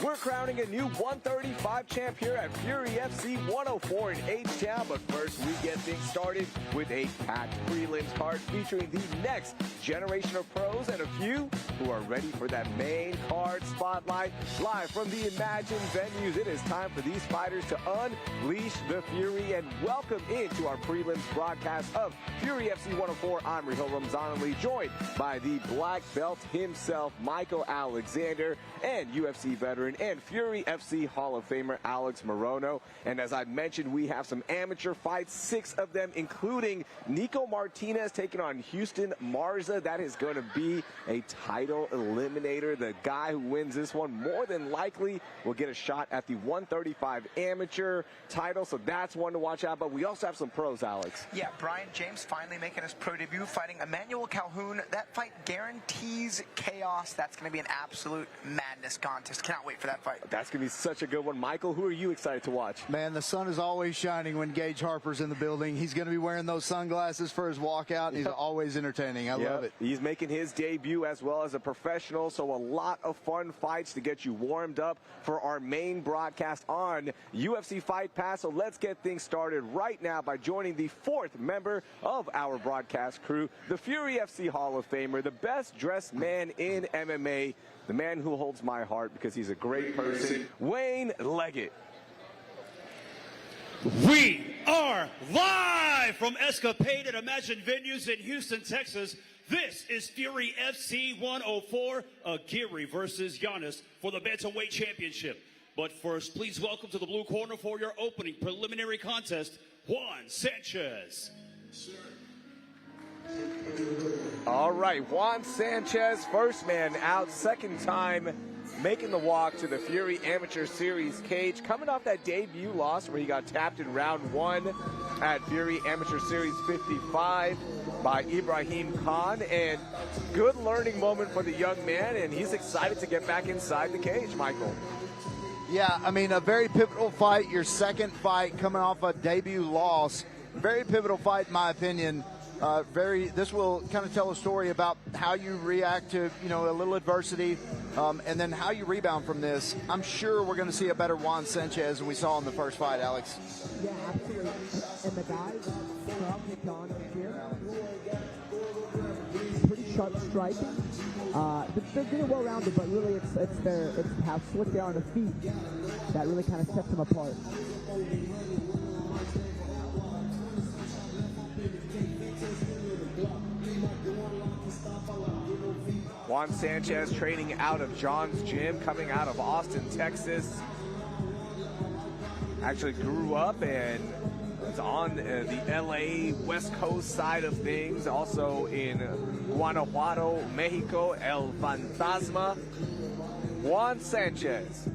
We're crowning a new 135 champ here at Fury FC 104 in H-Town, but first we get things started with a packed prelims card featuring the next generation of pros and a few who are ready for that main card spotlight. Live from the Imagine venues, it is time for these fighters to unleash the fury and welcome into our prelims broadcast of Fury FC 104. I'm Rahil Ramzanali, joined by the black belt himself, Michael Alexander, and UFC veteran and Fury FC Hall of Famer Alex Morono. And as I mentioned, we have some amateur fights, 6 of them, including Nico Martinez taking on Houston Marza. That is going to be a title eliminator. The guy who wins this one more than likely will get a shot at the 135 amateur title, so that's one to watch out. But we also have some pros, Alex. Yeah, Brian James finally making his pro debut, fighting Emmanuel Calhoun. That fight guarantees chaos. That's going to be an absolute madness contest. Cannot wait for that fight. That's going to be such a good one. Michael, who are you excited to watch? Man, the sun is always shining when Gage Harper's in the building. He's going to be wearing those sunglasses for his walkout, and he's always entertaining. I love it. He's making his debut as well as a professional, so a lot of fun fights to get you warmed up for our main broadcast on UFC Fight Pass. So let's get things started right now by joining the 4th member of our broadcast crew, the Fury FC Hall of Famer, the best dressed man in MMA, the man who holds my heart because he's a great person, Wayne Leggett. We are live from Escapade at Imagine Venues in Houston, Texas. This is Fury FC 104, Aguirre versus Giannis for the Bantamweight Championship. But first, please welcome to the blue corner for your opening preliminary contest, Juan Sanchez. All right, Juan Sanchez, first man out, second time making the walk to the Fury Amateur Series cage, coming off that debut loss where he got tapped in round 1 at Fury Amateur Series 55 by Ibrahim Khan, and good learning moment for the young man, and he's excited to get back inside the cage, Michael. Yeah, I mean, a very pivotal fight, your second fight coming off a debut loss. Very pivotal fight, in my opinion. This will kind of tell a story about how you react to, a little adversity, and then how you rebound from this. I'm sure we're going to see a better Juan Sanchez than we saw in the first fight, Alex. Yeah, absolutely. And the guy that picked on him here, pretty sharp striking. They're getting well-rounded, but really it's how slick they are on the feet that really kind of sets them apart. Juan Sanchez training out of John's Gym, coming out of Austin, Texas. Actually grew up and was on the LA West Coast side of things, also in Guanajuato, Mexico, El Fantasma. Juan Sanchez.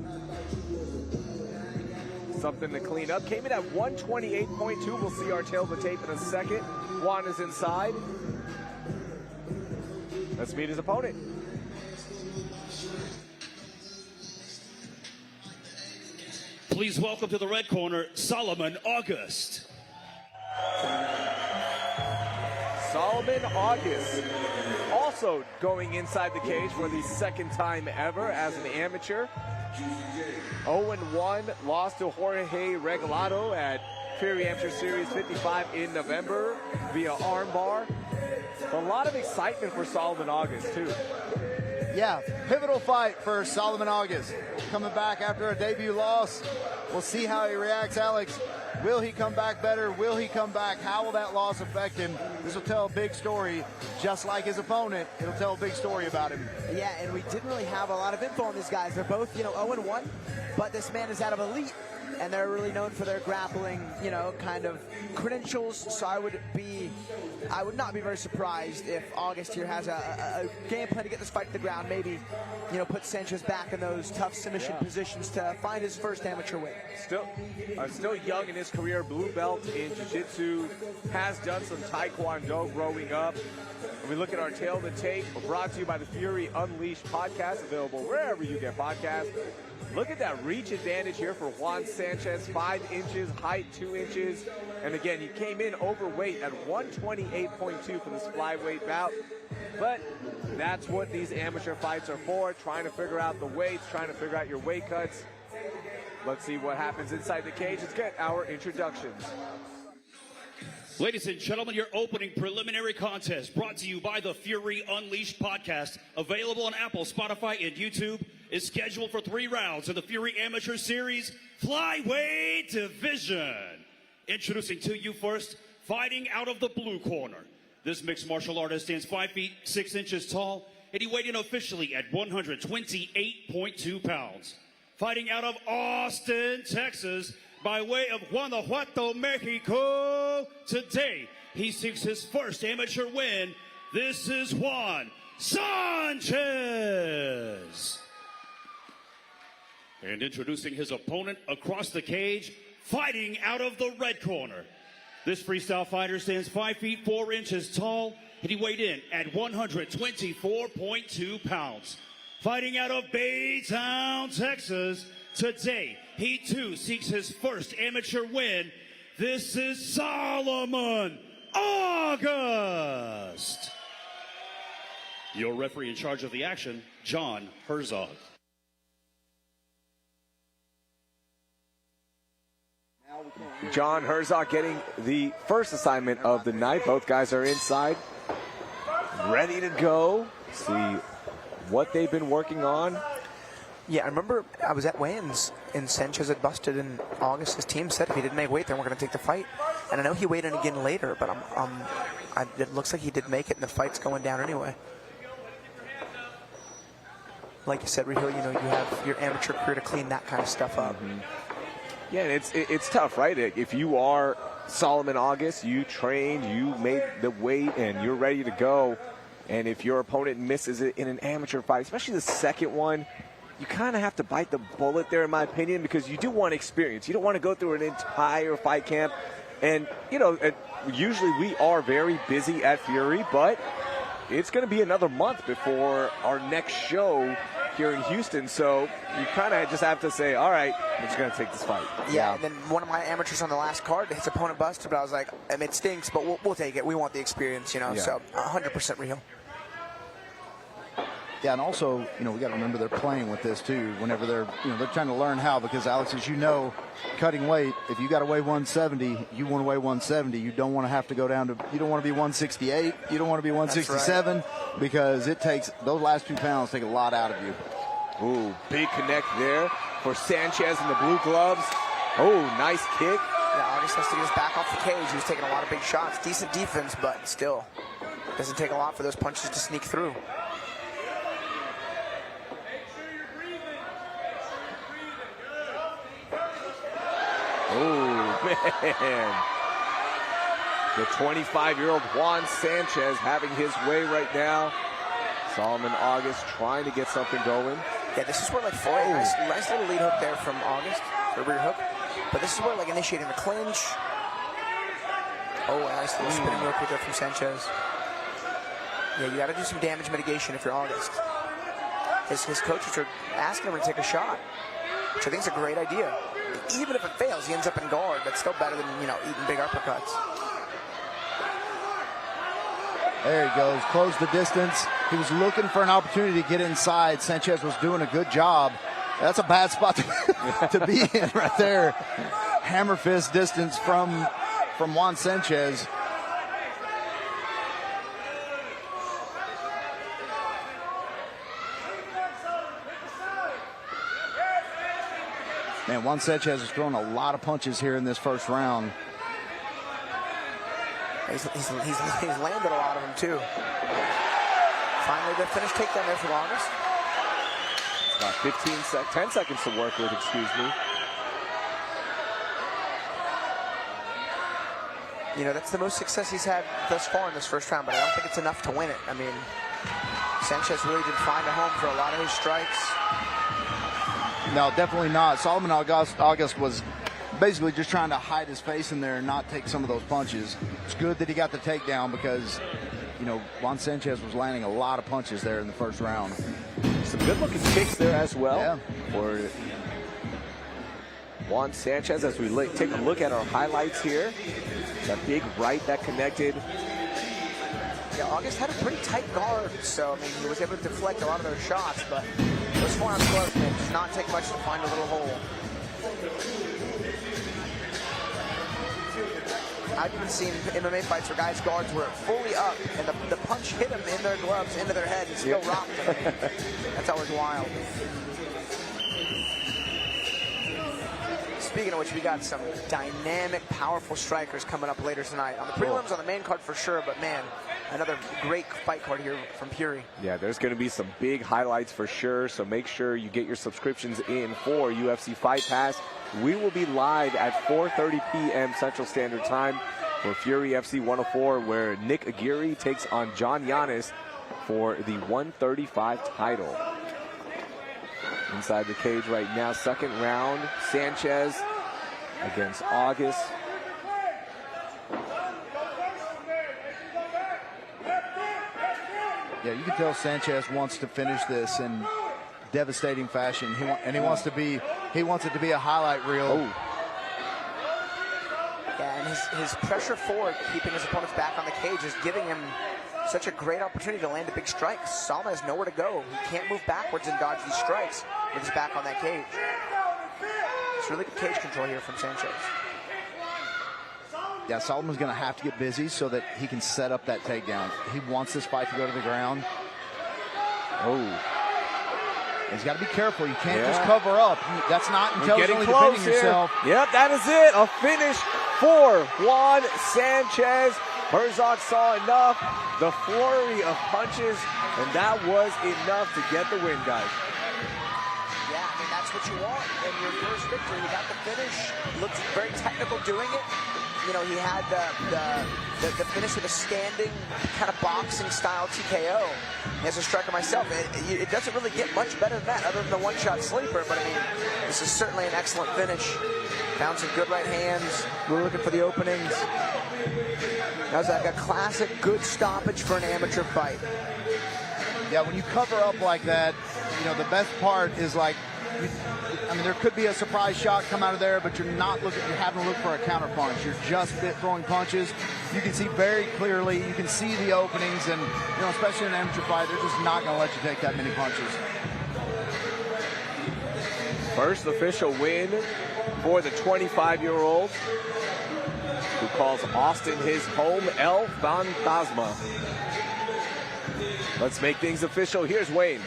Something to clean up. Came in at 128.2. We'll see our tail of the tape in a second. Juan is inside. Let's meet his opponent. Please welcome to the red corner, Solomon August. Solomon August, also going inside the cage for the second time ever as an amateur. 0-1, lost to Jorge Regalado at Fury Amateur Series 55 in November via armbar. A lot of excitement for Solomon August, too. Yeah, pivotal fight for Solomon August. Coming back after a debut loss. We'll see how he reacts, Alex. Will he come back better? Will he come back? How will that loss affect him? This will tell a big story. Just like his opponent, it'll tell a big story about him. Yeah, and we didn't really have a lot of info on these guys. They're both, 0-1, but this man is out of elite, and they're really known for their grappling, kind of credentials. So I would not be very surprised if August here has a game plan to get this fight to the ground. Maybe, put Sanchez back in those tough submission positions to find his first amateur win. Still young in his career, blue belt in jiu-jitsu, has done some taekwondo growing up. And we look at our tail of the tape, brought to you by the Fury Unleashed podcast, available wherever you get podcasts. Look at that reach advantage here for Juan Sanchez, 5 inches, height 2 inches. And again, he came in overweight at 128.2 for this flyweight bout. But that's what these amateur fights are for, trying to figure out the weights, trying to figure out your weight cuts. Let's see what happens inside the cage. Let's get our introductions. Ladies and gentlemen, your opening preliminary contest brought to you by the Fury Unleashed podcast, available on Apple, Spotify, and YouTube, is scheduled for 3 rounds in the Fury Amateur Series Flyweight Division. Introducing to you first, fighting out of the blue corner. This mixed martial artist stands 5 feet 6 inches tall, and he weighed in officially at 128.2 pounds. Fighting out of Austin, Texas, by way of Guanajuato, Mexico, today he seeks his first amateur win. This is Juan Sanchez. And introducing his opponent across the cage, fighting out of the red corner. This freestyle fighter stands 5 feet 4 inches tall, and he weighed in at 124.2 pounds. Fighting out of Baytown, Texas, today he too seeks his first amateur win. This is Solomon August. Your referee in charge of the action, John Herzog. John Herzog getting the first assignment of the night. Both guys are inside, ready to go. See what they've been working on. Yeah, I remember I was at weigh-ins and Sanchez had busted in August. His team said if he didn't make weight, then we're going to take the fight. And I know he weighed in again later, but it looks like he did make it, and the fight's going down anyway. Like you said, Raheel, you have your amateur career to clean that kind of stuff up. Yeah, and it's tough, right? If you are Solomon August, you trained, you made the weight, and you're ready to go. And if your opponent misses it in an amateur fight, especially the second one, you kind of have to bite the bullet there, in my opinion, because you do want experience. You don't want to go through an entire fight camp. And, usually we are very busy at Fury, but it's going to be another month before our next show here in Houston. So you kind of just have to say, all right, I'm just going to take this fight. Yeah, and then one of my amateurs on the last card, his opponent busted, but I was like, it stinks, but we'll take it. We want the experience, Yeah. So 100% Raheel. Yeah, and also, we got to remember they're playing with this too. Whenever they're trying to learn how, because Alex, as you know, cutting weight, if you got to weigh 170, you want to weigh 170. You don't want to have to go down to, you don't want to be 168. You don't want to be 167 right. Because it takes, those last 2 pounds take a lot out of you. Ooh, big connect there for Sanchez in the blue gloves. Oh, nice kick. Yeah, August has to get his back off the cage. He was taking a lot of big shots. Decent defense, but still doesn't take a lot for those punches to sneak through. Oh, man. The 25-year-old Juan Sanchez having his way right now. Solomon August trying to get something going. Yeah, this is where, nice little lead hook there from August, the rear hook. But this is where, initiating the clinch. Oh, a nice little spinning rope there from Sanchez. Yeah, you got to do some damage mitigation if you're August. His coaches are asking him to take a shot, which I think is a great idea. Even if it fails, he ends up in guard, but still better than, eating big uppercuts. There he goes, close the distance. He was looking for an opportunity to get inside. Sanchez was doing a good job. That's a bad spot to be in right there. Hammer fist distance from Juan Sanchez. Man, Juan Sanchez has thrown a lot of punches here in this first round. He's landed a lot of them, too. Finally, the finish takedown there for August. About 10 seconds to work with, excuse me. That's the most success he's had thus far in this first round, but I don't think it's enough to win it. I mean, Sanchez really did find a home for a lot of his strikes. No, definitely not. Solomon August was basically just trying to hide his face in there and not take some of those punches. It's good that he got the takedown because, Juan Sanchez was landing a lot of punches there in the first round. Some good-looking kicks there as well. Yeah. For Juan Sanchez, as we take a look at our highlights here. That big right that connected. Yeah, August had a pretty tight guard, so I mean he was able to deflect a lot of their shots, but those 4-ounce gloves, man, does not take much to find a little hole. I've even seen MMA fights where guys' guards were fully up, and the punch hit them in their gloves, into their head, and still rocked them. That's always wild. Speaking of which, we got some dynamic, powerful strikers coming up later tonight. On the prelims, on the main card for sure, but man, another great fight card here from Fury. Yeah, there's going to be some big highlights for sure, so make sure you get your subscriptions in for UFC Fight Pass. We will be live at 4:30 p.m. Central Standard Time for Fury FC 104, where Nick Aguirre takes on John Yanis for the 135 title. Inside the cage right now, second round, Sanchez against August. Yeah, you can tell Sanchez wants to finish this in devastating fashion. He wants it to be a highlight reel. Oh. Yeah, and his pressure forward, keeping his opponents back on the cage, is giving him such a great opportunity to land a big strike. Salma has nowhere to go. He can't move backwards and dodge these strikes with his back on that cage. It's really good cage control here from Sanchez. Yeah, Solomon's going to have to get busy so that he can set up that takedown. He wants this fight to go to the ground. Oh. He's got to be careful. You can't just cover up. That's not intelligently close defending yourself. Yep, that is it. A finish for Juan Sanchez. Herzog saw enough. The flurry of punches, and that was enough to get the win, guys. Yeah, I mean, that's what you want in your first victory. You got the finish. Looked very technical doing it. You know, he had the finish with a standing kind of boxing style TKO. As a striker myself, it doesn't really get much better than that other than the one-shot sleeper, but I mean, this is certainly an excellent finish. Found some good right hands. We're looking for the openings. That was like a classic good stoppage for an amateur fight. Yeah, when you cover up like that, you know, the best part is like, I mean, there could be a surprise shot come out of there, but you're having to look for a counter punch. You're just throwing punches. You can see very clearly, you can see the openings, and, you know, especially in an amateur fight, they're just not going to let you take that many punches. First official win for the 25-year-old who calls Austin his home El Fantasma. Let's make things official. Here's Wayne.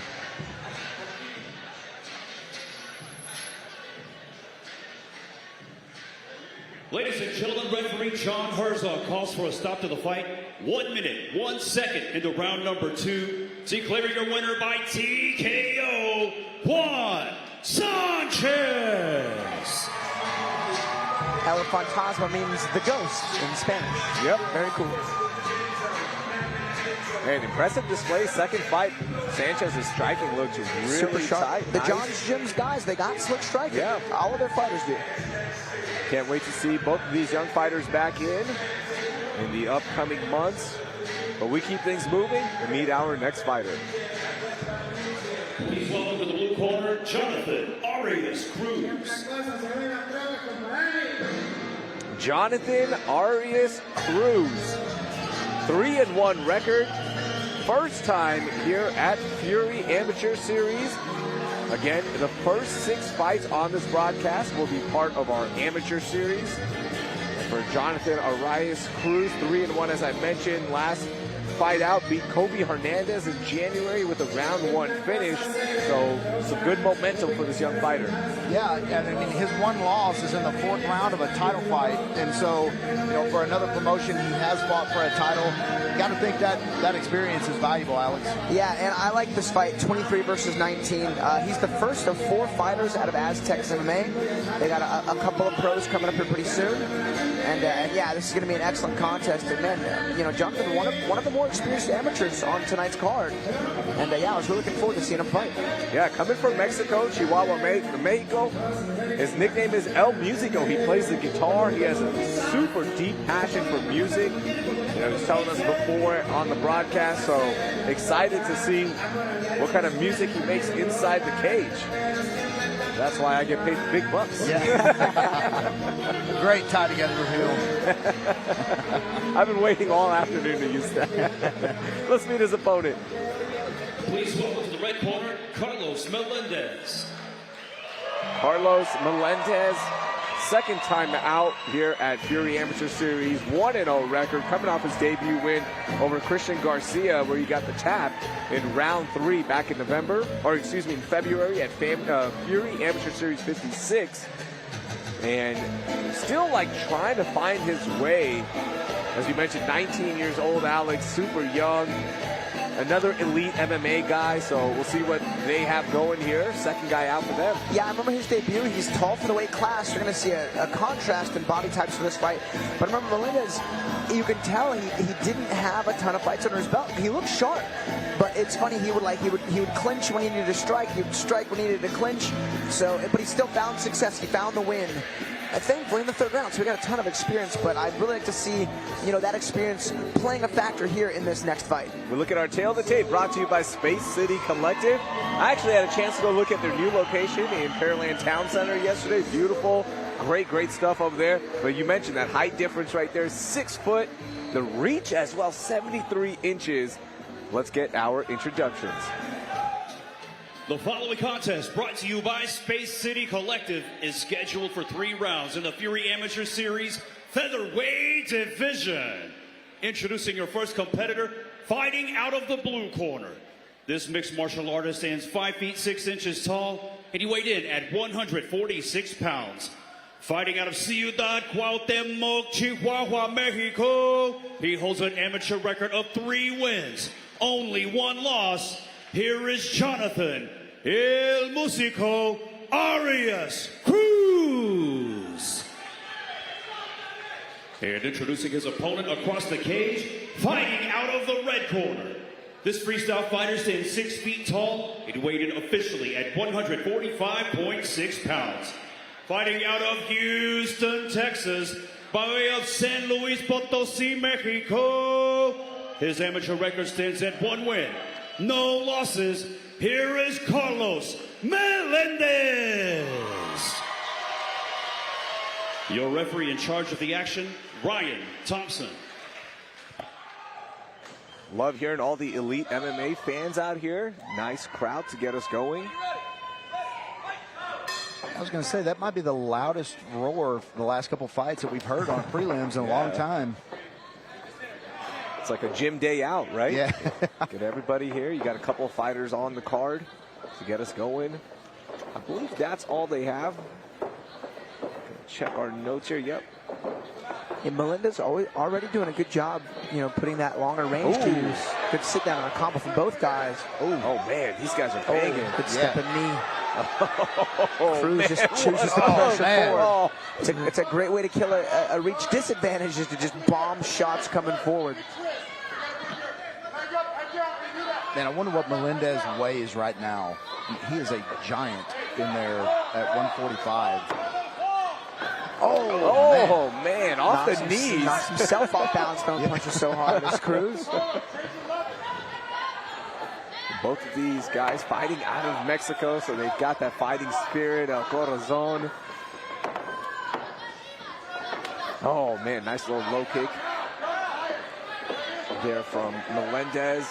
Ladies and gentlemen, referee John Herzog calls for a stop to the fight. 1 minute, 1 second into round number 2. Declaring your winner by TKO, Juan Sanchez. El Fantasma means the ghost in Spanish. Yep. Very cool. Man, impressive display. Second fight. Sanchez's striking looks really Super sharp. tight. The Nice. John's Gym's guys, they got slick striking. Yeah. All of their fighters do. Can't wait to see both of these young fighters back in the upcoming months. But we keep things moving and meet our next fighter. Please welcome to the blue corner, Jonathan Arias-Cruz. Jonathan Arias-Cruz. 3-1 record. First time here at Fury Amateur Series. Again, the first 6 fights on this broadcast will be part of our amateur series. And for Jonathan Arias-Cruz, 3-1, as I mentioned, last fight out, beat Kobe Hernandez in January with a round 1 finish. So some good momentum for this young fighter. Yeah, and I mean, his one loss is in the 4th round of a title fight. And so, you know, for another promotion, he has fought for a title. You got to think that experience is valuable, Alex. Yeah, and I like this fight, 23 versus 19. He's the first of 4 fighters out of Aztecs MMA. They got a couple of pros coming up here pretty soon. And yeah, this is going to be an excellent contest. And then, you know, Jonathan, one of the more experienced amateurs on tonight's card. And yeah, I was really looking forward to seeing him fight. Yeah, coming from Mexico, Chihuahua, Mexico. His nickname is El Musico. He plays the guitar. He has a super deep passion for music. You know, he was telling us before on the broadcast, so excited to see what kind of music he makes inside the cage. That's why I get paid the big bucks. Yeah. Great tie together reveal. I've been waiting all afternoon to use that. Let's meet his opponent. Please welcome to the red corner, Carlos Melendez. Carlos Melendez, second time out here at Fury Amateur Series, 1-0 record, coming off his debut win over Christian Garcia, where he got the tap in round 3 back in in February at Fury Amateur Series 56. And still trying to find his way. As you mentioned, 19 years old, Alex, super young. Another elite MMA guy, so we'll see what they have going here. Second guy out for them. Yeah, I remember his debut. He's tall for the weight class. You're going to see a contrast in body types for this fight. But remember, Melendez, you can tell he didn't have a ton of fights under his belt. He looked sharp, but it's funny, he would clinch when he needed to strike. He would strike when he needed to clinch. So, but he still found success. He found the win. Thankfully in the 3rd round, so we got a ton of experience, but I'd really like to see, that experience playing a factor here in this next fight. We look at our tail of the tape, brought to you by Space City Collective. I actually had a chance to go look at their new location in Pearland Town Center yesterday. Beautiful, great stuff over there. But you mentioned that height difference right there, 6 foot. The reach as well, 73 inches. Let's get our introductions. The following contest, brought to you by Space City Collective, is scheduled for 3 rounds in the Fury Amateur Series Featherweight Division. Introducing your first competitor, fighting out of the blue corner. This mixed martial artist stands 5 feet 6 inches tall, and he weighed in at 146 pounds. Fighting out of Ciudad Cuauhtemoc, Chihuahua, Mexico, he holds an amateur record of 3 wins, only 1 loss. Here is Jonathan El Músico Arias-Cruz. And introducing his opponent across the cage, fighting out of the red corner. This freestyle fighter stands 6 feet tall and weighed in officially at 145.6 pounds. Fighting out of Houston, Texas, by way of San Luis Potosí, Mexico. His amateur record stands at 1 win, no losses. Here is Carlos Melendez. Your referee in charge of the action, Ryan Thompson. Love hearing all the elite MMA fans out here. Nice crowd to get us going. I was going to say, that might be the loudest roar for the last couple fights that we've heard on prelims in a long time. It's like a gym day out, right? Yeah. Get everybody here. You got a couple of fighters on the card to get us going. I believe that's all they have. Check our notes here. Yep. And Melendez already doing a good job, putting that longer range to use. Good sit down on a combo from both guys. Oh man, these guys are banging. Good step and knee. Cruz man. just chooses to pressure forward. It's a great way to kill a reach disadvantage, is to just bomb shots coming forward. Man, I wonder what Melendez weighs right now. He is a giant in there at 145. Oh man, off the knees. Knocks himself off balance, don't punch so hard as Cruz. Both of these guys fighting out of Mexico, so they've got that fighting spirit, El Corazon. Oh man, nice little low kick there from Melendez.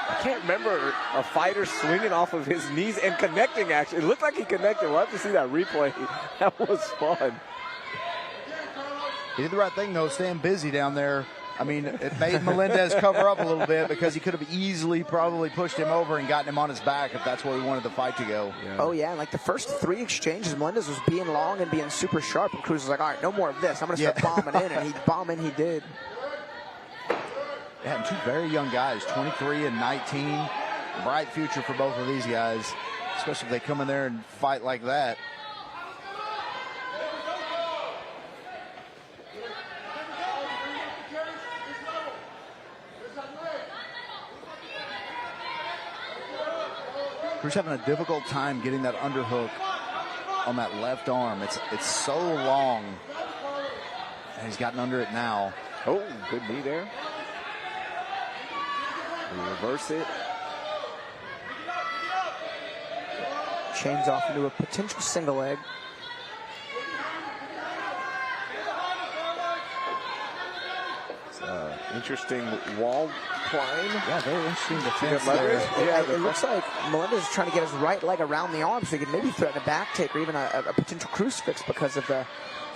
I can't remember a fighter swinging off of his knees and connecting, actually. It looked like he connected. We'll have to see that replay. That was fun. He did the right thing, though, staying busy down there. I mean, it made Melendez cover up a little bit, because he could have easily probably pushed him over and gotten him on his back if that's where he wanted the fight to go. Yeah. Oh, yeah. Like the first 3 exchanges, Melendez was being long and being super sharp, and Cruz was like, all right, no more of this. I'm going to start bombing in, and he did. Yeah, and 2 very young guys, 23 and 19. Bright future for both of these guys, especially if they come in there and fight like that. Cruz having a difficult time getting that underhook on that left arm. It's so long, and he's gotten under it now. Oh, good knee there. We reverse it. chains off into a potential single leg. Interesting wall climb. Yeah, very interesting defense there. Yeah, it looks like Melendez is trying to get his right leg around the arm so he can maybe threaten a back take or even a potential crucifix because of the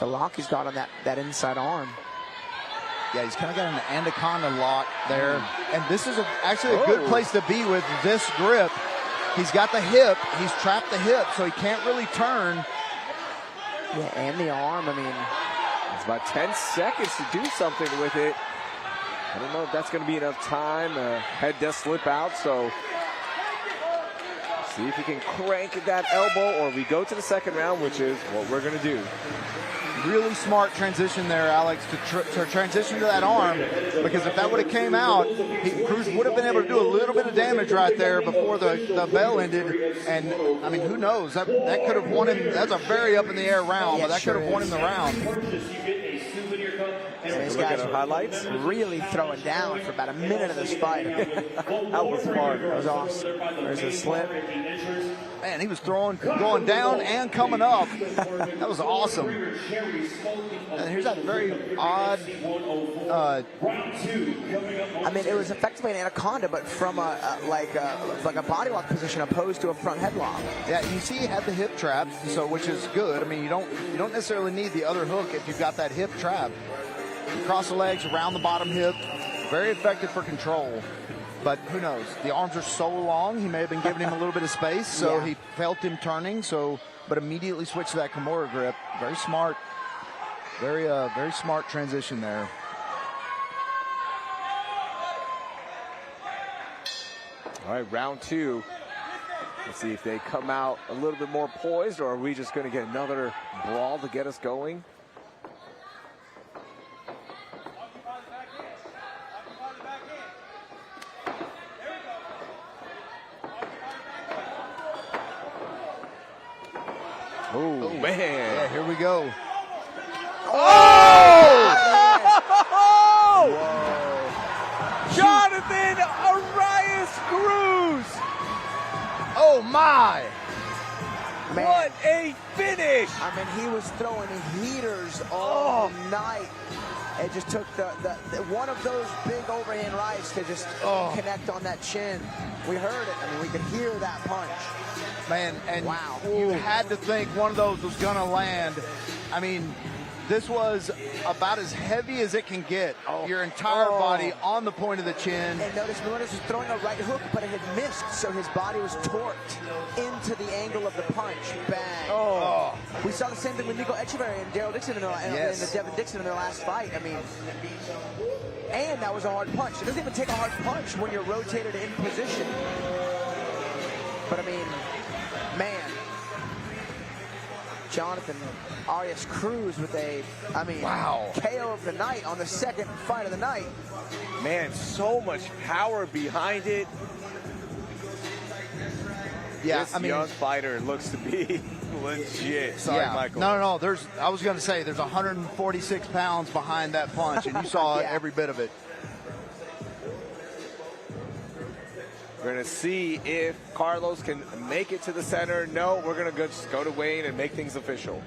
lock he's got on that inside arm. Yeah, he's kind of got an anaconda lock there. And this is actually a good place to be with this grip. He's got the hip. He's trapped the hip, so he can't really turn. Yeah, and the arm, I mean. It's about 10 seconds to do something with it. I don't know if that's going to be enough time. Head does slip out, so see if he can crank that elbow, or we go to the second round, which is what we're going to do. Really smart transition there, Alex, to transition to that arm, because if that would have came out, Cruz would have been able to do a little bit of damage right there before the bell ended. And, I mean, who knows? That could have won him. That's a very up-in-the-air round, but that could have won him the round. These guys are highlights. Really throwing down for about a minute of this fight. That was fun. That was awesome. There's a slip. Man, he was going down and coming up. That was awesome. And here's that very odd. I mean, it was effectively an anaconda, but from like a body lock position opposed to a front headlock. Yeah, you see, he had the hip trap, so which is good. I mean, you don't necessarily need the other hook if you've got that hip trap. Across the legs, around the bottom hip, very effective for control. But who knows? The arms are so long, he may have been giving him a little bit of space, so he felt him turning. But immediately switched to that Kimura grip. Very smart, very smart transition there. All right, round two. Let's see if they come out a little bit more poised, or are we just going to get another brawl to get us going? Oh, man. Yeah, here we go. Oh! Jonathan Arias-Cruz! Oh, my! Man. What a finish! I mean, he was throwing heaters all night. It just took the one of those big overhand rights to just connect on that chin. We heard it. I mean, we could hear that punch. Man, and wow. You had to think one of those was going to land. I mean, this was about as heavy as it can get. Your entire body on the point of the chin. And notice Melendez was throwing a right hook, but it had missed, so his body was torqued into the angle of the punch. Bang. We saw the same thing with Nico Echeverry and Daryl Dixon and the Devin Dixon in their last fight. I mean, and that was a hard punch. It doesn't even take a hard punch when you're rotated in position. But I mean, man, Jonathan Arias-Cruz with KO of the night on the second fight of the night. Man, so much power behind it. Yeah, this young fighter looks to be legit. Sorry, Michael. No. I was going to say there's 146 pounds behind that punch, and you saw every bit of it. We're going to see if Carlos can make it to the center. No, we're going to just go to Wayne and make things official.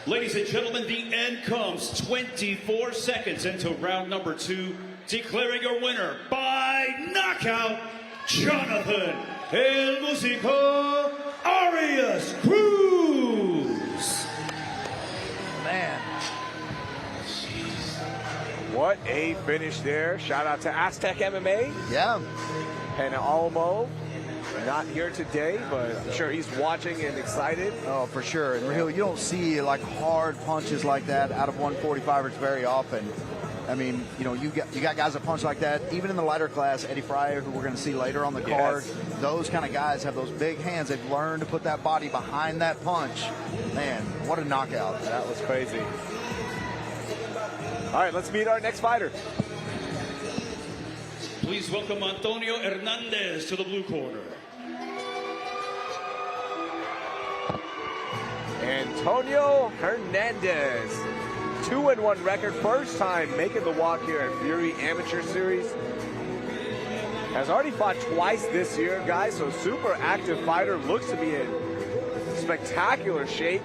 Ladies and gentlemen, the end comes 24 seconds into round number 2. Declaring your winner by knockout, Jonathan El Músico Arias-Cruz. Man. What a finish there. Shout out to Aztec MMA. Yeah. And Alamo. Not here today, but I'm sure he's watching and excited. Oh, for sure. And Raheel, you don't see like hard punches like that out of 145ers very often. I mean, you got guys that punch like that. Even in the lighter class, Eddie Fryer, who we're going to see later on the card, those kind of guys have those big hands. They've learned to put that body behind that punch. Man, what a knockout. That was crazy. All right, let's meet our next fighter. Please welcome Antonio Hernandez to the blue corner. Antonio Hernandez, 2-1 record, first time making the walk here at Fury Amateur Series. Has already fought twice this year, guys, so super active fighter. Looks to be in spectacular shape.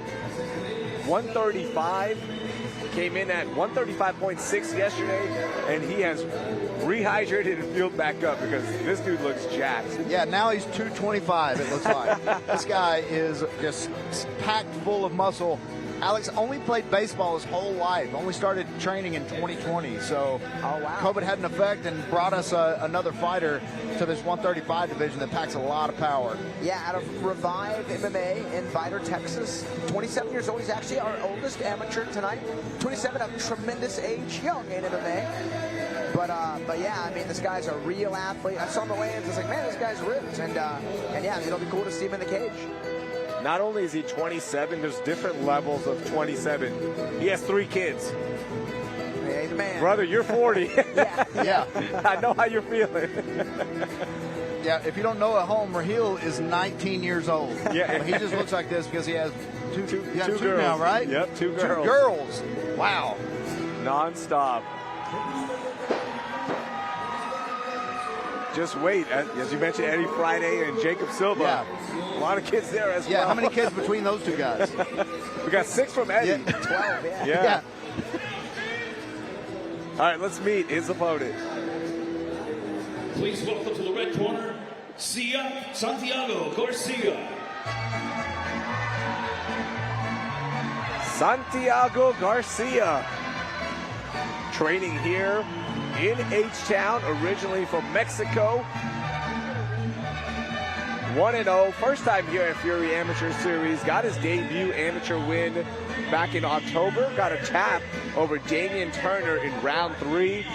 135. Came in at 135.6 yesterday, and he has rehydrated and fueled back up because this dude looks jacked. Yeah, now he's 225, it looks like. This guy is just packed full of muscle. Alex only played baseball his whole life, only started training in 2020. So COVID had an effect and brought us another fighter to this 135 division that packs a lot of power. Yeah, out of Revive MMA in Vidor, Texas. 27 years old. He's actually our oldest amateur tonight. 27, a tremendous age, young in MMA. But yeah, I mean, this guy's a real athlete. I saw him in the weigh-ins. I was like, man, this guy's ripped. And yeah, it'll be cool to see him in the cage. Not only is he 27, there's different levels of 27. He has 3 kids. Yeah, he's a man. Brother, you're 40. Yeah. I know how you're feeling. Yeah, if you don't know at home, Raheel is 19 years old. Yeah. But he just looks like this because he has two girls now, right? Yep, 2 girls. 2 girls. Wow. Non-stop. Just wait. As you mentioned, Eddie Friday and Jacob Silva. Yeah. A lot of kids there as well. Yeah, how many kids between those 2 guys? We got 6 from Eddie. Yeah. 12, Yeah. All right, let's meet his opponent. Please welcome to the red corner, Santiago Garcia. Santiago Garcia. Training here in H-Town, originally from Mexico. 1-0, first time here at Fury Amateur Series. Got his debut amateur win back in October. Got a tap over Damian Turner in round 3.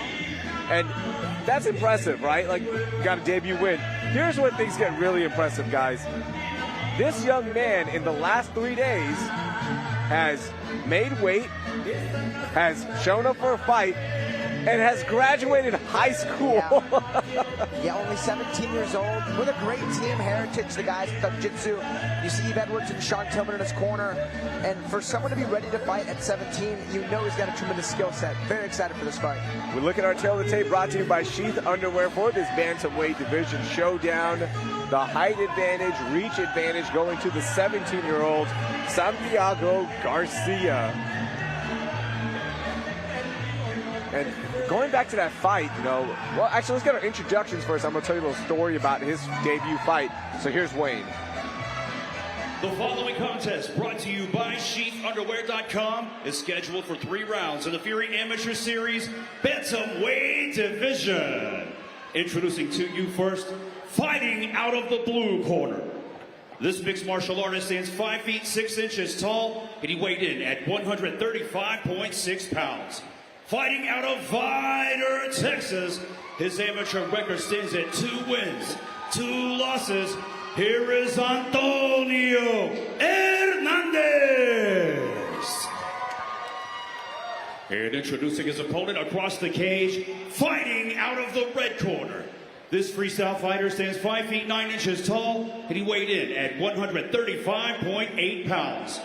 And that's impressive, right? Like, got a debut win. Here's when things get really impressive, guys. This young man in the last 3 days has made weight, has shown up for a fight, and has graduated high school. Yeah, only 17 years old, with a great team heritage. The guys with jiu-jitsu. You see Eve Edwards and Sean Tillman in his corner. And for someone to be ready to fight at 17, you know he's got a tremendous skill set. Very excited for this fight. We look at our tail of the tape, brought to you by Sheath Underwear for this bantamweight division showdown. The height advantage, reach advantage going to the 17-year-old Santiago Garcia. And going back to that fight, well, actually, let's get our introductions first. I'm going to tell you a little story about his debut fight. So here's Wayne. The following contest, brought to you by SheathUnderwear.com, is scheduled for 3 rounds in the Fury Amateur Series Bantamweight Division. Introducing to you first, fighting out of the blue corner. This mixed martial artist stands 5 feet 6 inches tall, and he weighed in at 135.6 pounds. Fighting out of Vidor, Texas, his amateur record stands at 2 wins, 2 losses. Here is Antonio Hernandez. And introducing his opponent across the cage, fighting out of the red corner. This freestyle fighter stands 5 feet 9 inches tall, and he weighed in at 135.8 pounds.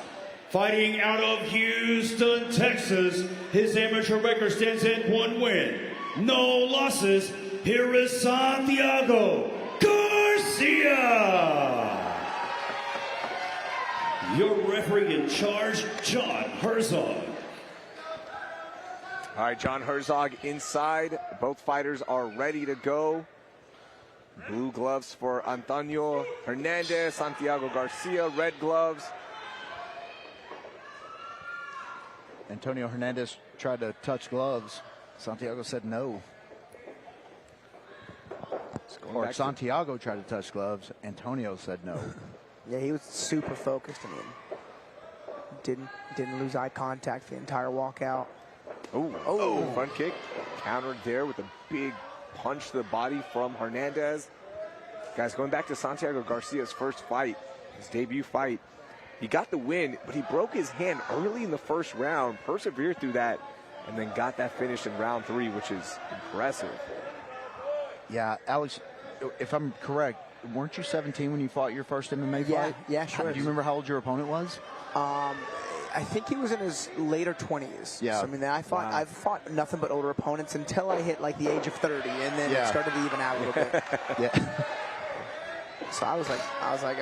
Fighting out of Houston, Texas, his amateur record stands at 1 win, no losses. Here is Santiago Garcia. Your referee in charge, John Herzog. All right, John Herzog inside. Both fighters are ready to go. Blue gloves for Antonio Hernandez, Santiago Garcia, red gloves. Antonio Hernandez tried to touch gloves. Santiago said no. Or Santiago tried to touch gloves. Antonio said no. Yeah, he was super focused. I mean, didn't lose eye contact the entire walkout. Oh, front kick. Countered there with a big punch to the body from Hernandez. Guys, going back to Santiago Garcia's first fight, his debut fight, he got the win, but he broke his hand early in the first round, persevered through that, and then got that finish in round 3, which is impressive. Yeah, Alex, if I'm correct, weren't you 17 when you fought your first MMA fight? Yeah, sure. Do you remember how old your opponent was? I think he was in his later 20s. Yeah. So, I mean, I've fought nothing but older opponents until I hit like the age of 30, and then it started to even out a little bit. Yeah. So I was like,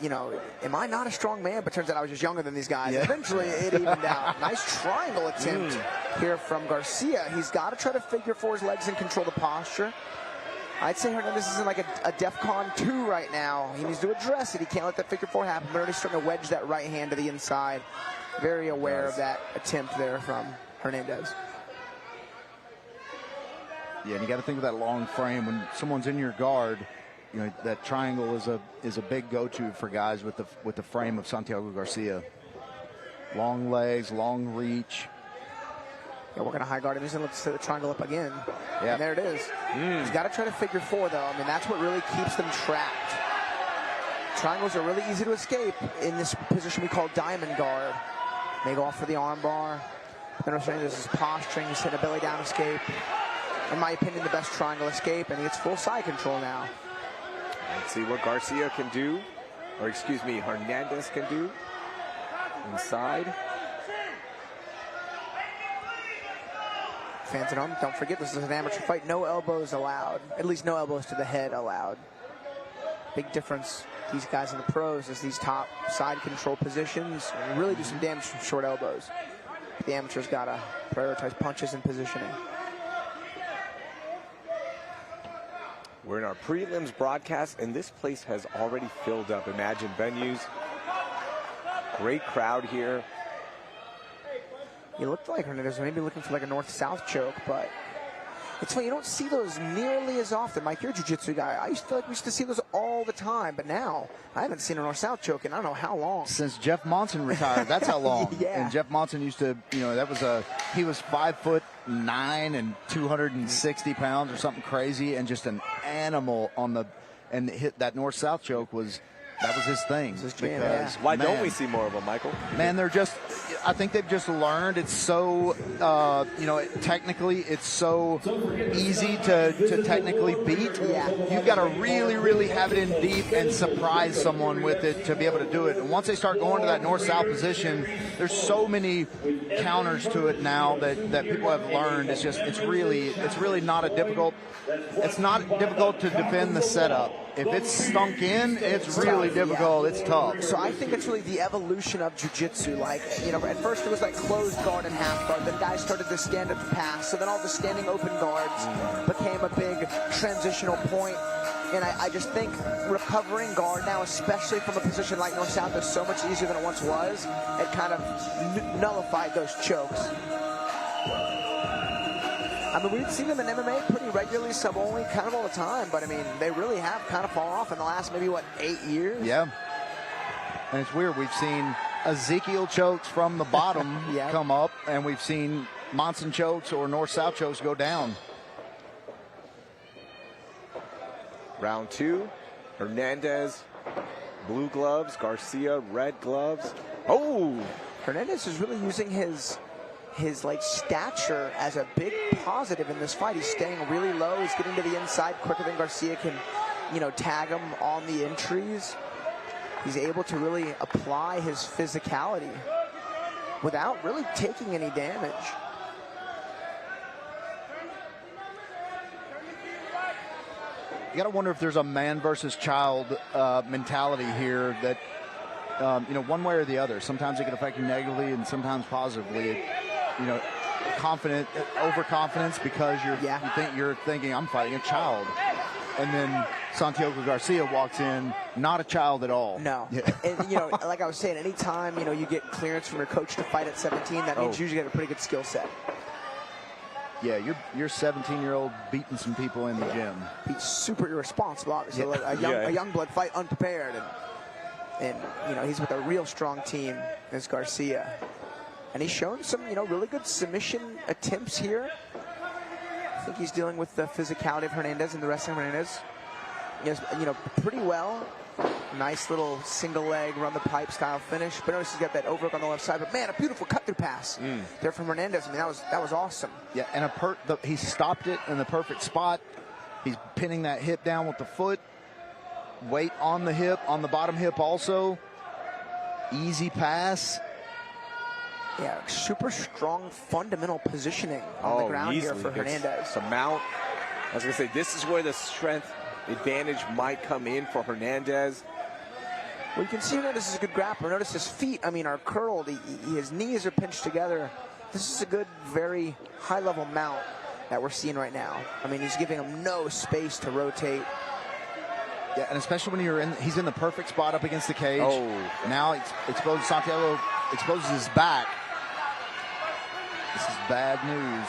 you know, am I not a strong man? But turns out I was just younger than these guys. Yeah. Eventually, it evened out. Nice triangle attempt here from Garcia. He's got to try to figure four his legs and control the posture. I'd say Hernandez is in like a DEFCON 2 right now. He needs to address it. He can't let that figure four happen. But already starting to wedge that right hand to the inside. Very aware of that attempt there from Hernandez. Yeah, and you got to think of that long frame when someone's in your guard. You know, that triangle is a big go-to for guys with the frame of Santiago Garcia. Long legs, long reach. Yeah, we're going to high guard him. He's going to set the triangle up again. Yeah. And there it is. He's got to try to figure four, though. I mean, that's what really keeps them trapped. Triangles are really easy to escape in this position we call diamond guard. They go off for the arm bar. Then this is posturing. He's hitting a belly down escape. In my opinion, the best triangle escape, and he gets full side control now. Let's see what Garcia can do, or excuse me, Hernandez can do. Inside. Fans at home, don't forget this is an amateur fight. No elbows allowed. At least no elbows to the head allowed. Big difference. These guys in the pros is these top side control positions really do some damage from short elbows. The amateurs got to prioritize punches and positioning. We're in our prelims broadcast, and this place has already filled up. Imagine venues. Great crowd here. He looked like Hernandez was maybe looking for like a north-south choke, but it's funny, you don't see those nearly as often. Mike, you're a jiu-jitsu guy. I used to feel like we used to see those all the time, but now I haven't seen a north-south choke in I don't know how long. Since Jeff Monson retired, that's how long. Yeah. And Jeff Monson used to, you know, he was 5'9" and 260 pounds or something crazy, and just an animal and hit that north-south choke that was his thing. His jam, yeah. Why don't we see more of them, Michael? Man, I think they've just learned. It's so, you know, technically, it's so easy to technically beat. Yeah. You've got to really, really have it in deep and surprise someone with it to be able to do it. And once they start going to that north-south position, there's so many counters to it now that people have learned. It's really not difficult to defend the setup. If it's stunk in, it's really difficult. It's tough. So I think it's really the evolution of jiu-jitsu. Like, you know, at first it was like closed guard and half guard. Then guys started to stand up pass. So then all the standing open guards became a big transitional point. And I just think recovering guard now, especially from a position like north-south, is so much easier than it once was. It kind of nullified those chokes. I mean, we've seen them in MMA pretty regularly, sub-only, kind of all the time. But, I mean, they really have kind of fallen off in the last maybe, 8 years? Yeah. And it's weird. We've seen Ezekiel chokes from the bottom come up, and we've seen Monson chokes or north-south chokes go down. Round two, Hernandez, blue gloves, Garcia, red gloves. Oh! Hernandez is really using his like stature as a big positive in this fight. He's staying really low. He's getting to the inside quicker than Garcia can, you know, tag him on the entries. He's able to really apply his physicality without really taking any damage. You got to wonder if there's a man versus child mentality here that, you know, one way or the other. Sometimes it can affect you negatively and sometimes positively. You know, overconfidence because you're thinking I'm fighting a child, and then Santiago Garcia walks in, not a child at all. No, and you know, like I was saying, anytime you know you get clearance from your coach to fight at 17, that means you usually get a pretty good skill set. Yeah, you're 17-year-old beating some people in the gym. He's super irresponsible, obviously. Like a young blood fight unprepared, and you know he's with a real strong team as Garcia. And he's shown some, you know, really good submission attempts here. I think he's dealing with the physicality of Hernandez and the wrestling of Hernandez. Yes, you know, pretty well. Nice little single leg, run the pipe style finish. But notice he's got that overhook on the left side. But man, a beautiful cut through pass there from Hernandez. I mean, that was awesome. Yeah, and he stopped it in the perfect spot. He's pinning that hip down with the foot. Weight on the hip, on the bottom hip also. Easy pass. Yeah, super strong fundamental positioning on the ground here for Hernandez. To mount. I was going to say, this is where the strength advantage might come in for Hernandez. Well, you can see Hernandez is a good grappler. Notice his feet, I mean, are curled. His knees are pinched together. This is a good, very high-level mount that we're seeing right now. I mean, he's giving him no space to rotate. Yeah, and especially when he's in the perfect spot up against the cage. Oh. Now Santiago exposes his back. This is bad news.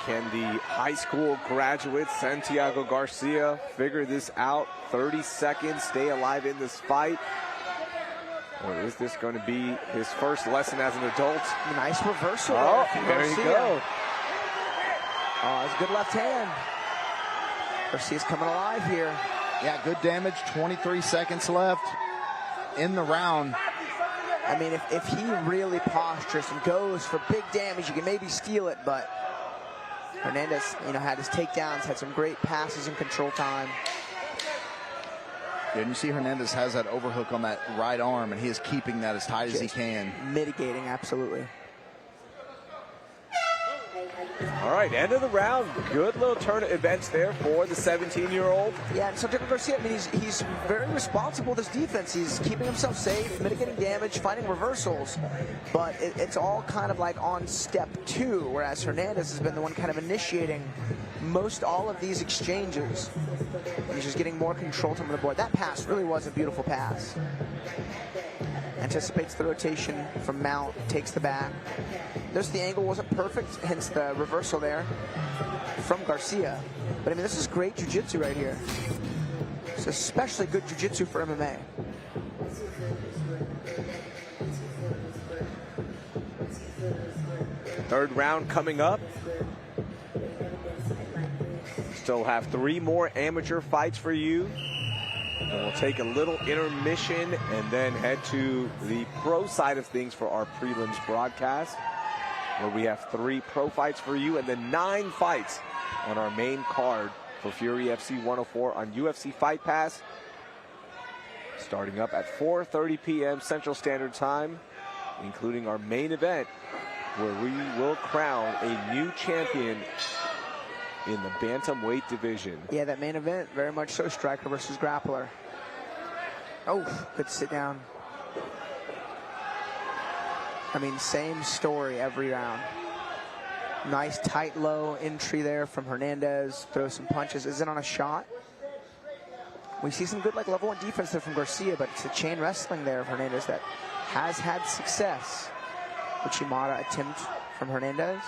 Can the high school graduate Santiago Garcia figure this out? 30 seconds, stay alive in this fight. Or is this going to be his first lesson as an adult? Nice reversal. Oh, there you go. Oh, that's a good left hand. Garcia's coming alive here. Yeah, good damage. 23 seconds left in the round. I mean, if he really postures and goes for big damage, you can maybe steal it, but Hernandez, had his takedowns, had some great passes and control time. Yeah, and you see Hernandez has that overhook on that right arm, and he is keeping that as tight as he can. Mitigating, absolutely. All right, end of the round. Good little turn of events there for the 17-year-old. Yeah, and Santiago Garcia, I mean, he's very responsible with his defense. He's keeping himself safe, mitigating damage, finding reversals. But it's all kind of like on step 2, whereas Hernandez has been the one kind of initiating most all of these exchanges. He's just getting more control from the board. That pass really was a beautiful pass. Anticipates the rotation from mount, takes the back. Notice the angle wasn't perfect, hence the reversal there from Garcia. But I mean, this is great jiu-jitsu right here. It's especially good jiu-jitsu for MMA. Third round coming up. Still have 3 more amateur fights for you. And we'll take a little intermission and then head to the pro side of things for our prelims broadcast, where we have 3 pro fights for you and then 9 fights on our main card for Fury FC 104 on UFC Fight Pass, starting up at 4:30 p.m. Central Standard Time, including our main event, where we will crown a new champion in the bantamweight division. Yeah, that main event, very much so, striker versus grappler. Oh, good sit down. I mean, same story every round. Nice tight low entry there from Hernandez. Throw some punches. Is it on a shot? We see some good level 1 defense there from Garcia, but it's the chain wrestling there of Hernandez that has had success. Uchimata attempt from Hernandez.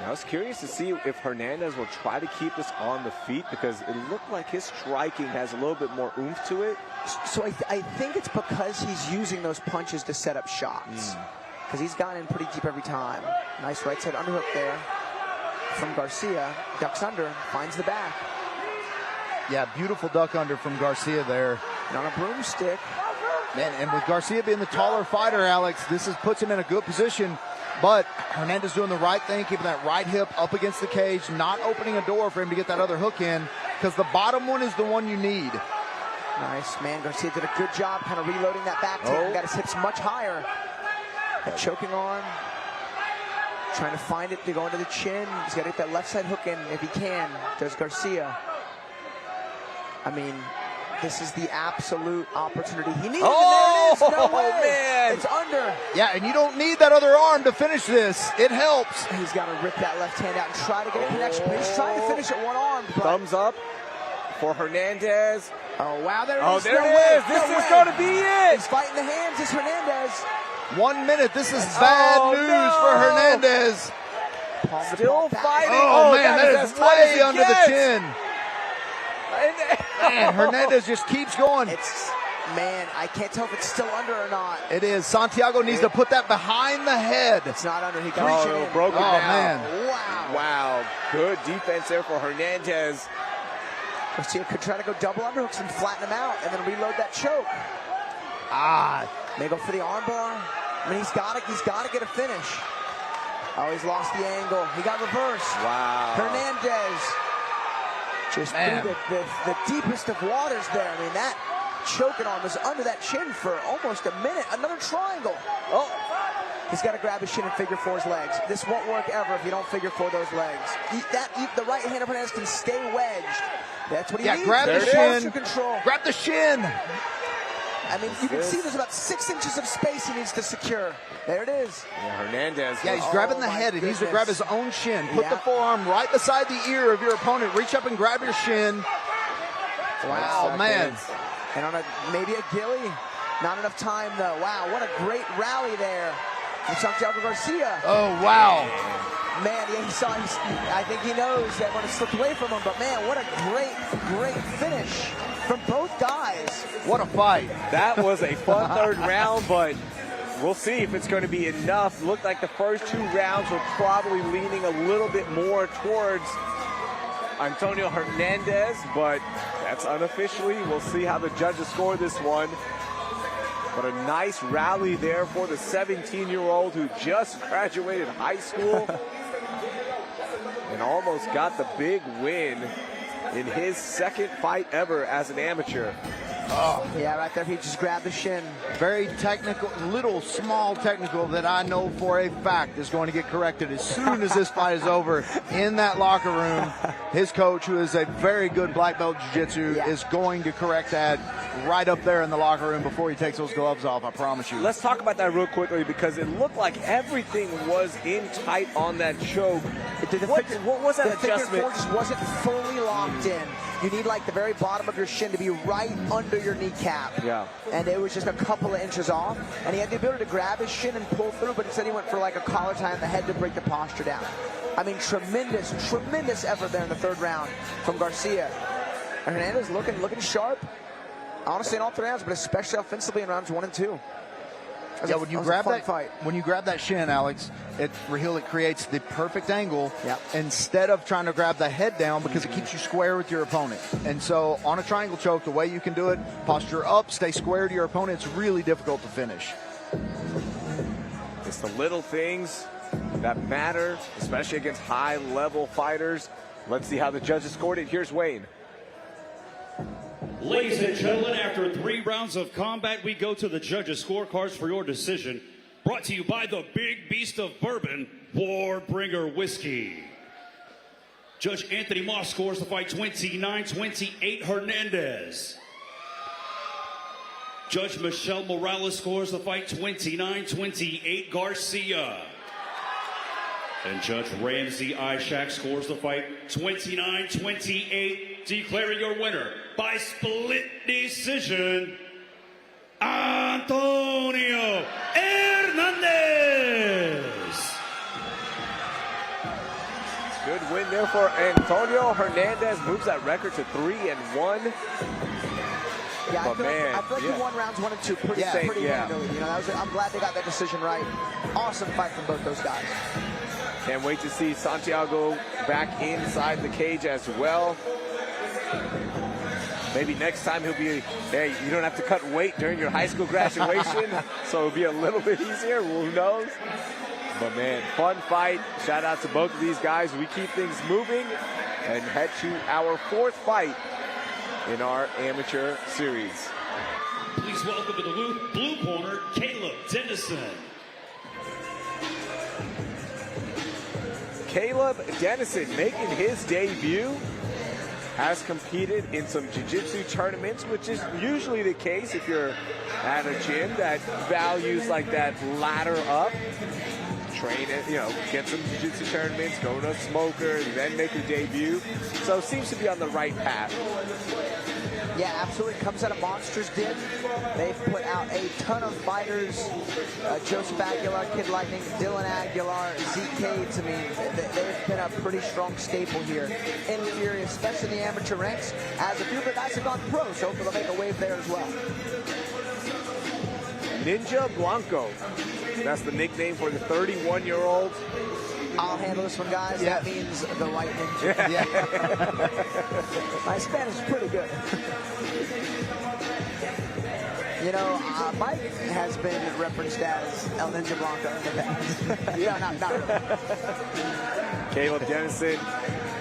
I was curious to see if Hernandez will try to keep this on the feet, because it looked like his striking has a little bit more oomph to it. So I think it's because he's using those punches to set up shots. Because he's gotten in pretty deep every time. Nice right side underhook there from Garcia. Ducks under, finds the back. Yeah, beautiful duck under from Garcia there. And on a broomstick. Man, and with Garcia being the taller fighter, Alex, this puts him in a good position. But Hernandez doing the right thing, keeping that right hip up against the cage, not opening a door for him to get that other hook in, because the bottom one is the one you need. Nice, man. Garcia did a good job kind of reloading that back tape. Got his hips much higher. That choking arm. Trying to find it to go into the chin. He's got to get that left side hook in if he can. Does Garcia. I mean, this is the absolute opportunity he needs. Oh, and there it is. No way. Man. It's under. Yeah, and you don't need that other arm to finish this. It helps. He's got to rip that left hand out and try to get a connection. But he's trying to finish it one arm. Thumbs up for Hernandez. Oh, wow, there it is. There it is. This is going to be it. He's fighting the hands. It's Hernandez. 1 minute. This is bad news for Hernandez. Still fighting. Oh, man, that is way under the gets. chin. Man, Hernandez just keeps going. Man, I can't tell if it's still under or not. It is. Santiago needs to put that behind the head. It's not under. He got it. Broke it down. Man. Wow. Good defense there for Hernandez. Garcia could try to go double underhooks and flatten him out and then reload that choke. May go for the armbar. I mean, he's got to get a finish. Oh, he's lost the angle. He got reversed. Wow. Hernandez Just through the deepest of waters there. I mean, that choking arm was under that chin for almost a minute. Another triangle. Oh, he's got to grab his shin and figure four his legs. This won't work ever if you don't figure four those legs. The right hand of Hernandez can stay wedged. That's what he needs. Grab the shin. Control. Grab the shin. I mean, you can see there's about 6 inches of space he needs to secure. There it is. Yeah, Hernandez. Yeah, he's grabbing the head. He needs to grab his own shin. Put the forearm right beside the ear of your opponent. Reach up and grab your shin. Wow, man. And on maybe a gilly. Not enough time, though. Wow, what a great rally there from Santiago Garcia. Oh, wow. Man, yeah, I think he knows that when it slipped away from him, but man, what a great finish from both guys. What a fight. That was a fun third round, but we'll see if it's going to be enough. Looked like the first 2 rounds were probably leaning a little bit more towards Antonio Hernandez, but that's unofficially. We'll see how the judges score this one. But a nice rally there for the 17-year-old who just graduated high school and almost got the big win in his second fight ever as an amateur. Oh, yeah, right there. He just grabbed the shin. Very technical, small technical that I know for a fact is going to get corrected as soon as this fight is over. In that locker room, his coach, who is a very good black belt jiu-jitsu, is going to correct that right up there in the locker room before he takes those gloves off, I promise you. Let's talk about that real quickly because it looked like everything was in tight on that choke. What was that adjustment? The figure four just wasn't fully locked in. You need like the very bottom of your shin to be right under your kneecap. Yeah. And it was just a couple of inches off. And he had the ability to grab his shin and pull through, but instead he went for like a collar tie on the head to break the posture down. I mean, tremendous effort there in the third round from Garcia. And Hernandez looking sharp. Honestly, in all 3 rounds, but especially offensively in rounds 1 and 2. Yeah, when you grab that shin, Alex, it creates the perfect angle instead of trying to grab the head down because it keeps you square with your opponent. And so on a triangle choke, the way you can do it, posture up, stay square to your opponent, it's really difficult to finish. It's the little things that matter, especially against high-level fighters. Let's see how the judges scored it. Here's Wayne. Ladies and gentlemen, after 3 rounds of combat, we go to the judges' scorecards for your decision. Brought to you by the Big Beast of Bourbon, Warbringer Whiskey. Judge Anthony Moss scores the fight 29-28 Hernandez. Judge Michelle Morales scores the fight 29-28 Garcia. And Judge Ramsey Ishak scores the fight 29-28, declaring your winner by split decision, Antonio Hernandez. Good win there for Antonio Hernandez. Moves that record to 3-1. Yeah, I feel like he won rounds 1 and 2 pretty handily. You know, I'm glad they got that decision right. Awesome fight from both those guys. Can't wait to see Santiago back inside the cage as well. Maybe next time he'll be, hey, you don't have to cut weight during your high school graduation, so it'll be a little bit easier. Well, who knows? But man, fun fight. Shout out to both of these guys. We keep things moving and head to our 4th fight in our amateur series. Please welcome to the blue corner, Caleb Dennison. Caleb Dennison making his debut, has competed in some jiu-jitsu tournaments, which is usually the case if you're at a gym that values like that ladder up. Train it, you know, get some jiu-jitsu tournaments, go to a smoker, then make your debut. So seems to be on the right path. Yeah, absolutely. Comes out of Monsters Den. They've put out a ton of fighters. Joseph Aguilar, Kid Lightning, Dylan Aguilar, Zeke Cades. I mean, they've been a pretty strong staple here in Fury, especially in the amateur ranks, as a few of the guys have gone pro, so hopefully they'll make a wave there as well. Ninja Blanco. That's the nickname for the 31-year-old. I'll handle this one, guys. Yeah. That means the white ninja. Yeah. My Spanish is pretty good. You know, Mike has been referenced as El Ninja Blanco in the past. Yeah, not really. Caleb Dennison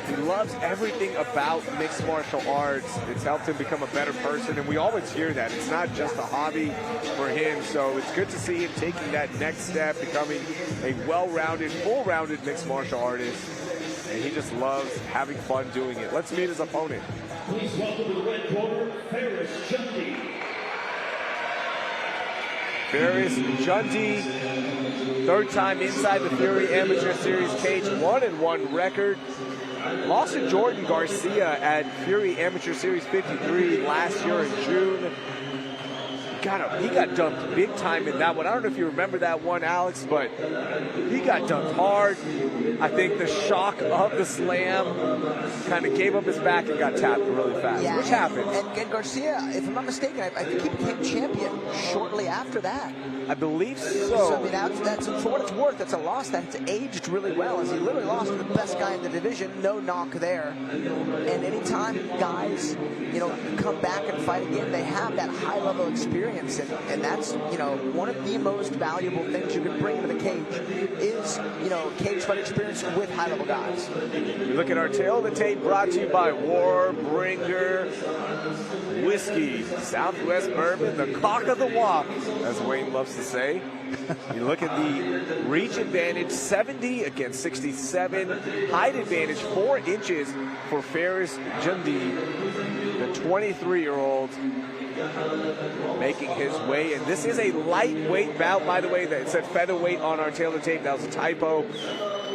He loves everything about mixed martial arts. It's helped him become a better person, and we always hear that. It's not just a hobby for him, so it's good to see him taking that next step, becoming a well-rounded, full-rounded mixed martial artist, and he just loves having fun doing it. Let's meet his opponent. Please welcome to the red corner, Jundy. Jundy, third time inside the Fury Amateur Series cage, 1-1 record. Lost to Jordan Garcia at Fury Amateur Series 53 last year in June. He got dumped big time in that one. I don't know if you remember that one, Alex, but he got dumped hard. I think the shock of the slam kind of gave up his back and got tapped really fast, which happened. And Garcia, if I'm not mistaken, I think he became champion shortly after that. I believe so. So, I mean, that's for what it's worth, it's a loss that's aged really well, as he literally lost to the best guy in the division, no knock there. And anytime guys, come back and fight again, they have that high-level experience, and that's, one of the most valuable things you can bring into the cage is, cage fight experience with high-level guys. We look at our tail of the tape, brought to you by Warbringer Whiskey, Southwest Bourbon, the cock of the walk, as Wayne loves to say. You look at the reach advantage, 70 against 67. Height advantage, 4 inches for Jundy, the 23-year-old, making his way. And this is a lightweight bout, by the way. That said featherweight on our tail of the tape. That was a typo.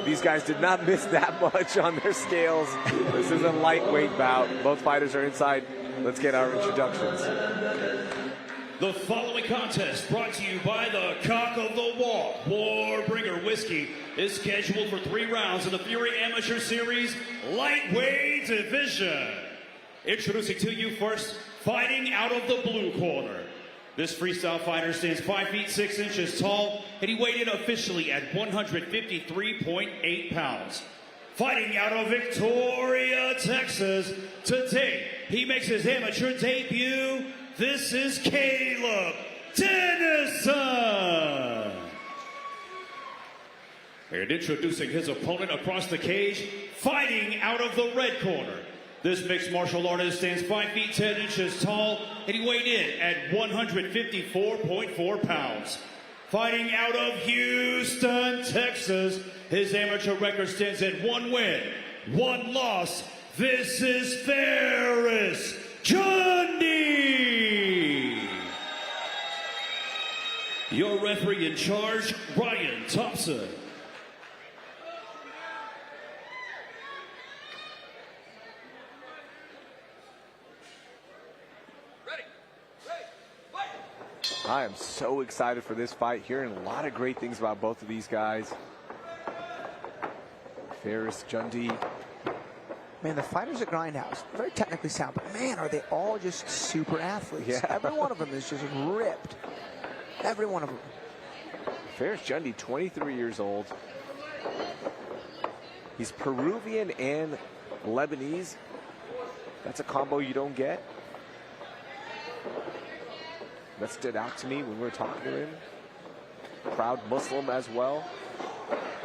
These guys did not miss that much on their scales. This is a lightweight bout. Both fighters are inside. Let's get our introductions. The following contest, brought to you by the Cock of the Walk, Warbringer Whiskey, is scheduled for 3 rounds in the Fury Amateur Series Lightweight Division. Introducing to you first, fighting out of the blue corner. This freestyle fighter stands 5 feet 6 inches tall, and he weighed in officially at 153.8 pounds. Fighting out of Victoria, Texas, today he makes his amateur debut. This is Caleb Dennison. And introducing his opponent across the cage, fighting out of the red corner. This mixed martial artist stands 5 feet 10 inches tall, and he weighed in at 154.4 pounds. Fighting out of Houston, Texas, his amateur record stands at 1 win, 1 loss. This is Jundy. Your referee in charge, Ryan Thompson. I am so excited for this fight. Hearing a lot of great things about both of these guys. Jundy. Man, the fighters at Grindhouse, very technically sound, but man, are they all just super athletes. Yeah. Every one of them is just ripped. Every one of them. Jundy, 23 years old. He's Peruvian and Lebanese. That's a combo you don't get. That stood out to me when we were talking to him. Proud Muslim as well.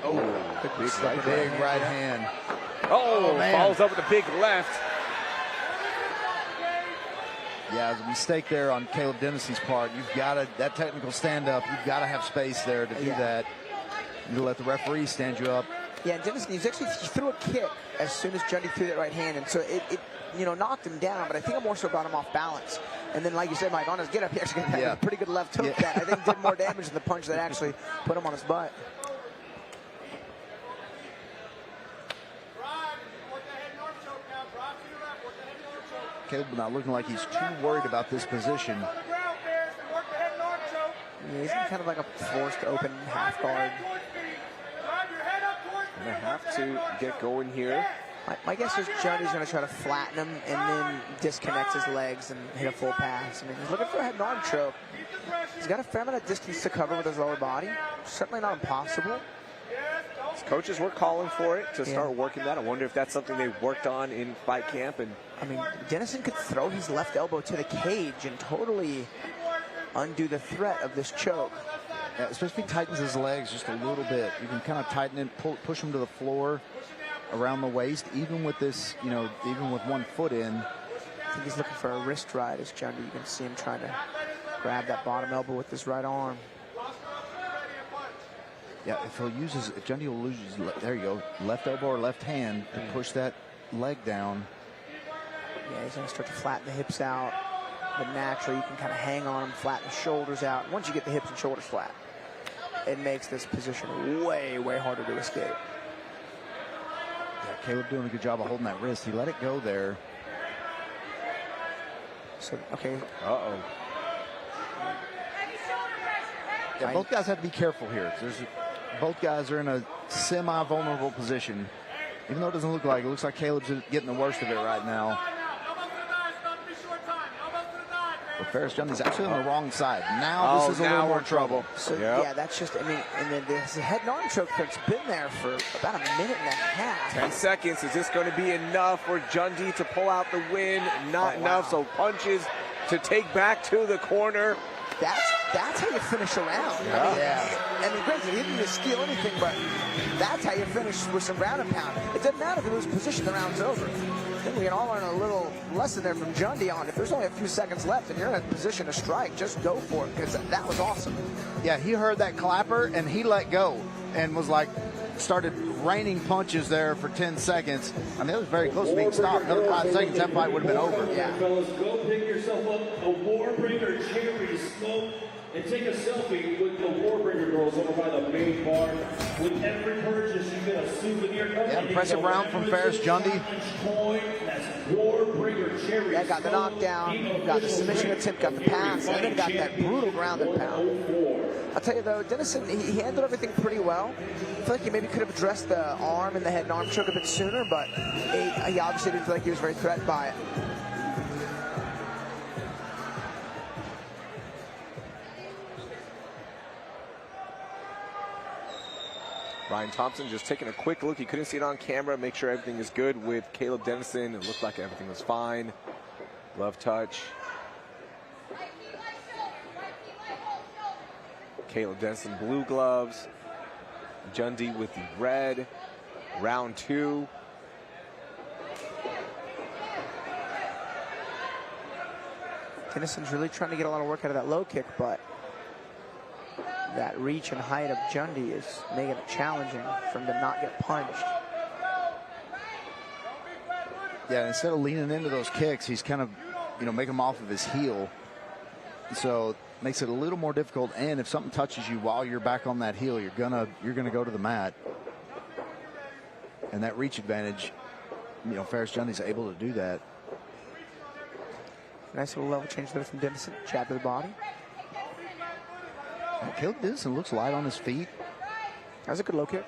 Oh, big right hand. Oh, follows up with a big left. Yeah, it was a mistake there on Caleb Dennison's part. You've got to, that technical stand-up, you've got to have space there to do that. You let the referee stand you up. Yeah, Dennison, he threw a kick as soon as Jundy threw that right hand, and so it knocked him down, but I think it more so brought him off balance. And then, like you said, Mike, on his get-up, he actually got a pretty good left hook that I think did more damage than the punch that actually put him on his butt. Caleb not looking like he's too worried about this position. Yeah, he's in kind of like a forced open half guard. Gonna have to get going here. My guess is Jundy's going to try to flatten him and then disconnect his legs and hit a full pass. I mean, he's looking for a head and arm choke. He's got a fair amount of distance to cover with his lower body. Certainly not impossible. His coaches were calling for it to start working that. I wonder if that's something they worked on in fight camp. And I mean, Dennison could throw his left elbow to the cage and totally undo the threat of this choke. Yeah, especially if he tightens his legs just a little bit. You can kind of tighten it, push him to the floor. around the waist, even with this, even with 1 foot in. I think he's looking for a wrist ride as Jundy. You can see him trying to grab that bottom elbow with his right arm. Yeah, if Jundy will lose his, there you go, left elbow or left hand to push that leg down. Yeah, he's going to start to flatten the hips out. But naturally, you can kind of hang on him, flatten the shoulders out. Once you get the hips and shoulders flat, it makes this position way, way harder to escape. Yeah, Caleb doing a good job of holding that wrist. He let it go there. So, okay. Uh-oh. Yeah, both guys have to be careful here. Both guys are in a semi-vulnerable position. Even though it doesn't look like it, looks like Caleb's getting the worst of it right now. But Ferris Jundy's actually on the wrong side. Now this is a little more trouble. So, yeah, that's just, I mean, and then this head and arm choke that's been there for about a minute and a half. 10 seconds. Is this going to be enough for Jundy to pull out the win? Not enough, so punches to take back to the corner. That's how you finish a round. I mean, granted, he didn't steal anything, but that's how you finish with some ground and pound. It doesn't matter if you lose position, the round's over. I think we can all learn a little lesson there from Jundy on if there's only a few seconds left and you're in a position to strike, just go for it, because that was awesome. Yeah, he heard that clapper and he let go and was like, started raining punches there for 10 seconds. I mean, it was very close to being stopped. Another 5 seconds, that fight would have been over. Yeah. Fellas, go pick yourself up a Warbreaker cherry smoke and take a selfie with the Warbreaker girls over by the main bar. With every purchase, you get a souvenir. Yeah, impressive round from Ferris Jundy. Yeah, got the knockdown, got the submission attempt, got the pass, and then got that brutal ground and pound. I'll tell you though, Dennison, he handled everything pretty well. I feel like he maybe could have addressed the arm and the head and arm choke a bit sooner, but he obviously didn't feel like he was very threatened by it. Ryan Thompson just taking a quick look. He couldn't see it on camera. Make sure everything is good with Caleb Dennison. It looked like everything was fine. Love touch. Caleb Dennison, blue gloves. Jundy with the red. Round 2. Dennison's really trying to get a lot of work out of that low kick, but that reach and height of Jundy is making it challenging for him to not get punched. Yeah, instead of leaning into those kicks, he's kind of, making them off of his heel. So it makes it a little more difficult. And if something touches you while you're back on that heel, you're gonna go to the mat. And that reach advantage, Ferris Jundy's able to do that. Nice little level change there from Dennison. Jab to the body. Caleb Dennison looks light on his feet. That was a good low kick.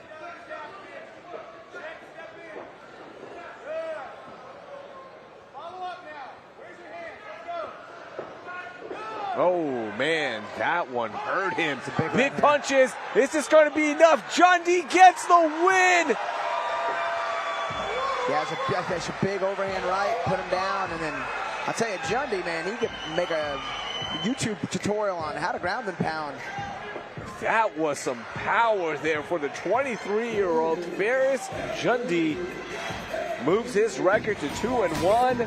Oh, man, that one hurt him. Big punches. Is this going to be enough? Jundy gets the win. Yeah, that's a big overhand right. Put him down, and then I'll tell you, Jundy, man, he could make a YouTube tutorial on how to ground and pound. That was some power there for the 23-year-old. Ferris Jundy moves his record to 2-1.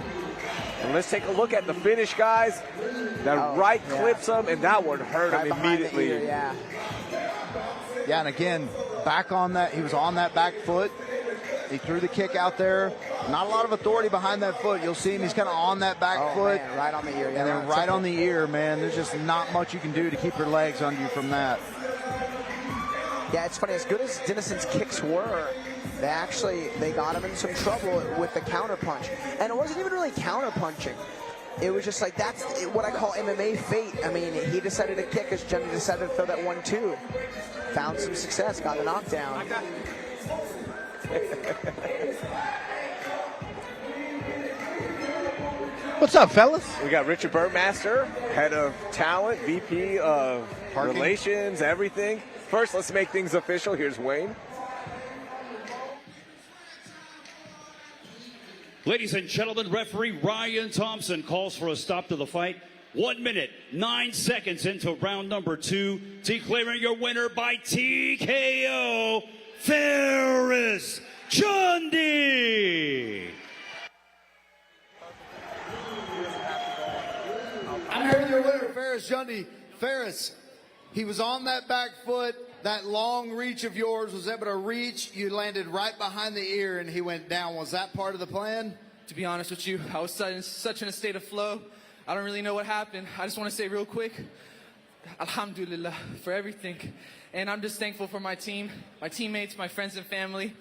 And let's take a look at the finish, guys. That right clips him, and that one hurt him immediately. Ear, yeah, and again, back on that. He was on that back foot. He threw the kick out there. Not a lot of authority behind that foot. You'll see him. He's kind of on that back foot. Man, right on the ear. Yeah, and then right on the ear, man. There's just not much you can do to keep your legs under you from that. Yeah, it's funny. As good as Dennison's kicks were, they got him in some trouble with the counter punch. And it wasn't even really counter punching. It was just like, that's what I call MMA fate. I mean, he decided to kick as Jundy decided to throw that 1-2. Found some success, got the knockdown. What's up, fellas? We got Richard Burtmaster, head of talent, VP of relations, everything. First, let's make things official. Here's Wayne. Ladies and gentlemen, referee Ryan Thompson calls for a stop to the fight. 1 minute, 9 seconds into round number 2. Declaring your winner by TKO, Ferris Jundy. I'm here with your winner, Ferris Jundy. Ferris, he was on that back foot. That long reach of yours was able to reach. You landed right behind the ear, and he went down. Was that part of the plan? To be honest with you, I was such in a state of flow. I don't really know what happened. I just want to say real quick, alhamdulillah for everything. And I'm just thankful for my team, my teammates, my friends and family.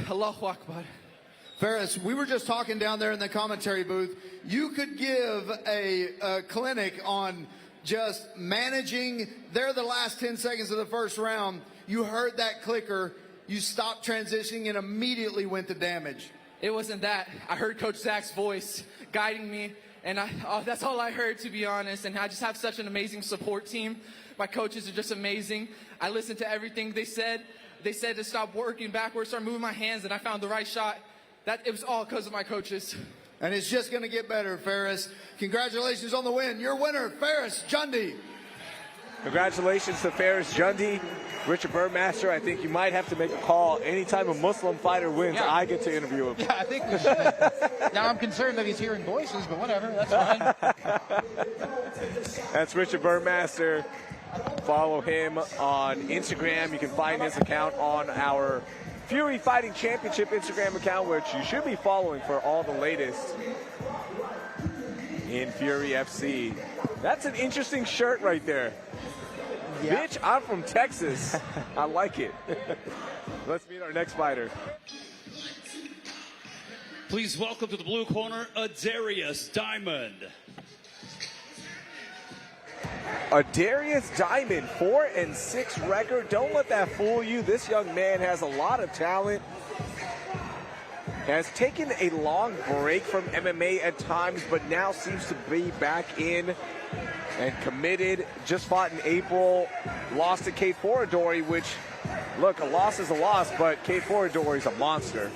Allahu Akbar. Ferris, we were just talking down there in the commentary booth. You could give a clinic on just managing. They're the last 10 seconds of the first round. You heard that clicker. You stopped transitioning and immediately went to damage. It wasn't that. I heard Coach Zach's voice guiding me, and that's all I heard, to be honest. And I just have such an amazing support team. My coaches are just amazing. I listened to everything they said. They said to stop working backwards, start moving my hands, and I found the right shot. It was all because of my coaches. And it's just going to get better, Ferris. Congratulations on the win. Your winner, Ferris Jundy. Congratulations to Ferris Jundy. Richard Burmaster, I think you might have to make a call. Anytime a Muslim fighter wins, Yeah. I get to interview him. Yeah, I think we should. Now I'm concerned that he's hearing voices, but whatever, that's fine. That's Richard Burmaster. Follow him on Instagram. You can find his account on our Fury Fighting Championship Instagram account, which you should be following for all the latest in Fury FC. That's an interesting shirt right there. Yeah. Bitch, I'm from Texas. I like it. Let's meet our next fighter. Please welcome to the blue corner, Arias Diamond. Darius Diamond, 4-6 record. Don't let that fool you. This young man has a lot of talent. Has taken a long break from MMA at times, but now seems to be back in and committed. Just fought in April, lost to Kate Foradori, which, look, a loss is a loss, but Kate Foradori is a monster.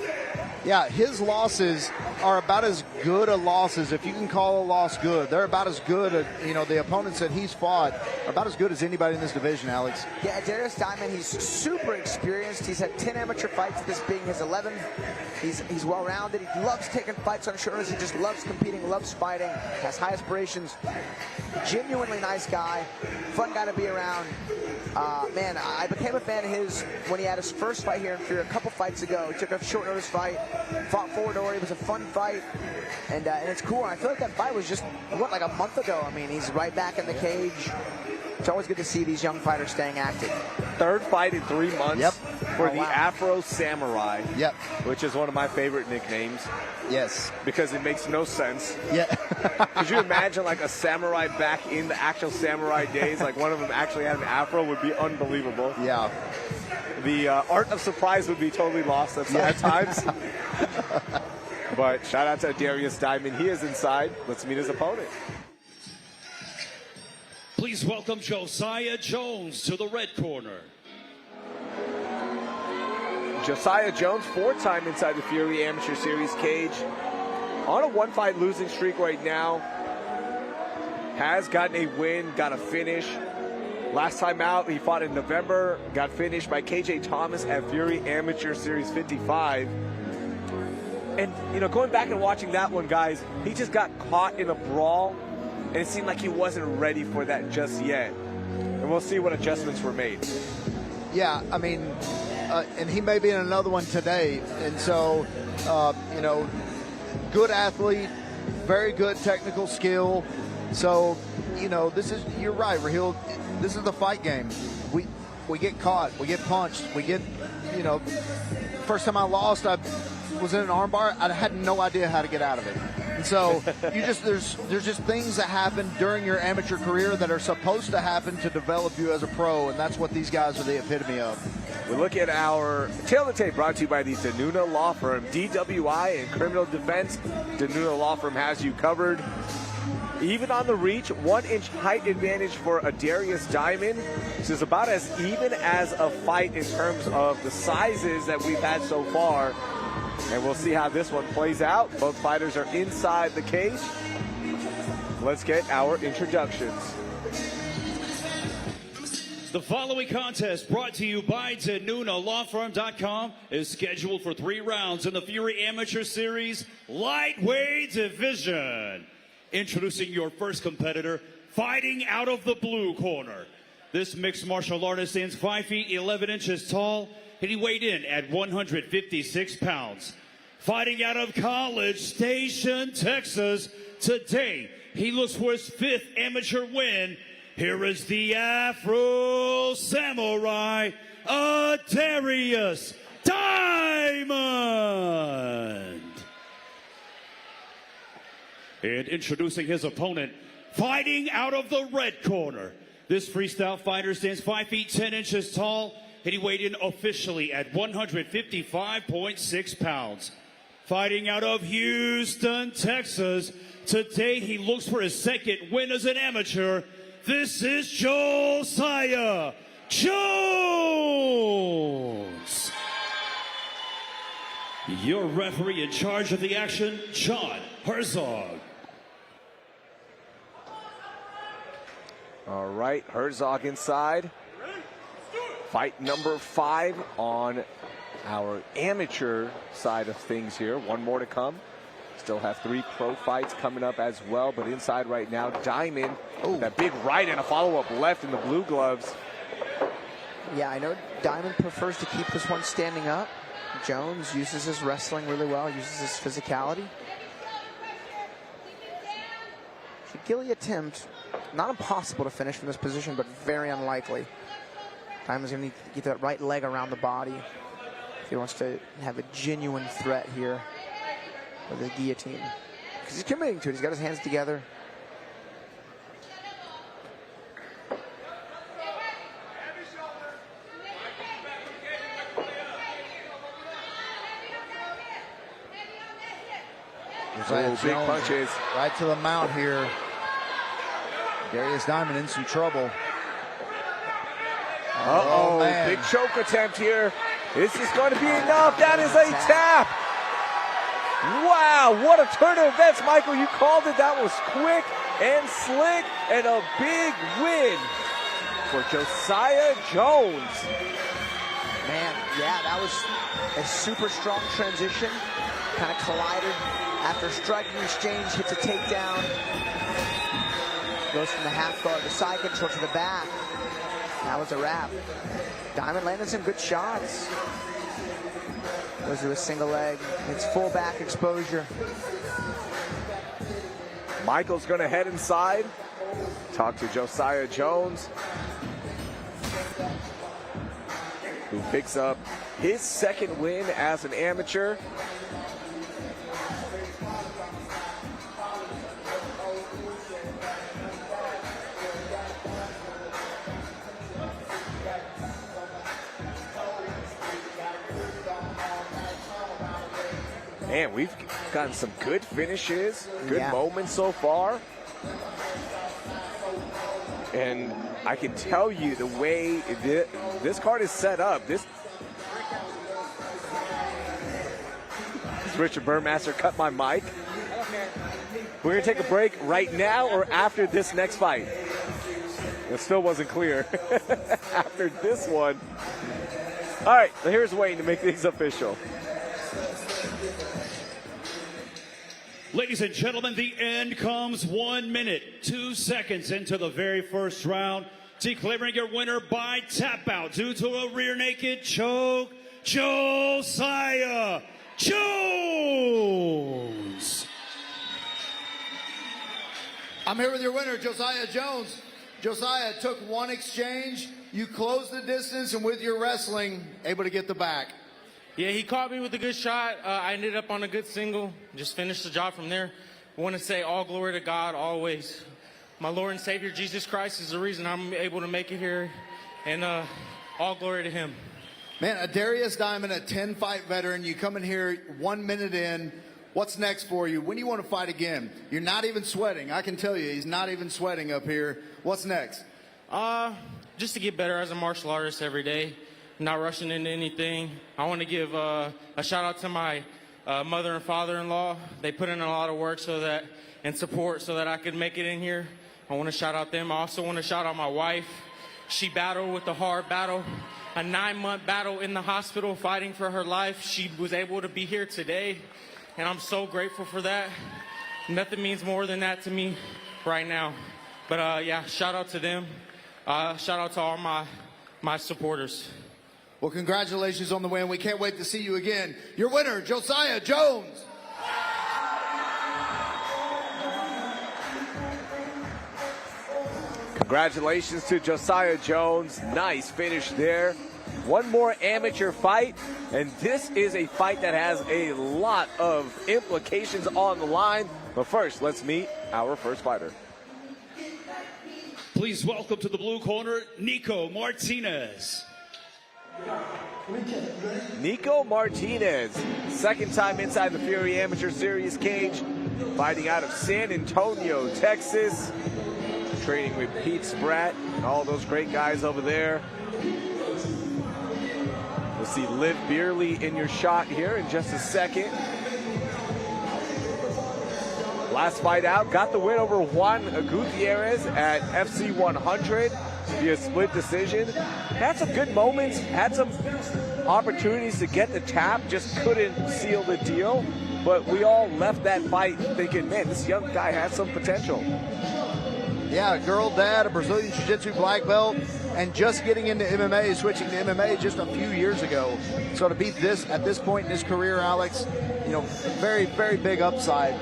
Yeah, his losses are about as good a losses, if you can call a loss good. They're about as good, the opponents that he's fought are about as good as anybody in this division, Alex. Yeah, Darius Diamond, he's super experienced. He's had 10 amateur fights, this being his 11th. He's well-rounded. He loves taking fights on shoulders. He just loves competing, loves fighting, has high aspirations. Genuinely nice guy, fun guy to be around. Man, I became a fan of his when he had his first fight here in Fury a couple fights ago. He took a short notice fight, fought Foradori. It was a fun fight, and it's cool. I feel like that fight was just, like a month ago. I mean, he's right back in the cage. It's always good to see these young fighters staying active. Third fight in 3 months. Yep. For the wow. Afro Samurai. Yep. Which is one of my favorite nicknames. Yes. Because it makes no sense. Yeah. Could you imagine like a samurai back in the actual samurai days? Like one of them actually had an afro, would be unbelievable. Yeah. The art of surprise would be totally lost at times. But shout out to Darius Diamond. He is inside. Let's meet his opponent. Please welcome Josiah Jones to the red corner. Josiah Jones, 4-time inside the Fury Amateur Series cage. On a 1-fight losing streak right now. Has gotten a win, got a finish. Last time out, he fought in November, got finished by KJ Thomas at Fury Amateur Series 55. And, going back and watching that one, guys, he just got caught in a brawl, and it seemed like he wasn't ready for that just yet. And we'll see what adjustments were made. Yeah, I mean, and he may be in another one today. And so, good athlete, very good technical skill. So, you're right, Raheel. This is the fight game. We get caught, we get punched, we get, first time I lost, I was in an armbar. I had no idea how to get out of it. And so there's just things that happen during your amateur career that are supposed to happen to develop you as a pro, and that's what these guys are the epitome of. We look at our tail of the tape brought to you by the Danuna Law Firm. DWI and criminal defense, Danuna Law Firm has you covered. Even on the reach, 1-inch height advantage for Darius Diamond. This is about as even as a fight in terms of the sizes that we've had so far. And we'll see how this one plays out. Both fighters are inside the cage. Let's get our introductions. The following contest, brought to you by DeNunaLawFirm.com, is scheduled for 3 rounds in the Fury Amateur Series Lightweight Division. Introducing your first competitor, fighting out of the blue corner. This mixed martial artist stands 5 feet 11 inches tall, and he weighed in at 156 pounds. Fighting out of College Station, Texas, today he looks for his 5th amateur win. Here is the Afro Samurai, Arias Diamond. And introducing his opponent, fighting out of the red corner. This freestyle fighter stands 5 feet 10 inches tall, and he weighed in officially at 155.6 pounds. Fighting out of Houston, Texas, today he looks for his 2nd win as an amateur. This is Josiah Jones. Your referee in charge of the action, John Herzog. All right, Herzog inside. Fight number 5 on our amateur side of things here. One more to come. Still have 3 pro fights coming up as well, but inside right now, Diamond, that big right and a follow-up left in the blue gloves. Yeah, I know Diamond prefers to keep this one standing up. Jones uses his wrestling really well, uses his physicality. Gilly attempt, not impossible to finish from this position, but very unlikely. Diamond's going to need to get that right leg around the body if he wants to have a genuine threat here with the guillotine. Because he's committing to it. He's got his hands together. Big punches. Right to the mount here. Darius Diamond in some trouble. Uh-oh, big choke attempt here. This is going to be enough. That is a tap. Wow, what a turn of events, Michael. You called it. That was quick and slick and a big win for Josiah Jones. Man, yeah, that was a super strong transition. Kind of collided after striking exchange, hits a takedown. Goes from the half guard to side control to the back. That was a wrap. Diamond landed some good shots. Goes to a single leg. It's full back exposure. Michael's going to head inside. Talk to Josiah Jones, who picks up his 2nd win as an amateur. Man, we've gotten some good finishes, good moments so far. And I can tell you the way this card is set up. This Richard Burmaster cut my mic. We're going to take a break right now or after this next fight. It still wasn't clear. After this one. All right, so here's Wayne to make things official. Ladies and gentlemen, the end comes 1 minute, 2 seconds into the very first round. Declaring your winner by tap out due to a rear naked choke, Josiah Jones. I'm here with your winner, Josiah Jones. Josiah, took 1 exchange. You closed the distance, and with your wrestling, able to get the back. Yeah, he caught me with a good shot. I ended up on a good single. Just finished the job from there. I want to say all glory to God always. My Lord and Savior, Jesus Christ, is the reason I'm able to make it here. And all glory to him. Man, a Darius Diamond, a 10-fight veteran. You come in here 1 minute in. What's next for you? When do you want to fight again? You're not even sweating. I can tell you, he's not even sweating up here. What's next? Just to get better as a martial artist every day. Not rushing into anything. I want to give a shout out to my mother and father-in-law. They put in a lot of work and support so that I could make it in here. I want to shout out them. I also want to shout out my wife She battled with a hard battle, a 9-month battle in the hospital fighting for her life. She was able to be here today, and I'm so grateful for that. Nothing means more than that to me right now. But yeah, shout out to them. Shout out to all my supporters. Well, congratulations on the win. We can't wait to see you again. Your winner, Josiah Jones. Congratulations to Josiah Jones. Nice finish there. One more amateur fight, and this is a fight that has a lot of implications on the line. But first, let's meet our first fighter. Please welcome to the blue corner, Nico Martinez. Nico Martinez, second time inside the Fury Amateur Series cage, fighting out of San Antonio, Texas, training with Pete Spratt and all those great guys over there. We'll see Liv Beerley in your shot here in just a second. Last fight out, got the win over Juan Gutierrez at FC 100 via split decision. Had some good moments, had some opportunities to get the tap, just couldn't seal the deal. But we all left that fight thinking, man, this young guy has some potential. Yeah, girl dad, a Brazilian Jiu-Jitsu black belt, and just getting into MMA, switching to MMA just a few years ago. So to beat this at this point in his career, Alex, you know, very, very big upside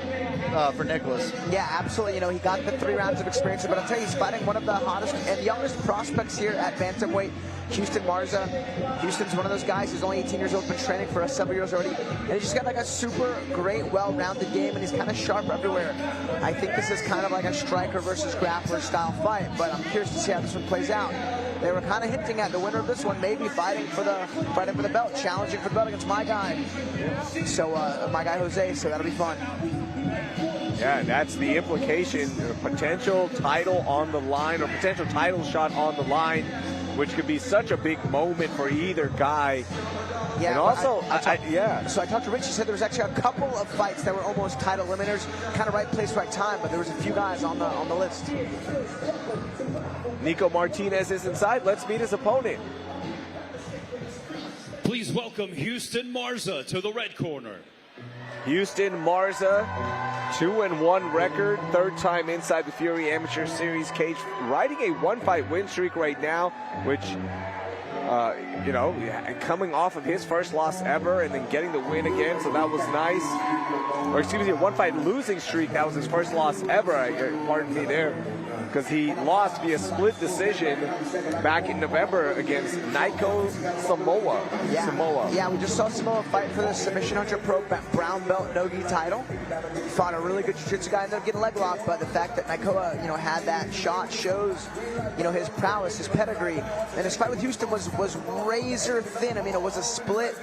for Nicholas. Yeah, absolutely. You know, he got the 3 rounds of experience, but I'll tell you, he's fighting one of the hottest and youngest prospects here at bantamweight, Houston Marza. Houston's one of those guys who's only 18 years old, been training for several years already, and he's just got like a super great, well-rounded game, and he's kind of sharp everywhere. I think this is kind of like a striker versus grappler style fight, but I'm curious to see how this one plays out. They were kind of hinting at the winner of this one maybe fighting for the belt, challenging for the belt against my guy. So my guy Jose. So that'll be fun. Yeah, that's the implication. A potential title on the line, or potential title shot on the line, which could be such a big moment for either guy. Yeah, and also, yeah. So I talked to Rich. He said there was actually a couple of fights that were almost title eliminators, kind of right place, right time, but there was a few guys on the list. Nico Martinez is inside. Let's meet his opponent. Please welcome Houston Marza to the red corner. Houston Marza, 2-1 record, third time inside the Fury Amateur Series cage, riding a 1-fight win streak right now, which, you know, coming off of his first loss ever and then getting the win again, so that was nice. Or excuse me, a 1-fight losing streak, that was his first loss ever, pardon me there, because he lost via split decision back in November against Naiko Samoa. Yeah, we just saw Samoa fight for the Submission Hunter Pro brown belt no-gi title. He fought a really good jiu-jitsu guy, ended up getting leg locked, but the fact that Naikoa, you know, had that shot shows, you know, his prowess, his pedigree. And his fight with Houston was razor thin. I mean, it was a split,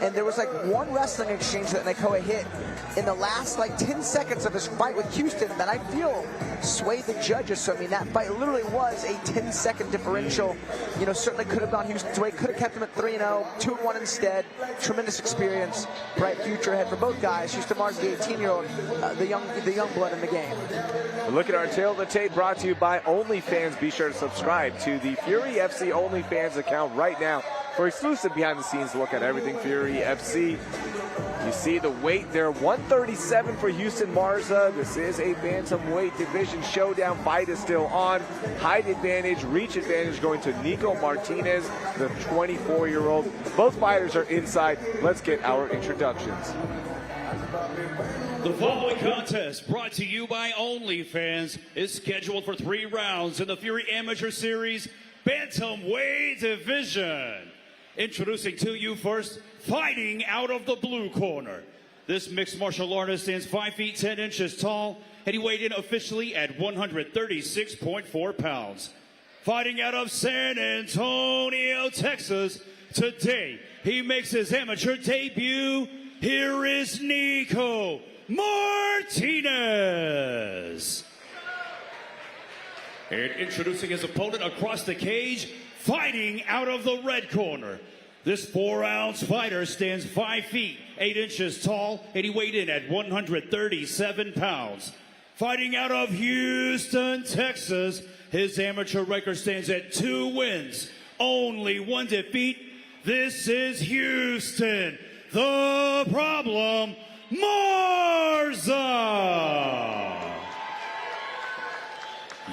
and there was like one wrestling exchange that Naikoa hit in the last like 10 seconds of his fight with Houston that I feel swayed the judges. So I mean, that fight literally was a 10-second differential. You know, certainly could have gone Houston's way, could have kept him at 3-0, 2-1 instead. Tremendous experience, bright future ahead for both guys. Houston Marza, the 18-year-old, the young blood in the game. Look at our tail of the tape, brought to you by OnlyFans. Be sure to subscribe to the Fury FC OnlyFans account right now for exclusive behind-the-scenes look at everything Fury FC. You see the weight there, 137 for Houston Marza. This is a bantamweight division showdown. Fight is still on. Height advantage, reach advantage going to Nico Martinez, the 24-year-old. Both fighters are inside. Let's get our introductions. The following contest, brought to you by OnlyFans, is scheduled for 3 rounds in the Fury Amateur Series Bantamweight Division. Introducing to you first, fighting out of the blue corner. This mixed martial artist stands 5 feet 10 inches tall, and he weighed in officially at 136.4 pounds. Fighting out of San Antonio, Texas, today he makes his amateur debut. Here is Nico Martinez. And introducing his opponent across the cage, fighting out of the red corner. This 4-ounce fighter stands 5 feet 8 inches tall, and he weighed in at 137 pounds. Fighting out of Houston, Texas, his amateur record stands at 2 wins, only 1 defeat. This is Houston, the Problem, Marza.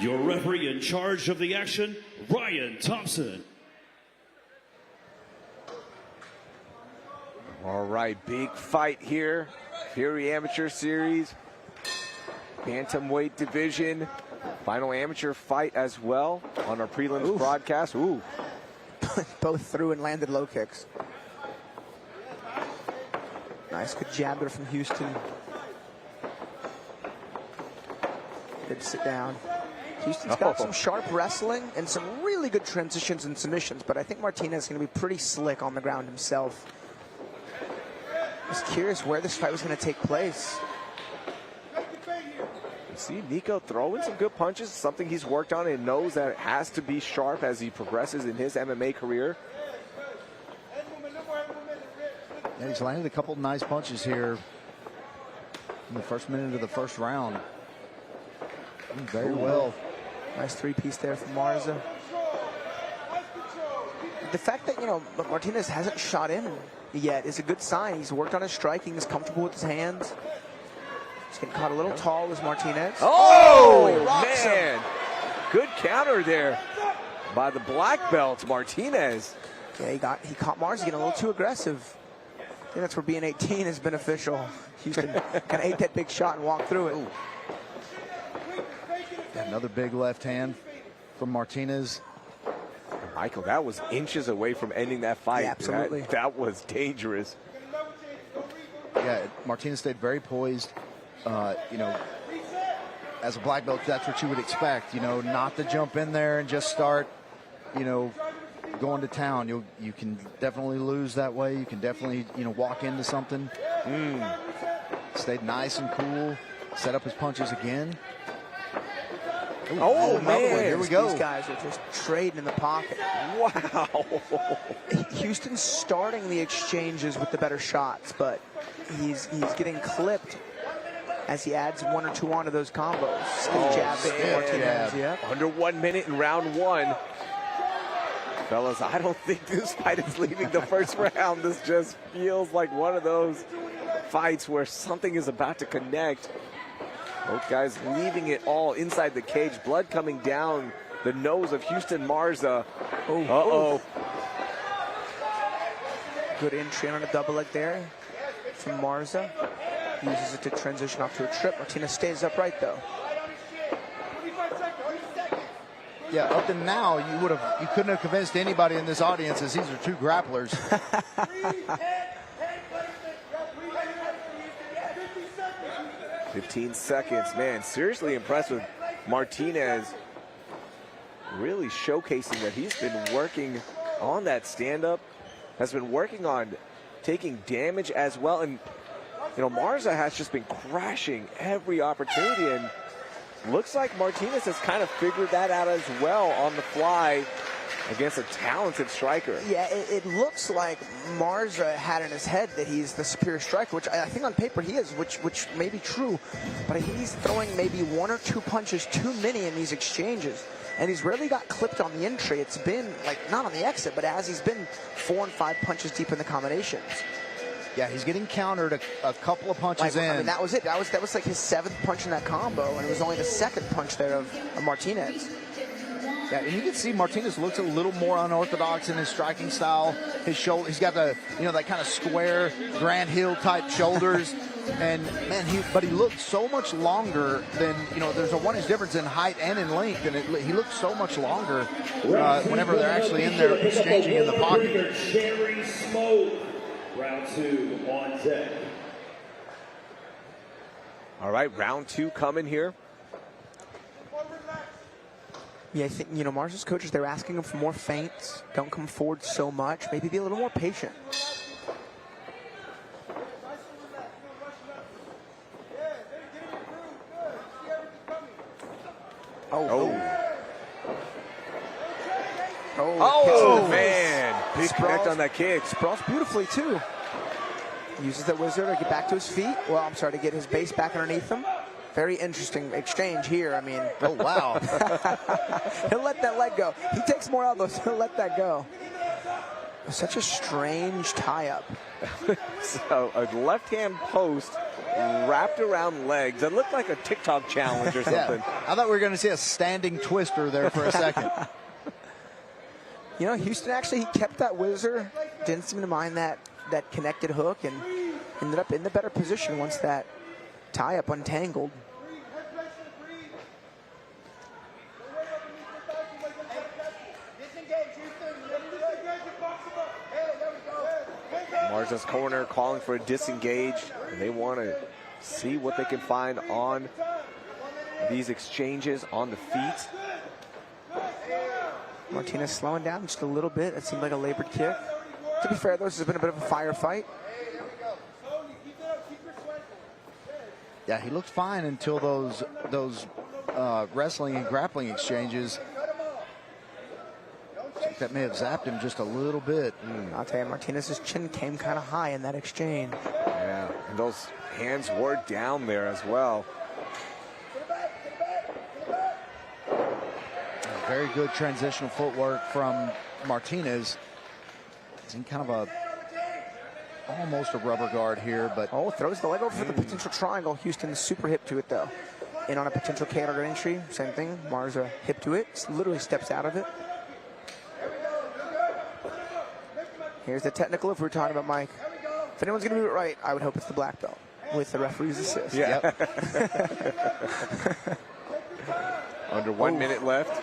Your referee in charge of the action, Ryan Thompson. All right, big fight here. Fury Amateur Series, bantamweight division, final amateur fight as well on our prelims broadcast. Ooh. Both threw and landed low kicks. Nice, good jab there from Houston. Good sit down. Houston's got some sharp wrestling and some really good transitions and submissions, but I think Martinez is going to be pretty slick on the ground himself. I was curious where this fight was going to take place. See Nico throwing some good punches, something he's worked on and knows that it has to be sharp as he progresses in his MMA career. And he's landed a couple nice punches here in the first minute of the first round. Very well. Nice three-piece there from Marza. The fact that, Martinez hasn't shot in yet is a good sign. He's worked on his striking. He's comfortable with his hands. He's getting caught a little tall as Martinez. Oh, he rocks man. him. Good counter there by the black belt, Martinez. Yeah, he caught Marza getting a little too aggressive. I think that's where being 18 is beneficial. Houston kind of ate that big shot and walked through it. Another big left hand from Martinez. Michael, that was inches away from ending that fight. Yeah, absolutely. That was dangerous. Yeah, Martinez stayed very poised. As a black belt, that's what you would expect, not to jump in there and just start, going to town. You can definitely lose that way. You can definitely, walk into something. Stayed nice and cool. Set up his punches again. Ooh, oh, man. Here we go. These guys are just trading in the pocket. Wow. Houston's starting the exchanges with the better shots, but he's getting clipped as he adds 1 or 2 onto those combos. Jab from Martinez. Yeah. Under 1 minute in round 1. Fellas, I don't think this fight is leaving the first round. This just feels like one of those fights where something is about to connect. Both guys leaving it all inside the cage. Blood coming down the nose of Houston Marza. Uh-oh. Good entry on a double leg there from Marza. Uses it to transition off to a trip. Martinez stays upright though. Yeah, up to now, you couldn't have convinced anybody in this audience as these are 2 grapplers. 15 seconds, man. Seriously impressed with Martinez. Really showcasing that he's been working on that stand-up. Has been working on taking damage as well. And, Marza has just been crashing every opportunity. And looks like Martinez has kind of figured that out as well on the fly against a talented striker. Yeah, it looks like Marza had in his head that he's the superior striker, which I think on paper he is, which may be true. But I think he's throwing maybe 1 or 2 punches too many in these exchanges. And he's rarely got clipped on the entry. It's been, not on the exit, but as he's been 4 and 5 punches deep in the combinations. Yeah, he's getting countered a couple of punches in. I mean, that was it. That was like his 7th punch in that combo, and it was only the 2nd punch there of Martinez. Yeah, and you can see Martinez looks a little more unorthodox in his striking style. His shoulder, he's got the, that kind of square Grant Hill type shoulders. And man, he looks so much longer than, there's a 1 inch difference in height and in length, and he looks so much longer whenever they're actually in there exchanging in the pocket. Round 2 on deck. All right, round 2 coming here. Yeah, I think, Marza's coaches, they're asking him for more feints. Don't come forward so much. Maybe be a little more patient. Oh, man. Big connect on that kick. Sprawls beautifully, too. Uses that wizard to get back to his feet. Well, I'm sorry, to get his base back underneath him. Very interesting exchange here. I mean, oh wow. He'll let that leg go. He takes more elbows. He'll let that go. Such a strange tie-up. So a left-hand post wrapped around legs. It looked like a TikTok challenge or something. Yeah. I thought we were going to see a standing twister there for a second. You know, Houston actually, he kept that whizzer. Didn't seem to mind that connected hook and ended up in the better position once that tie-up untangled. Marza's corner calling for a disengage. They want to see what they can find on these exchanges on the feet. Martinez slowing down just a little bit. It seemed like a labored kick. To be fair, though, this has been a bit of a firefight. Yeah, he looked fine until those wrestling and grappling exchanges. I think that may have zapped him just a little bit. I'll tell you, Martinez's chin came kind of high in that exchange. Yeah, and those hands were down there as well. Very good transitional footwork from Martinez. He's in kind of almost a rubber guard here, but throws the leg over for the potential triangle. Houston's super hip to it though. In on a potential K-guard entry, same thing. Marza hip to it, literally steps out of it. Here's the technical if we're talking about Mike. If anyone's gonna do it right, I would hope it's the black belt with the referee's assist. Yeah. Under 1 minute left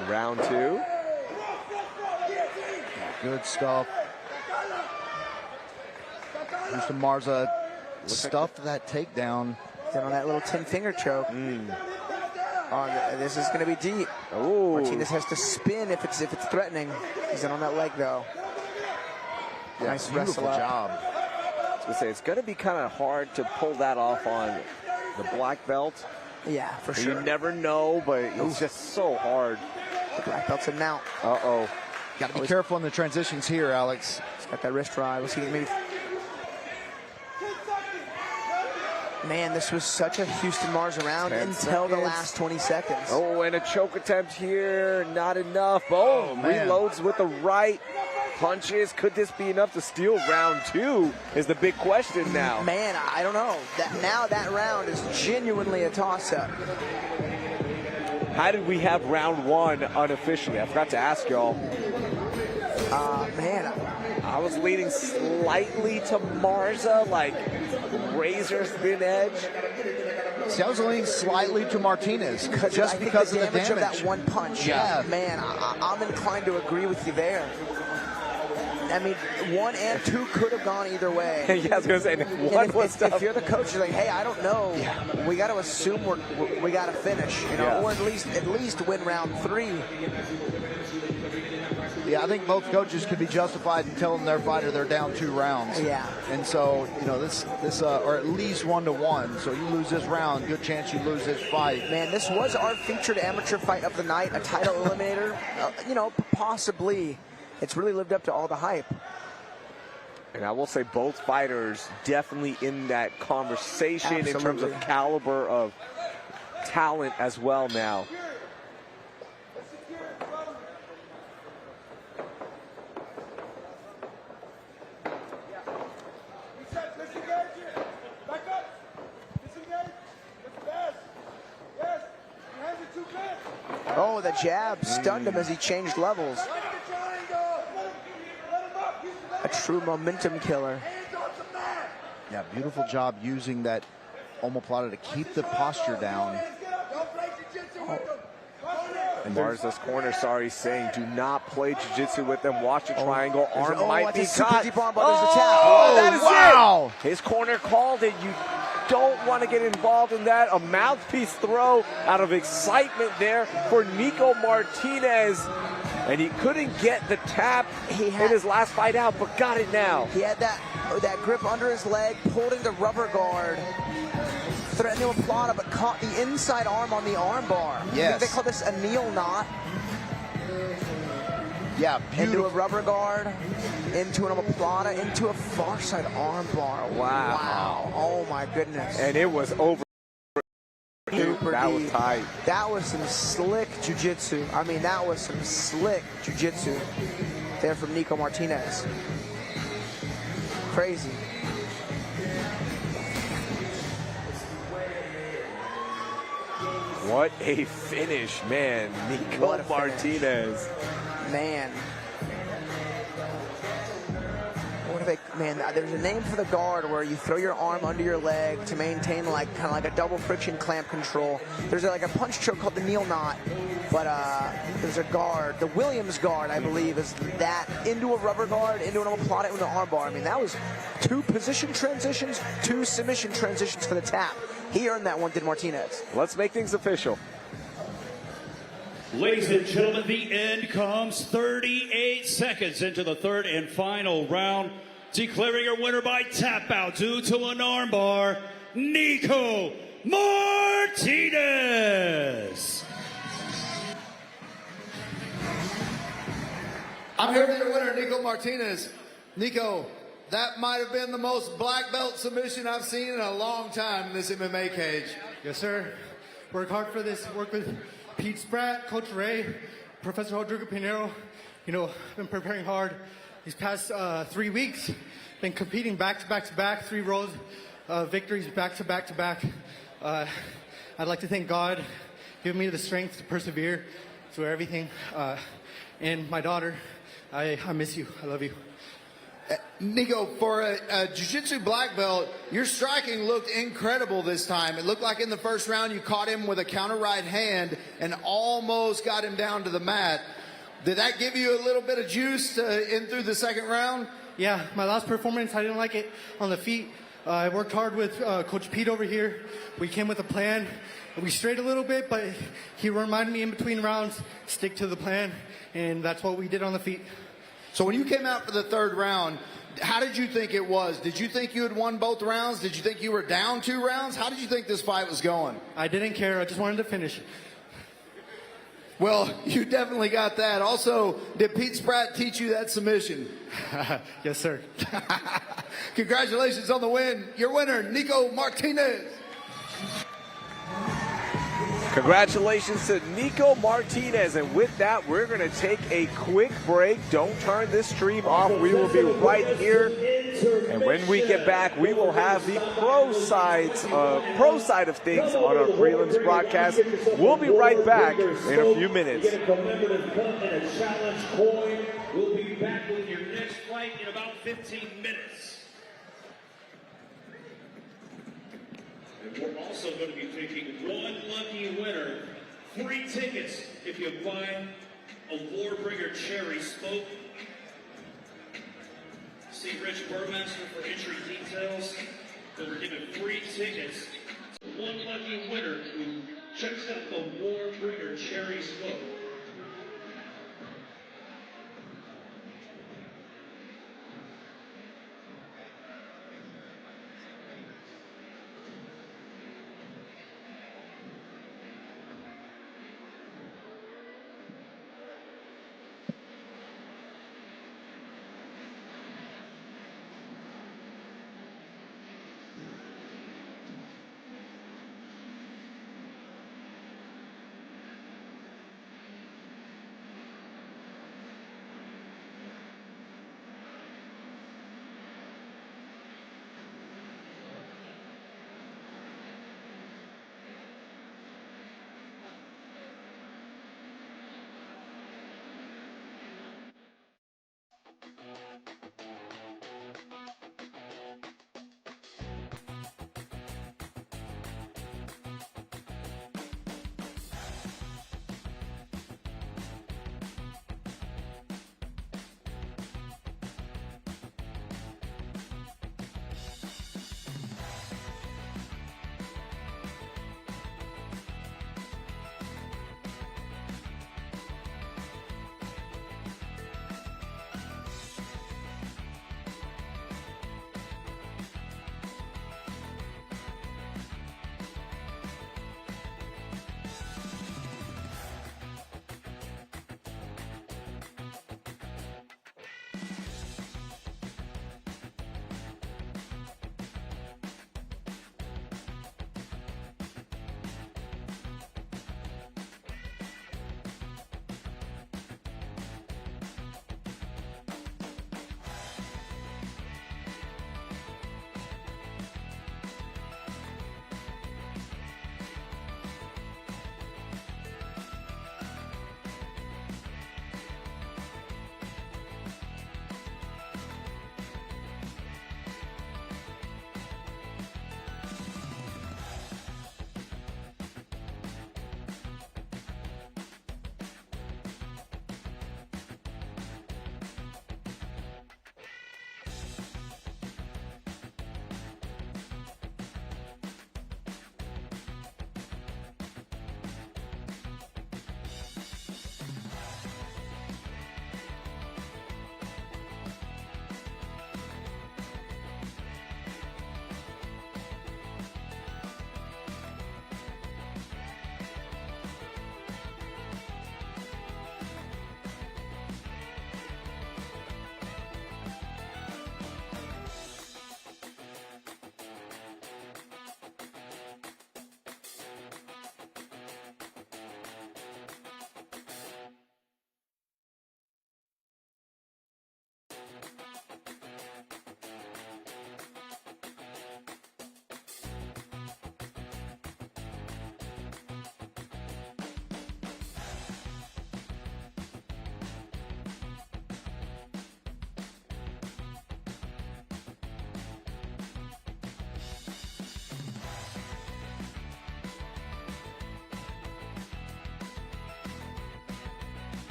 in round 2. Good stuff. Houston Marza stuffed that takedown. Then on that little 10-finger choke. This is going to be deep. Ooh. Martinez has to spin if it's threatening. He's in on that leg though. Yeah, nice beautiful wrestle job. I was gonna say it's going to be kind of hard to pull that off on the black belt. Yeah, for sure. You never know, but it's just so hard. The black belt's in now. Uh-oh. Got to be careful in the transitions here, Alex. He's got that wrist ride. We'll see maybe. Man, this was such a Houston Marza round until the last 20 seconds. Oh, and a choke attempt here. Not enough. Oh, reloads with the right. Punches. Could this be enough to steal round 2 is the big question now. Man, I don't know. Now that round is genuinely a toss-up. How did we have round 1 unofficially? I forgot to ask y'all. Man, I was leaning slightly to Marza, like razor thin edge. See, I was leaning slightly to Martinez just because of the damage of that one punch. Yeah. Man, I'm inclined to agree with you there. I mean, 1 and 2 could have gone either way. Yeah, I was going to say, if you're the coach, you're like, hey, I don't know. Yeah. We got to assume we got to finish, you know, or at least win round 3. Yeah, I think both coaches could be justified in telling their fighter they're down 2 rounds. Yeah. And so, you know, this or at least 1-1. So you lose this round, good chance you lose this fight. Man, this was our featured amateur fight of the night, a title eliminator. You know, possibly. It's really lived up to all the hype. And I will say both fighters definitely in that conversation in terms of caliber of talent as well now. Oh, the jab stunned him as he changed levels. A true momentum killer. Yeah, beautiful job using that omoplata to keep the posture down. And Marza's corner, saying do not play jiu-jitsu with them. Watch the triangle. Arm might be caught. That is wow. His corner called it. You don't want to get involved in that. A mouthpiece throw out of excitement there for Nico Martinez. And he couldn't get the tap in his last fight out, but got it now. He had that grip under his leg, pulled into rubber guard, threatened to plata, but caught the inside arm on the arm bar. Yes. I think they call this a kneel knot. Yeah, beautiful. Into a rubber guard, into an omoplata, into a far side arm bar. Wow. Oh my goodness. And it was over. That was tight. That was some slick jiu-jitsu. I mean, that was some slick jiu-jitsu there from Nico Martinez. Crazy. What a finish, man. Nico Martinez. Man. What are they, man, there's a name for the guard where you throw your arm under your leg to maintain like kind of like a double friction clamp control. There's like a punch choke called the kneel knot, but there's a guard, the Williams guard, I believe, is that into a rubber guard, into an omoplata, into an arm bar. I mean, that was 2 position transitions, 2 submission transitions for the tap. He earned that one, did Martinez. Let's make things official. Ladies and gentlemen, the end comes 38 seconds into the third and final round. Declaring your winner by tap out due to an armbar, Nico Martinez. I'm here for your winner, Nico Martinez. Nico, that might have been the most black belt submission I've seen in a long time in this MMA cage. Yes, sir. Work hard for this. Work with Pete Spratt, Coach Ray, Professor Rodrigo Pinero. You know, been preparing hard these past 3 weeks. Been competing back to back to back, 3 rows victories back to back to back. I'd like to thank God giving me the strength to persevere through everything. And my daughter, I miss you. I love you. Nico, for a jiu-jitsu black belt, your striking looked incredible this time. It looked like in the first round you caught him with a counter right hand and almost got him down to the mat. Did that give you a little bit of juice in through the second round? Yeah, my last performance, I didn't like it on the feet. I worked hard with Coach Pete over here. We came with a plan. We strayed a little bit, but he reminded me in between rounds, stick to the plan, and that's what we did on the feet. So when you came out for the third round, how did you think it was? Did you think you had won both rounds? Did you think you were down 2 rounds? How did you think this fight was going? I didn't care. I just wanted to finish. Well, you definitely got that. Also, did Pete Spratt teach you that submission? Yes, sir. Congratulations on the win. Your winner, Nico Martinez. Congratulations to Nico Martinez. And with that, we're going to take a quick break. Don't turn this stream off. We will be right here. And when we get back, we will have the pro side of things on our prelims broadcast. We'll be right back in a few minutes. We'll be back with your next fight in about 15 minutes. And we're also going to be picking one lucky winner. 3 tickets if you buy a Warbringer Cherry Spoke. See Rich Burmaster for entry details. We're giving 3 tickets to one lucky winner who checks out the Warbringer Cherry Spoke.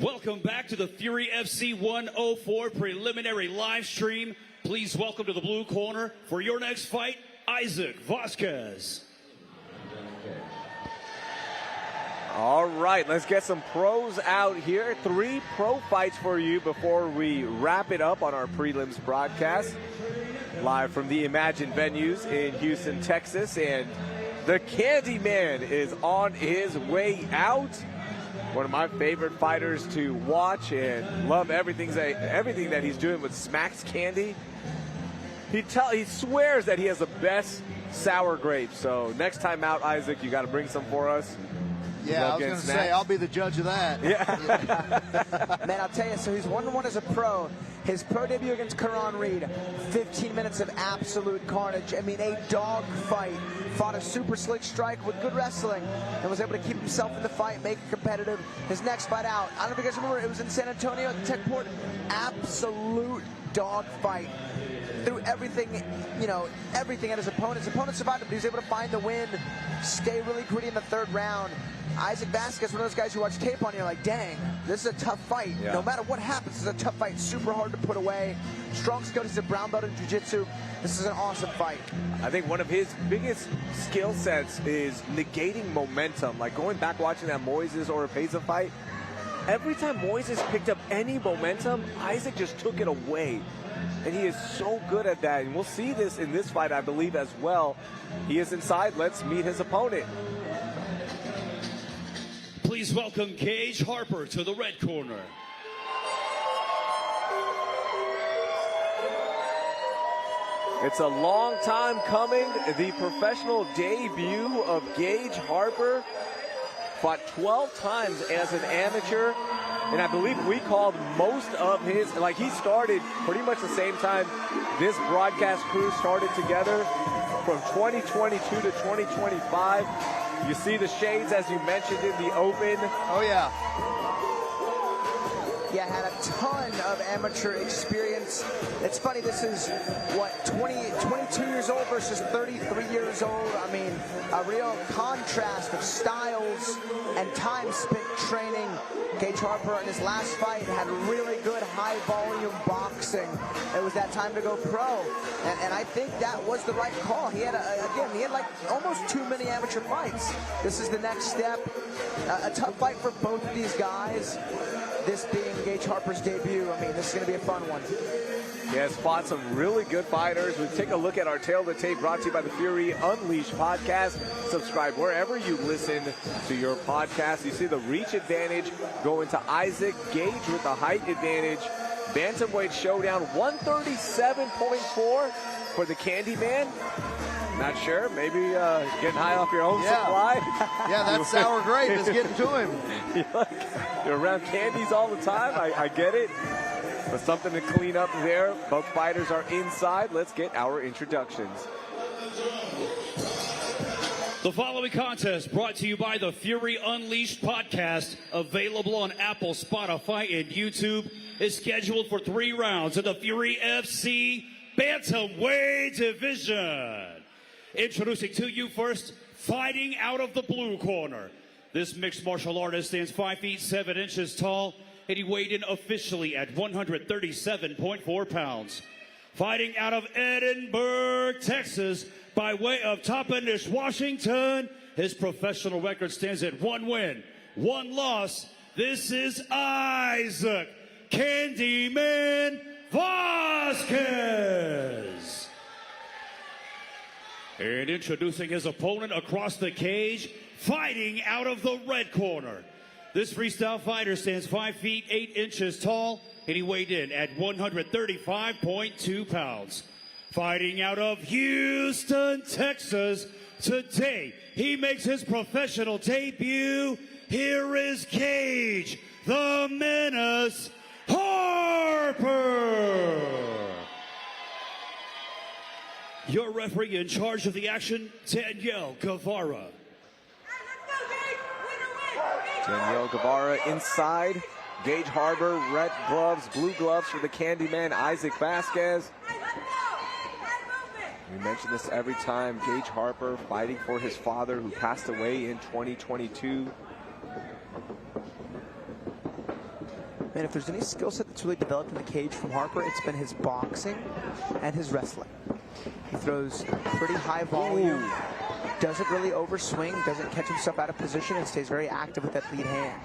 Welcome back to the Fury FC 104 preliminary live stream. Please welcome to the blue corner for your next fight, Isaac Vasquez. All right, let's get some pros out here. 3 pro fights for you before we wrap it up on our prelims broadcast. Live from the Imagine venues in Houston, Texas. And the Candyman is on his way out. One of my favorite fighters to watch and love everything that he's doing with Smacks Candy. He swears that he has the best sour grapes. So next time out, Isaac, you got to bring some for us. Yeah, I was going to say, I'll be the judge of that. Yeah. Man, I'll tell you, so he's 1-1 as a pro. His pro debut against Karan Reed, 15 minutes of absolute carnage. I mean, a dog fight. Fought a super slick strike with good wrestling and was able to keep himself in the fight, make it competitive. His next fight out, I don't know if you guys remember, it was in San Antonio at the Tech Port. Absolute dog fight. threw everything, everything at his opponent. His opponent survived him, but he was able to find the win, stay really gritty in the third round. Isaac Vasquez, one of those guys who watch tape on you, like, dang, this is a tough fight. Yeah. No matter what happens, it's a tough fight. Super hard to put away. Strong skill. He's a brown belt in jiu-jitsu. This is an awesome fight. I think one of his biggest skill sets is negating momentum. Like going back watching that Moises or Oropeza fight, every time Moises picked up any momentum, Isaac just took it away. And he is so good at that. And we'll see this in this fight, I believe, as well. He is inside. Let's meet his opponent. Please welcome Gage Harper to the red corner. It's a long time coming. The professional debut of Gage Harper. Fought 12 times as an amateur. And I believe we called most of his, like he started pretty much the same time this broadcast crew started together from 2022 to 2025. You see the shades, as you mentioned, in the open. Oh, yeah. Yeah, had a ton of amateur experience. It's funny, this is, 22 years old versus 33 years old. I mean, a real contrast of styles and time spent training. Gage Harper in his last fight had really good high-volume boxing. It was that time to go pro, and I think that was the right call. He had, he had like almost too many amateur fights. This is the next step. A tough fight for both of these guys. This being Gage Harper's debut, I mean, this is going to be a fun one. He has fought some really good fighters. We take a look at our Tail of the Tape brought to you by the Fury Unleashed podcast. Subscribe wherever you listen to your podcast. You see the reach advantage going to Isaac. Gage with the height advantage. Bantamweight showdown, 137.4 for the Candyman. Not sure. Maybe getting high off your own supply. Yeah, that sour grape is getting to him. You're around candies all the time. I get it. But something to clean up there. Both fighters are inside. Let's get our introductions. The following contest brought to you by the Fury Unleashed podcast, available on Apple, Spotify, and YouTube, is scheduled for 3 rounds in the Fury FC Bantamweight division. Introducing to you first, fighting out of the blue corner. This mixed martial artist stands 5 feet 7 inches tall, and he weighed in officially at 137.4 pounds. Fighting out of Edinburgh, Texas, by way of Toppenish, Washington, his professional record stands at 1 win, 1 loss. This is Isaac Candyman Vasquez. And introducing his opponent across the cage, fighting out of the red corner. This freestyle fighter stands 5 feet 8 inches tall, and he weighed in at 135.2 pounds. Fighting out of Houston, Texas, today he makes his professional debut. Here is Gage, the Menace Harper. Your referee in charge of the action, Danielle Guevara. Danielle Guevara inside. Gage Harper, red gloves, blue gloves for the Candyman, Isaac Vasquez. We mention this every time. Gage Harper fighting for his father who passed away in 2022. And if there's any skill set that's really developed in the cage from Harper, it's been his boxing and his wrestling. He throws pretty high volume, doesn't really overswing, doesn't catch himself out of position, and stays very active with that lead hand.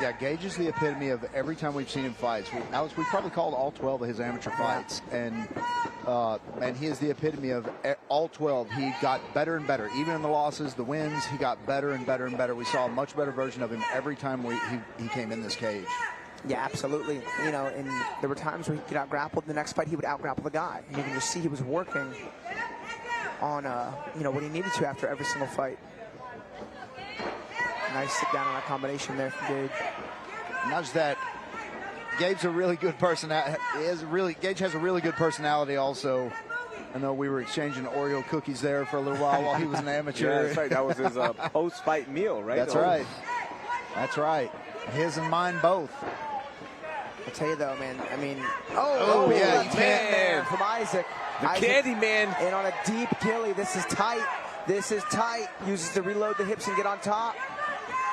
Yeah, Gage is the epitome of every time we've seen him fight. Alex, we probably called all 12 of his amateur fights, and he is the epitome of all 12. He got better and better. Even in the losses, the wins, he got better and better and better. We saw a much better version of him every time he came in this cage. Yeah, absolutely. You know, and there were times where he could out-grapple. The next fight, he would out-grapple the guy. And you can just see he was working on, what he needed to after every single fight. Nice sit down on that combination there from Gage. Not just that, Gabe's a really good personality. Gage has a really good personality also. I know we were exchanging Oreo cookies there for a little while he was an amateur. Yeah, that's right. That was his post-fight meal, right? That's right. That's right. His and mine both. I'll tell you though, man. I mean, yeah, you man, from Isaac. The Candy Man. And on a deep gilly. This is tight. This is tight. Uses to reload the hips and get on top.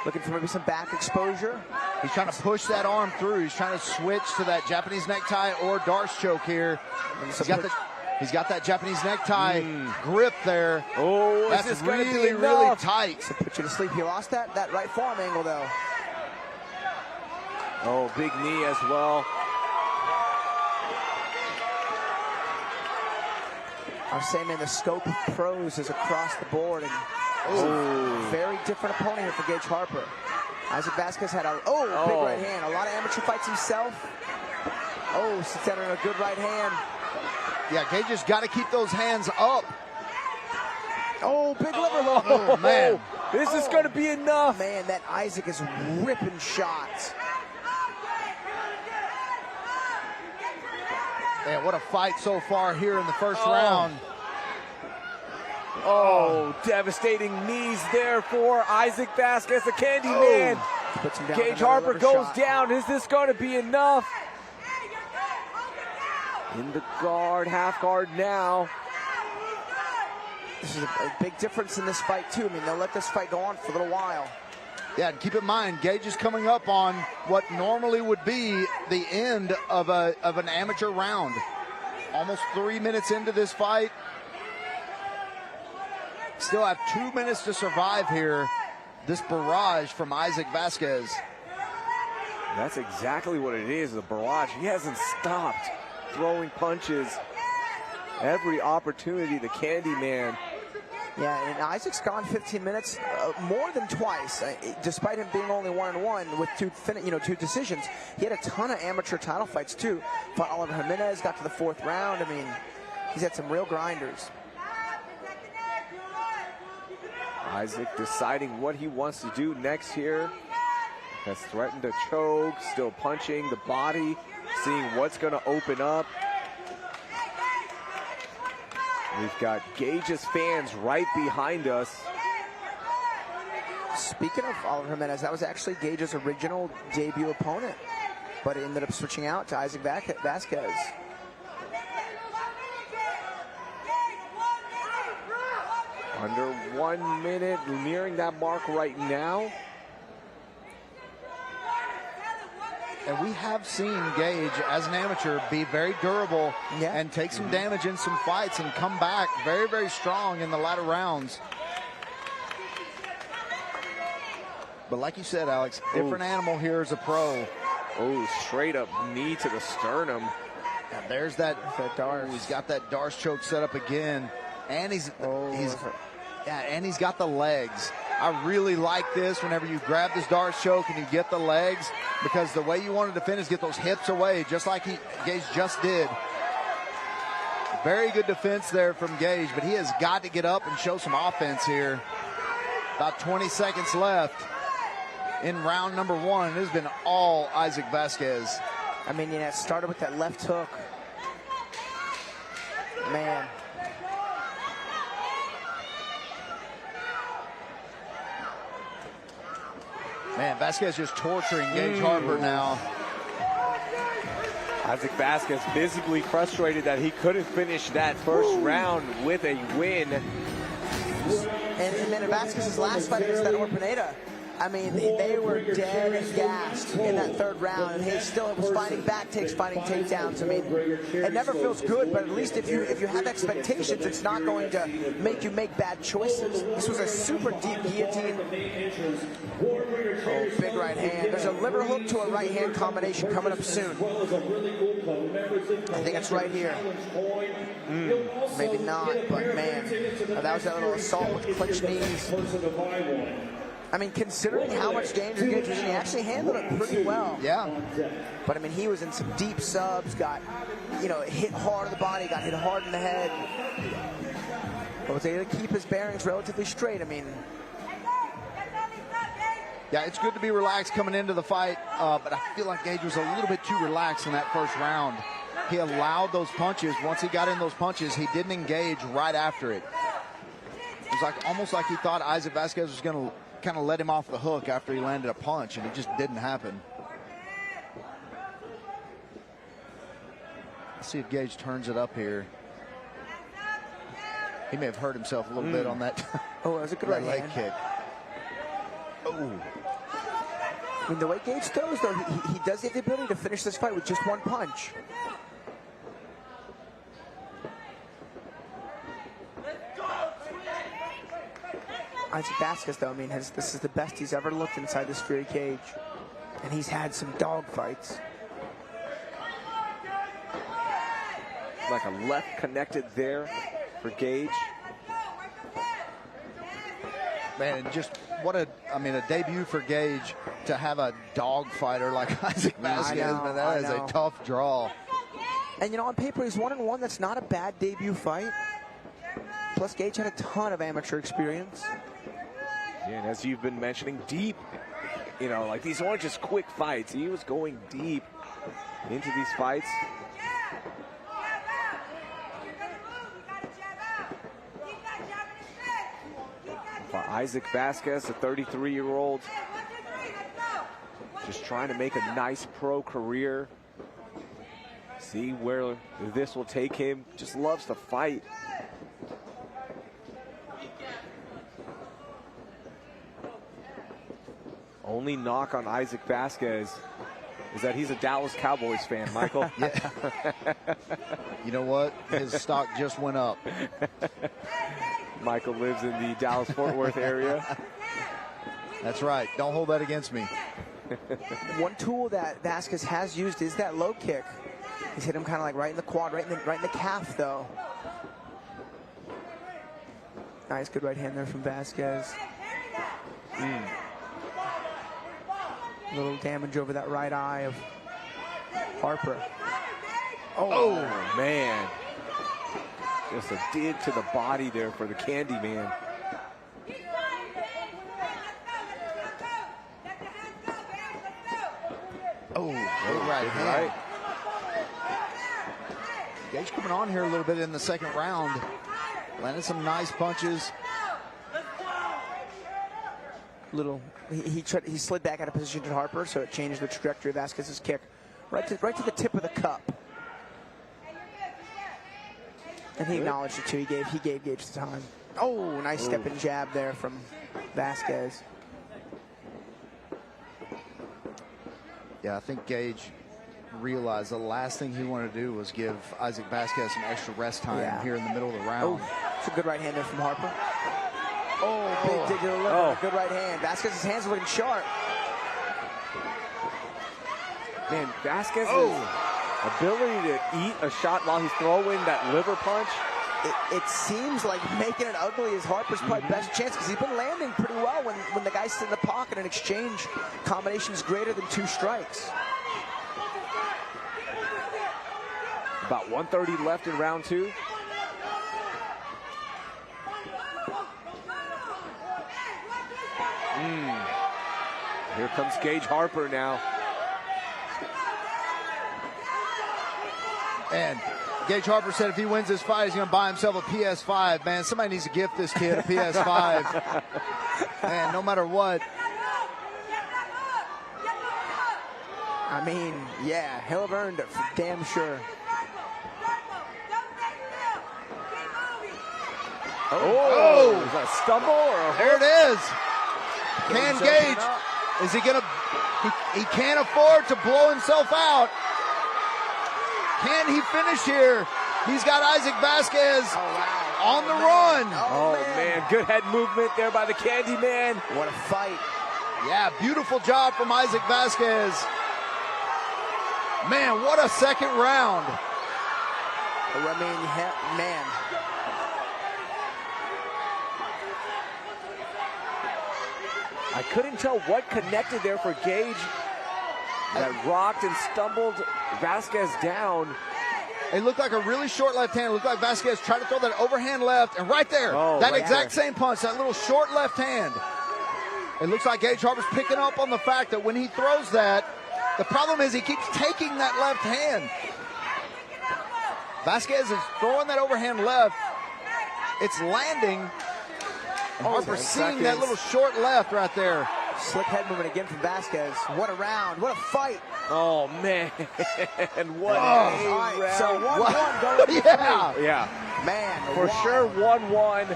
Looking for maybe some back exposure. He's trying to push that arm through. He's trying to switch to that Japanese necktie or Darce choke here. He's got that Japanese necktie grip there. Oh, that's this really, really tight. To put you to sleep. He lost that right forearm angle though. Oh, big knee as well. I was saying, man, the scope of pros is across the board, and very different opponent here for Gage Harper. Isaac Vasquez had a big right hand. A lot of amateur fights himself. Sits down in a good right hand. Yeah, Gage has got to keep those hands up. Oh, big liver hook. Oh, man. This is going to be enough. Man, that Isaac is ripping shots. Man, what a fight so far here in the first round. Oh, devastating knees there for Isaac Vasquez, the Candy Man. Gage Harper goes down. Is this going to be enough? In the guard, half guard now. This is a big difference in this fight, too. I mean, they'll let this fight go on for a little while. Yeah, and keep in mind, Gage is coming up on what normally would be the end of an amateur round. Almost 3 minutes into this fight. Still have 2 minutes to survive here. This barrage from Isaac Vasquez. That's exactly what it is, a barrage. He hasn't stopped throwing punches. Every opportunity, the Candy Man. Yeah, and Isaac's gone 15 minutes more than twice, despite him being only 1-1 with two decisions. He had a ton of amateur title fights too. Fought Oliver Hernandez, got to the 4th round. I mean, he's had some real grinders. Isaac deciding what he wants to do next here. Has threatened to choke, still punching the body, seeing what's going to open up. We've got Gage's fans right behind us. Speaking of Oliver Hernandez, that was actually Gage's original debut opponent, but it ended up switching out to Isaac Vasquez. Under 1 minute, nearing that mark right now. And we have seen Gage, as an amateur, be very durable and take some damage in some fights and come back very, very strong in the latter rounds. But like you said, Alex, different animal here as a pro. Oh, straight up knee to the sternum. And there's that Darce. He's got that Darce choke set up again. And he's got the legs. I really like this whenever you grab this Darce choke and you get the legs, because the way you want to defend is get those hips away, just like Gage just did. Very good defense there from Gage, but he has got to get up and show some offense here. About 20 seconds left in round number 1. It has been all Isaac Vasquez. I mean, it started with that left hook. Man. Man, Vasquez just torturing Gage Harper now. Isaac Vasquez visibly frustrated that he couldn't finish that first round with a win. And then Vasquez's last fight against that Pineda, I mean, they were dead and gassed in that 3rd round, and he still was fighting back takes, fighting takedowns. I mean, it never feels good, but at least if you have expectations, it's not going to make you make bad choices. This was a super deep guillotine. Oh, big right hand. There's a liver hook to a right hand combination coming up soon. I think it's right here. Maybe not, but man, that was that little assault with clenched knees. I mean, considering how much danger Gage was in, he actually handled it pretty well. Yeah. But I mean, he was in some deep subs, got, hit hard in the body, got hit hard in the head. But was able to keep his bearings relatively straight. I mean, yeah, it's good to be relaxed coming into the fight, but I feel like Gage was a little bit too relaxed in that first round. He allowed those punches. Once he got in those punches, he didn't engage right after it. It was almost like he thought Isaac Vasquez was going to kind of let him off the hook after he landed a punch, and it just didn't happen. Let's see if Gage turns it up here. He may have hurt himself a little bit on that. Oh, that was a good that right leg hand. kick. Oh. I mean, the way Gage throws, though, he does have the ability to finish this fight with just one punch. Isaac Vasquez, though, I mean, this is the best he's ever looked inside this Fury cage. And he's had some dog fights. Like a left connected there for Gage. Man, just what a debut for Gage to have a dog fighter like Isaac Vasquez. Man, that is a tough draw. And, you know, on paper, he's 1-1. That's not a bad debut fight. Plus, Gage had a ton of amateur experience. Yeah, and as you've been mentioning, deep. You know, like these aren't just quick fights. He was going deep into these fights. For Isaac Vasquez, a 33-year-old, just trying to make a nice pro career. See where this will take him. Just loves to fight. Only knock on Isaac Vasquez is that he's a Dallas Cowboys fan, Michael. Yeah. You know what? His stock just went up. Michael lives in the Dallas-Fort Worth area. That's right. Don't hold that against me. One tool that Vasquez has used is that low kick. He's hit him kind of like right in the quad, right in the calf, though. Nice, good right hand there from Vasquez. A little damage over that right eye of Harper. Oh, man. Just a dig to the body there for the Candy Man. Oh, good right hand. Gage coming on here a little bit in the second round. Landed some nice punches. He slid back out of position to Harper, so it changed the trajectory of Vasquez's kick right to the tip of the cup. And he acknowledged it too. He gave Gage the time. Oh, nice step and jab there from Vasquez. Yeah, I think Gage realized the last thing he wanted to do was give Isaac Vasquez some extra rest time here in the middle of the round. Oh, it's a good right hand there from Harper. Oh, big dig to the liver. Good right hand. Vasquez's hands are looking sharp. Man, Vasquez's ability to eat a shot while he's throwing that liver punch. It seems like making it ugly is Harper's probably best chance because he's been landing pretty well when the guy's in the pocket and exchange combinations greater than 2 strikes. About 1:30 left in round 2. Here comes Gage Harper now. And Gage Harper said if he wins this fight, he's going to buy himself a PS5. Man, somebody needs to gift this kid a PS5. Man, no matter what. I mean, yeah, he'll have earned it for damn sure. Is that a stumble or a there it is. Can Gage, is he going to, he can't afford to blow himself out. Can he finish here? He's got Isaac Vasquez on the run. Oh, man, good head movement there by the Candy Man. What a fight. Yeah, beautiful job from Isaac Vasquez. Man, what a second round. I mean, man. I couldn't tell what connected there for Gage. That rocked and stumbled Vasquez down. It looked like a really short left hand. It looked like Vasquez tried to throw that overhand left, and right there, that right exact there. same punch, that little short left hand. It looks like Gage Harper's picking up on the fact that when he throws that, the problem is he keeps taking that left hand. Vasquez is throwing that overhand left. It's landing. And Harper's seeing that little short left right there. Slick head movement again from Vasquez. What a round. What a fight. Oh, man. What a All right, so 1-1 going to Yeah. Man, For wow. sure, 1-1.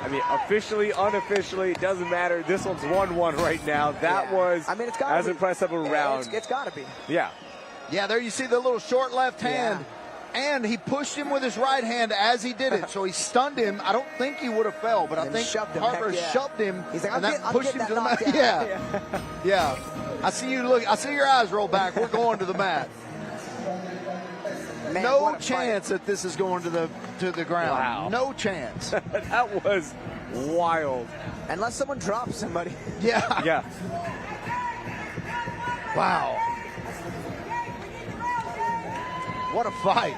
I mean, officially, unofficially, it doesn't matter. This one's 1-1 right now. That was it's gotta as be. impressive a round. It's got to be. Yeah. Yeah, there you see the little short left hand. And he pushed him with his right hand as he did it. So he stunned him. I don't think he would have fell, but I think Harper shoved him. He's like, and that I'm pushed getting him to the that mat. knockdown. Yeah. I see you look. I see your eyes roll back. We're going to the mat. Man, No what a chance that this is going to the ground. Wow. No chance. That was wild. Unless someone drops somebody. Yeah. Yeah. Wow. What a fight.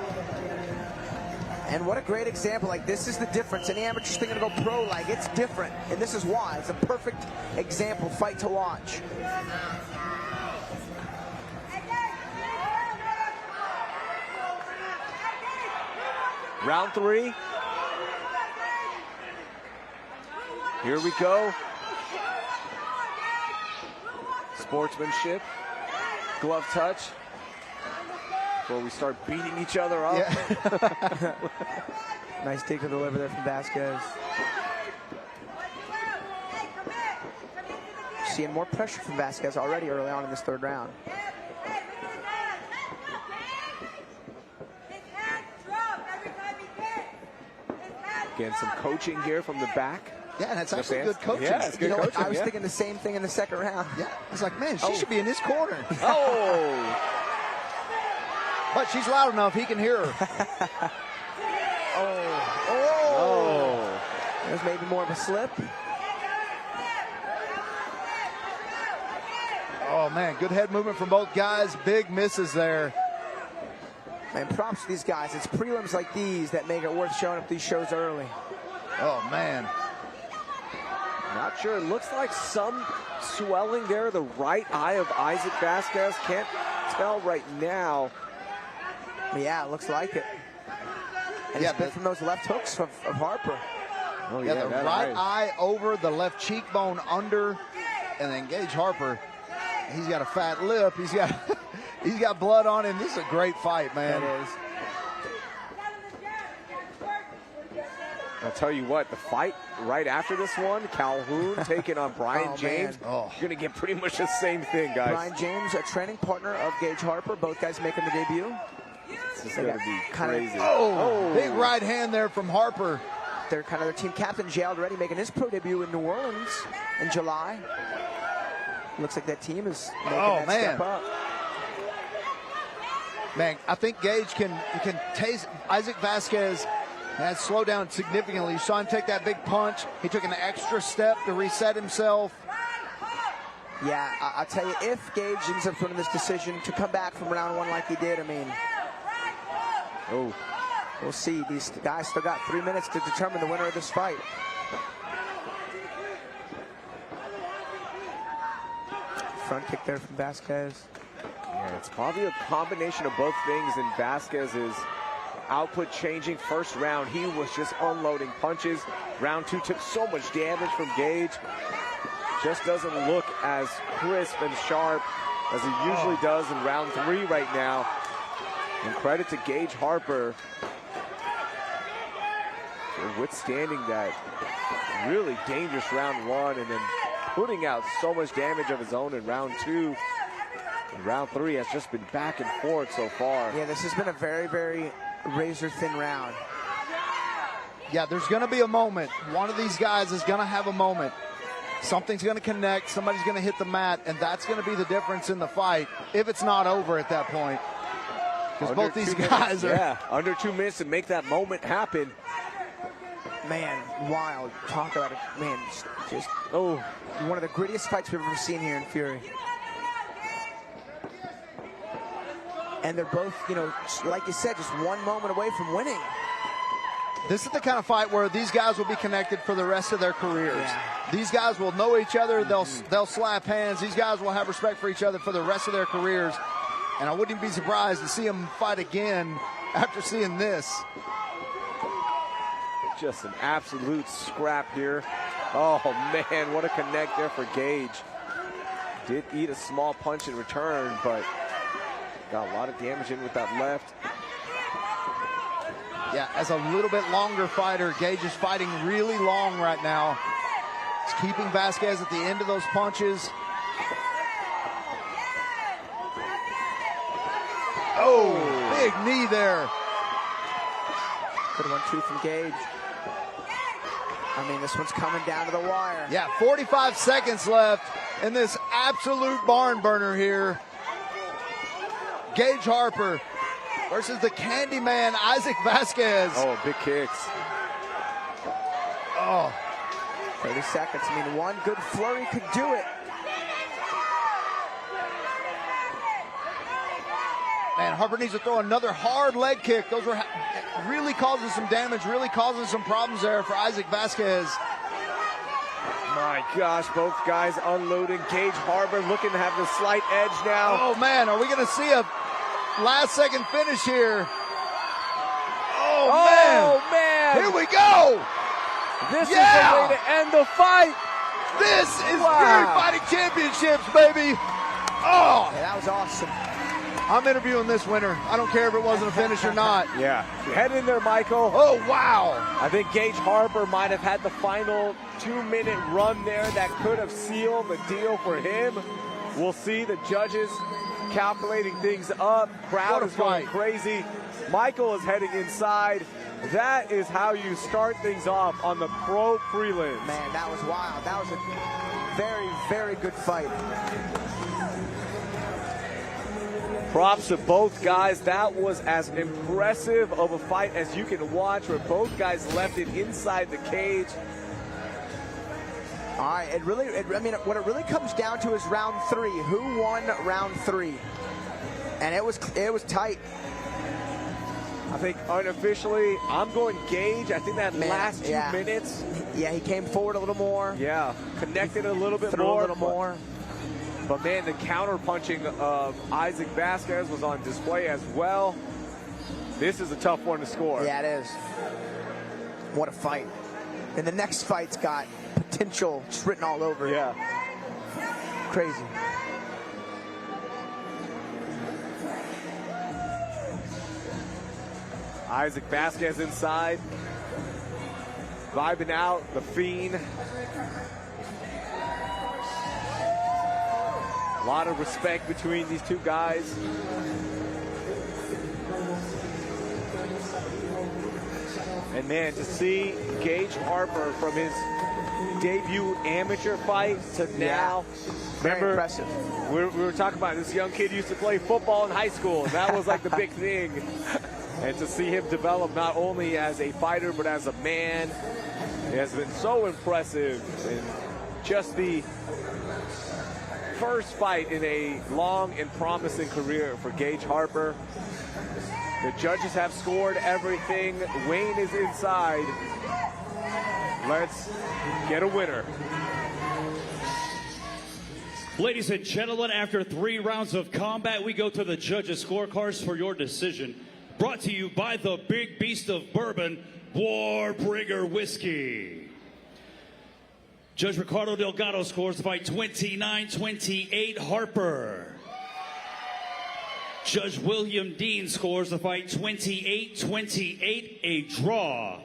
And what a great example. Like, this is the difference. Any amateur's thinking to go pro, like, it's different. And this is why. It's a perfect example, fight to watch. Round 3. Here we go. Sportsmanship. Glove touch. Before we start beating each other up. Yeah. Nice take to the liver there from Vasquez. Seeing more pressure from Vasquez already early on in this third round. Again, some coaching here from the back. Yeah, and it's actually good coaching. Yeah, it's good coaching. I was thinking the same thing in the second round. Yeah, I was like, man, she should be in his corner. Oh! But she's loud enough, he can hear her. Oh! There's maybe more of a slip. Oh, man, good head movement from both guys. Big misses there. Man, props to these guys. It's prelims like these that make it worth showing up these shows early. Oh, man. Not sure. It looks like some swelling there. The right eye of Isaac Vasquez. Can't tell right now. Yeah, it looks like it. And it's been from those left hooks of Harper. Oh, Yeah, the right eye over, the left cheekbone under, and then Gage Harper. He's got a fat lip. He's got blood on him. This is a great fight, man. That is. I'll tell you what, the fight right after this one, Calhoun taking on Brian James. Oh. You're going to get pretty much the same thing, guys. Brian James, a training partner of Gage Harper. Both guys making the debut. This is going to be crazy. Big right hand there from Harper. They're kind of their team captain, jailed already, making his pro debut in New Orleans in July. Looks like that team is making that step up. Man, I think Gage can taste Isaac Vasquez has slowed down significantly. You saw him take that big punch. He took an extra step to reset himself. Yeah, I'll tell you, if Gage ends up winning this decision to come back from round 1 like he did, I mean, we'll see. These guys still got 3 minutes to determine the winner of this fight. Front kick there from Vasquez. Yeah, it's probably a combination of both things, and Vasquez's output changing. First round, he was just unloading punches. Round 2 took so much damage from Gage. Just doesn't look as crisp and sharp as he usually does in round 3 right now. And credit to Gage Harper for withstanding that really dangerous round 1 and then putting out so much damage of his own in round 2. And round 3 has just been back and forth so far. Yeah, this has been a very, very razor-thin round. Yeah, there's going to be a moment. One of these guys is going to have a moment. Something's going to connect. Somebody's going to hit the mat, and that's going to be the difference in the fight if it's not over at that point. Because both these guys are... Yeah, under 2 minutes to make that moment happen. Man, wild. Talk about it. Man, just one of the grittiest fights we've ever seen here in Fury. And they're both, you know, like you said, just one moment away from winning. This is the kind of fight where these guys will be connected for the rest of their careers. Yeah. These guys will know each other. They'll slap hands. These guys will have respect for each other for the rest of their careers. And I wouldn't be surprised to see them fight again after seeing this. Just an absolute scrap here. Oh, man, what a connect there for Gage. Did eat a small punch in return, but got a lot of damage in with that left. Yeah, as a little bit longer fighter, Gage is fighting really long right now. He's keeping Vasquez at the end of those punches. Oh, big knee there. Good 1-2 from Gage. I mean, this one's coming down to the wire. Yeah, 45 seconds left in this absolute barn burner here. Gage Harper versus the Candyman, Isaac Vasquez. Oh, big kicks. Oh. 30 seconds. I mean, one good flurry could do it. Man, Harper needs to throw another hard leg kick. Those were really causing some damage, really causing some problems there for Isaac Vasquez. My gosh, both guys unloading. Gage Harper looking to have the slight edge now. Oh, man, are we going to see a last-second finish here? Oh, man. Here we go. This is the way to end the fight. This is Fury Fighting Championships, baby. Oh. Yeah, that was awesome. I'm interviewing this winner. I don't care if it wasn't a finish or not. Yeah. Head in there, Michael. Oh, wow. I think Gage Harper might have had the final 2-minute run there that could have sealed the deal for him. We'll see the judges calculating things up. Crowd is going crazy. Michael is heading inside. That is how you start things off on the pro prelims. Man, that was wild. That was a very, very good fight. Props to both guys. That was as impressive of a fight as you can watch, where both guys left it inside the cage. All right, I mean, what it really comes down to is round 3. Who won round 3? And it was tight. I think unofficially, I'm going Gage. I think that last 2 minutes. Yeah, he came forward a little more. Yeah, connected a little bit more. Threw a little more. But man, the counter punching of Isaac Vasquez was on display as well. This is a tough one to score. Yeah, it is. What a fight. And the next fight's got potential just written all over it. Yeah. Crazy. Isaac Vasquez inside. Vibing out, the Fiend. A lot of respect between these two guys. And man, to see Gage Harper from his debut amateur fight to now. Very impressive. We were talking about this young kid used to play football in high school. And that was like the big thing. And to see him develop not only as a fighter, but as a man, it has been so impressive. And just the first fight in a long and promising career for Gage Harper. The judges have scored everything. Wayne is inside. Let's get a winner. Ladies and gentlemen, after 3 rounds of combat, we go to the judges' scorecards for your decision. Brought to you by the Big Beast of Bourbon, Warbringer Whiskey. Judge Ricardo Delgado scores the fight 29-28 Harper. Judge William Dean scores the fight 28-28 a draw.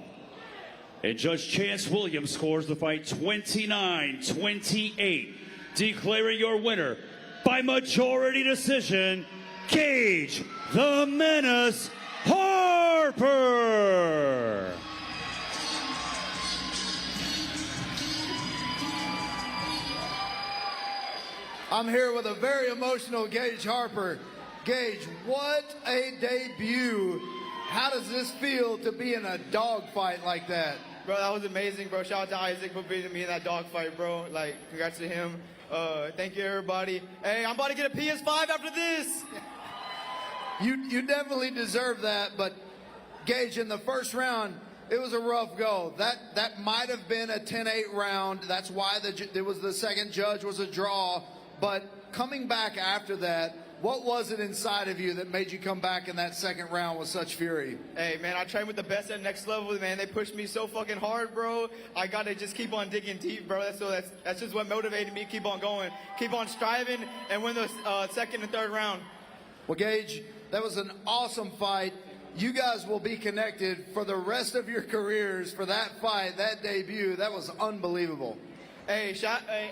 And Judge Chance Williams scores the fight 29-28. Declaring your winner by majority decision, Gage the Menace Harper. I'm here with a very emotional Gage Harper. Gage, what a debut. How does this feel to be in a dogfight like that? Bro, that was amazing, bro. Shout out to Isaac for beating me in that dogfight, bro. Like, congrats to him. Thank you, everybody. Hey, I'm about to get a PS5 after this. You definitely deserve that, but Gage, in the first round, it was a rough go. That might have been a 10-8 round. That's why it was the second judge was a draw. But coming back after that, What was it inside of you that made you come back in that second round with such fury? Hey, man, I trained with the best at next level, man. They pushed me so fucking hard, bro. I got to just keep on digging deep, bro. That's just what motivated me to keep on going, keep on striving, and win the second and third round. Well, Gage, that was an awesome fight. You guys will be connected for the rest of your careers for that fight, that debut. That was unbelievable. Hey,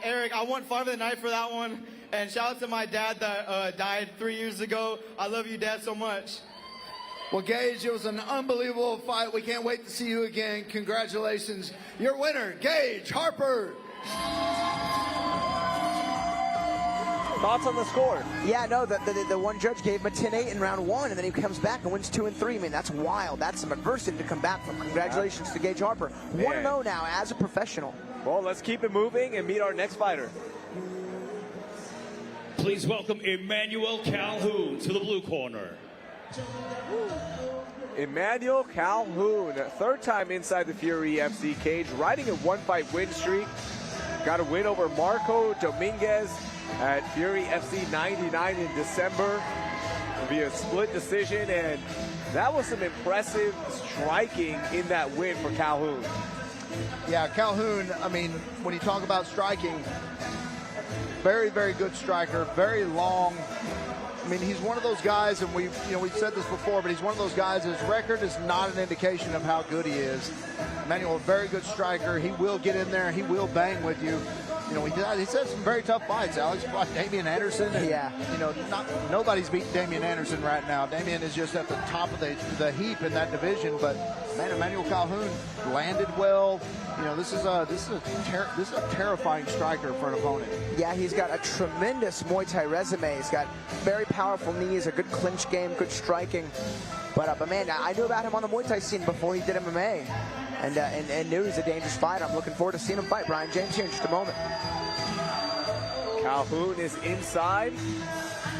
Eric, I won Fight of the Night for that one. And shout out to my dad that died 3 years ago. I love you, Dad, so much. Well, Gage, it was an unbelievable fight. We can't wait to see you again. Congratulations. Your winner, Gage Harper. Thoughts on the score? Yeah, no, the one judge gave him a 10-8 in round 1, and then he comes back and wins 2 and 3. I mean, that's wild. That's some adversity to come back from. Congratulations to Gage Harper. 1-0 now as a professional. Well, let's keep it moving and meet our next fighter. Please welcome Emmanuel Calhoun to the blue corner. Emmanuel Calhoun, third time inside the Fury FC cage, riding a one-fight win streak. Got a win over Marco Dominguez at Fury FC 99 in December via split decision, and that was some impressive striking in that win for Calhoun. Yeah, Calhoun, I mean, when you talk about striking, very, very good striker, very long. I mean, he's one of those guys, and we've said this before, but he's one of those guys, his record is not an indication of how good he is. Emmanuel, a very good striker. He will get in there. He will bang with you. You know, he's had some very tough fights. Alex fought Damian Anderson. And, yeah. You know, nobody's beating Damian Anderson right now. Damian is just at the top of the heap in that division. But man, Emmanuel Calhoun landed well. You know, this is a terrifying striker for an opponent. Yeah, he's got a tremendous Muay Thai resume. He's got very powerful knees, a good clinch game, good striking. But man, I knew about him on the Muay Thai scene before he did MMA. And knew he's a dangerous fighter. I'm looking forward to seeing him fight Brian James here in just a moment. Calhoun is inside,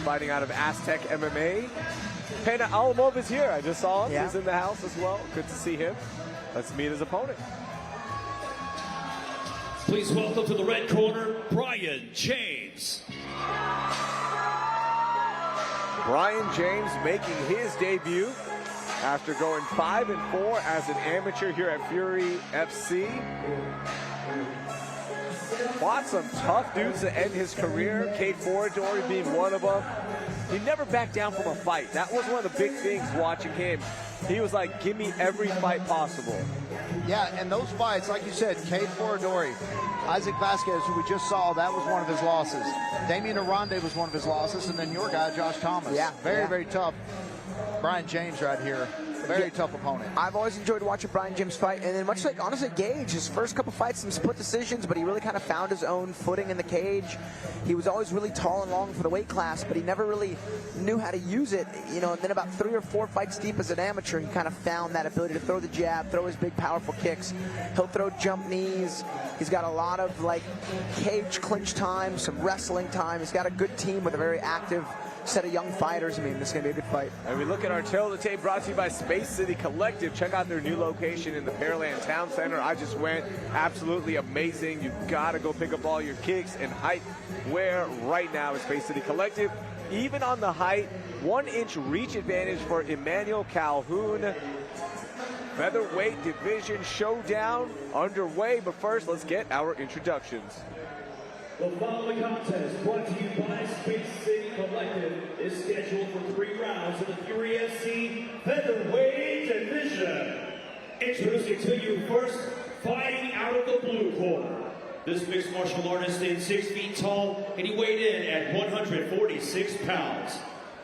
fighting out of Aztec MMA. Pena Alamov is here. I just saw him. Yeah. He's in the house as well. Good to see him. Let's meet his opponent. Please welcome to the red corner, Brian James. Brian James making his debut after going 5-4 as an amateur here at Fury FC. Fought some tough dudes to end his career, Cade Foradori being one of them. He never backed down from a fight. That was one of the big things watching him. He was like, give me every fight possible. Yeah, and those fights, like you said, Cade Foradori, Isaac Vasquez, who we just saw, that was one of his losses. Damian Hernandez was one of his losses, and then your guy, Josh Thomas. Yeah. Very tough. Brian James right here. Very tough opponent. I've always enjoyed watching Brian James fight, and then much like, honestly, Gage, his first couple fights, some split decisions, but he really kind of found his own footing in the cage. He was always really tall and long for the weight class, but he never really knew how to use it, you know, and then about 3 or 4 fights deep as an amateur, he kind of found that ability to throw the jab, throw his big, powerful kicks. He'll throw jump knees. He's got a lot of, like, cage clinch time, some wrestling time. He's got a good team with a very active set of young fighters. I mean, this is going to be a good fight. And we look at our tail of the tape brought to you by Space City Collective. Check out their new location in the Pearland Town Center. I just went. Absolutely amazing. You've got to go pick up all your kicks and height wear right now at Space City Collective. Even on the height, 1-inch reach advantage for Emmanuel Calhoun. Featherweight division showdown underway. But first, let's get our introductions. The following contest, brought to you by Space City Collective, is scheduled for 3 rounds of the Fury FC Featherweight Division. Introducing to you first, fighting out of the blue corner. This mixed martial artist is 6 feet tall, and he weighed in at 146 pounds.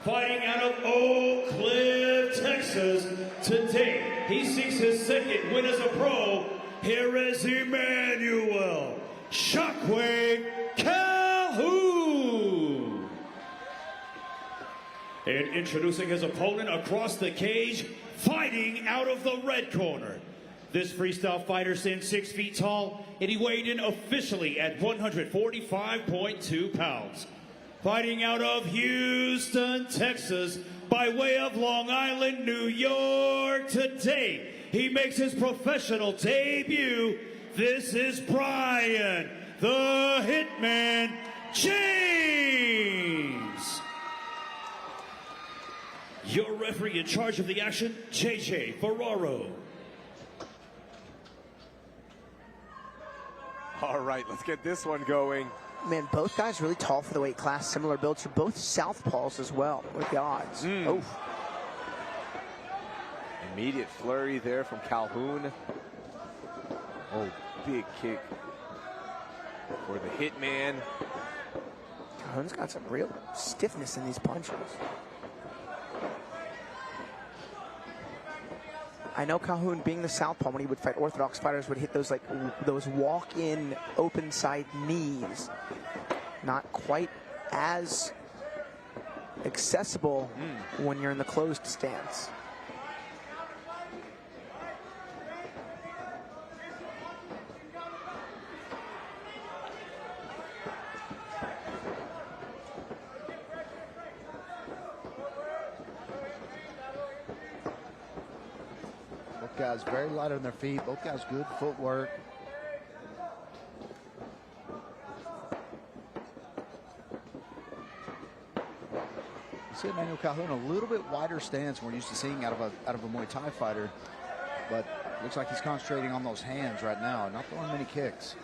Fighting out of Oak Cliff, Texas, today he seeks his second win as a pro. Here is Emmanuel Shockwave Calhoun. And introducing his opponent across the cage, fighting out of the red corner. This freestyle fighter stands 6 feet tall, and he weighed in officially at 145.2 pounds. Fighting out of Houston, Texas, by way of Long Island, New York, today he makes his professional debut. This is Brian, the Hitman James. Your referee in charge of the action, JJ Ferraro. All right, let's get this one going. Man, both guys really tall for the weight class. Similar builds. They're both southpaws as well with the odds. Oh. Immediate flurry there from Calhoun. Oh, big kick for the hitman. Calhoun's got some real stiffness in these punches. I know Calhoun, being the southpaw, when he would fight orthodox fighters, would hit those those walk-in open side knees. Not quite as accessible when you're in the closed stance. Guys very light on their feet. Both guys good footwork. You see Emmanuel Calhoun a little bit wider stance than we're used to seeing out of a Muay Thai fighter, but looks like he's concentrating on those hands right now, not throwing many kicks.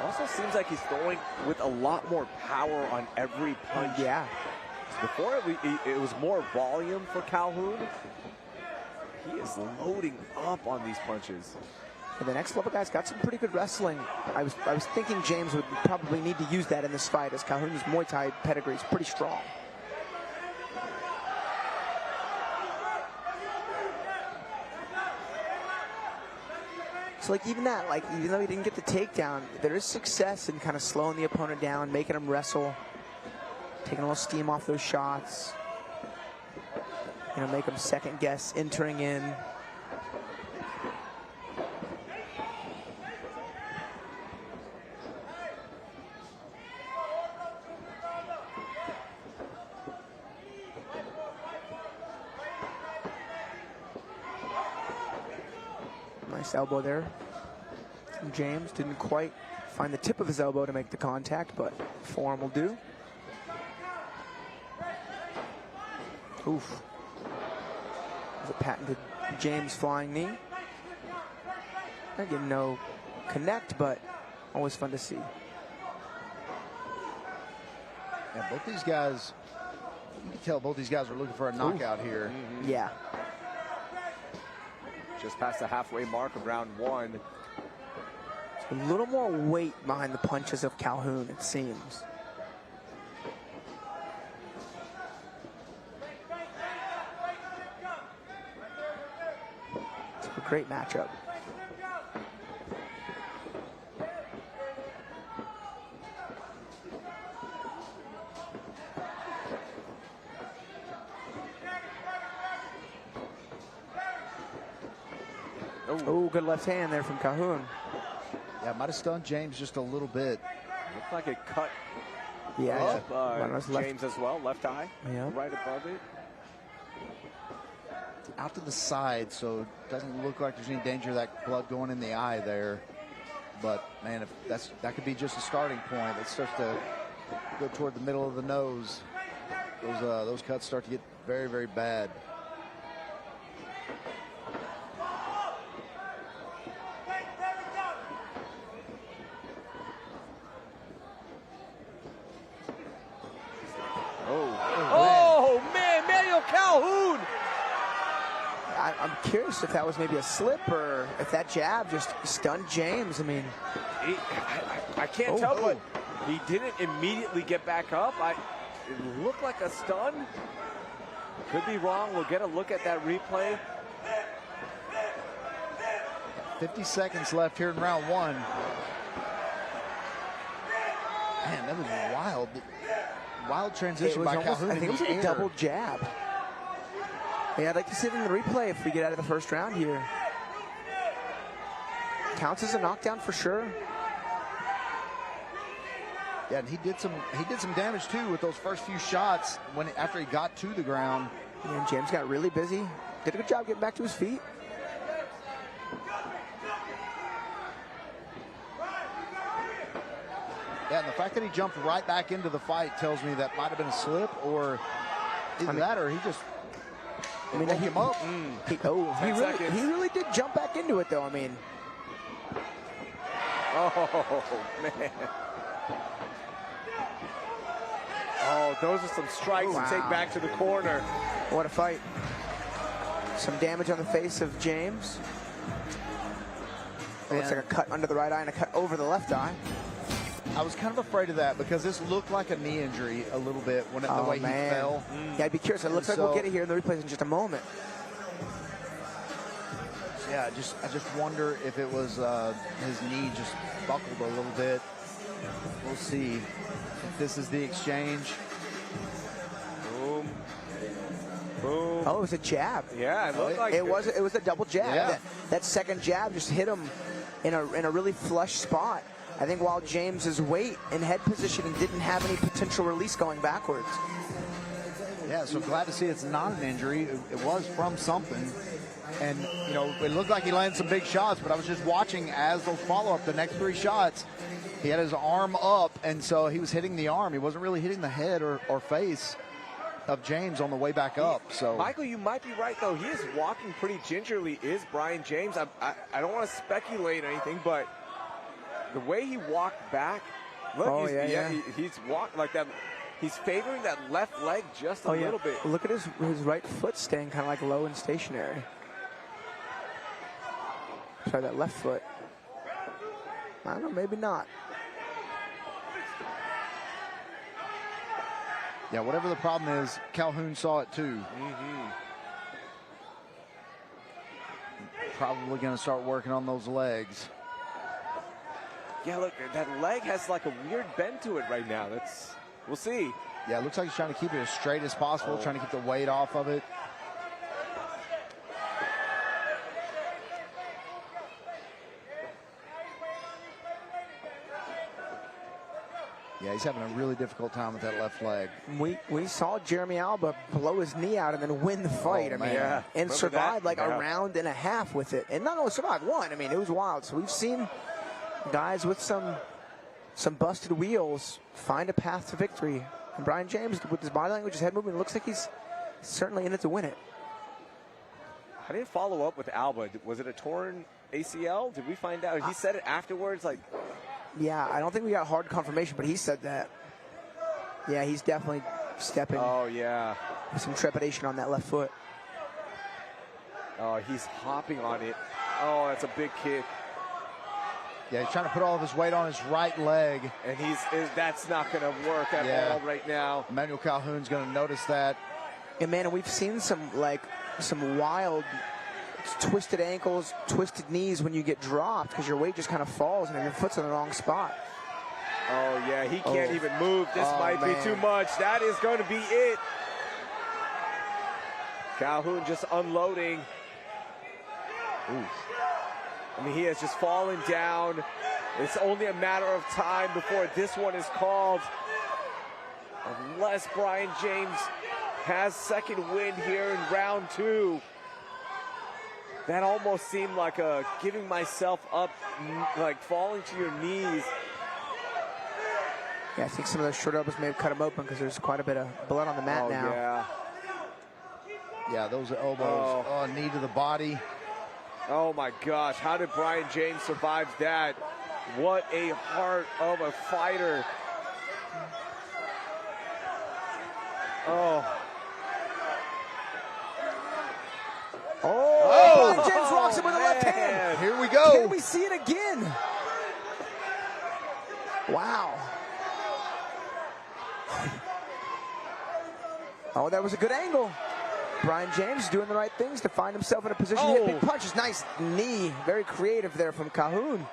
Also seems like he's throwing with a lot more power on every punch. Yeah. Before it was more volume for Calhoun. He is loading up on these punches. And the next level guy's got some pretty good wrestling. I was thinking James would probably need to use that in this fight, as Calhoun's Muay Thai pedigree is pretty strong. So even that, even though he didn't get the takedown, there is success in kind of slowing the opponent down, making him wrestle, taking a little steam off those shots. Make them second guess entering in. Nice elbow there. James didn't quite find the tip of his elbow to make the contact, but forearm will do. Oof. A patented James flying knee. Again, no connect, but always fun to see. Yeah, both these guys, you can tell both these guys are looking for a knockout here. Yeah. Just past the halfway mark of round one. A little more weight behind the punches of Calhoun, it seems. Great matchup. Oh, good left hand there from Calhoun. Yeah, might have stunned James just a little bit. Looked like it cut up James as well, left eye, right above it. Out to the side, so it doesn't look like there's any danger of that blood going in the eye there. But man, if that could be just a starting point. It starts to go toward the middle of the nose. Those cuts start to get very, very bad. Oh man, Manuel Calhoun! I'm curious if that was maybe a slip or if that jab just stunned James. I mean, I can't tell, but he didn't immediately get back up. It looked like a stun. Could be wrong. We'll get a look at that replay. 50 seconds left here in round one. Man, that was wild. Wild transition by Calhoun. I think it was like a double jab. Yeah, I'd like to see it in the replay if we get out of the first round here. Counts as a knockdown for sure. Yeah, and he did some damage too with those first few shots after he got to the ground. Yeah, and James got really busy. Did a good job getting back to his feet. Yeah, and the fact that he jumped right back into the fight tells me that might have been a slip, or either that or he just I mean, woke him up. He really did jump back into it, though. I mean, Oh, man. Oh, those are some strikes to take back to the corner. what a fight. Some damage on the face of James. It looks like a cut under the right eye and a cut over the left eye. I was kind of afraid of that because this looked like a knee injury a little bit when the way he fell. Yeah, I'd be curious. It looks like we'll get it here in the replays in just a moment. Yeah, I just wonder if it was his knee just buckled a little bit. We'll see if this is the exchange. Boom. Boom. Oh, it was a jab. Yeah, it looked like it was a double jab. Yeah. That second jab just hit him in a really flush spot. I think while James's weight and head position and didn't have any potential release going backwards. Yeah, so glad to see it's not an injury. It was from something. And, you know, it looked like he landed some big shots, but I was just watching as those follow-up, the next 3 shots, he had his arm up, and so he was hitting the arm. He wasn't really hitting the head or face of James on the way back up. So Michael, you might be right, though. He is walking pretty gingerly, is Brian James. I don't want to speculate or anything, but the way he walked back, look, he's walked like that. He's favoring that left leg just a little bit. Look at his right foot staying kind of like low and stationary. Try that left foot. I don't know, maybe not. yeah, whatever the problem is, Calhoun saw it too. Probably going to start working on those legs. Yeah, look, that leg has like a weird bend to it right now. We'll see. Yeah, it looks like he's trying to keep it as straight as possible, trying to keep the weight off of it. Yeah, he's having a really difficult time with that left leg. We saw Jeremy Alba blow his knee out and then win the fight. And survived like a round and a half with it. And not only survived, won. I mean, it was wild. So we've seen guys with some busted wheels find a path to victory. And Brian James, with his body language, his head movement, looks like he's certainly in it to win it. I didn't follow up with Alba. Was it a torn ACL? Did we find out? He said it afterwards, like. Yeah, I don't think we got hard confirmation, but he said that. Yeah, he's definitely stepping. Oh, yeah. With some trepidation on that left foot. Oh, he's hopping on it. Oh, that's a big kick. Yeah, he's trying to put all of his weight on his right leg. And that's not going to work at all right now. Emmanuel Calhoun's going to notice that. And, man, we've seen some wild twisted ankles, twisted knees when you get dropped because your weight just kind of falls and your foot's in the wrong spot. Oh, yeah, he can't even move. This might be too much. That is going to be it. Calhoun just unloading. Ooh. I mean, he has just fallen down. It's only a matter of time before this one is called. Unless Brian James has second wind here in round 2. That almost seemed like a giving myself up, like falling to your knees. Yeah, I think some of those short elbows may have cut him open because there's quite a bit of blood on the mat now. Yeah. Yeah, those elbows. Oh, knee to the body. Oh my gosh, how did Brian James survive that? What a heart of a fighter. Brian James rocks him with a left hand. Here we go. Can we see it again? Wow. Oh, that was a good angle. Brian James doing the right things to find himself in a position to hit big punches. Nice knee. Very creative there from Calhoun.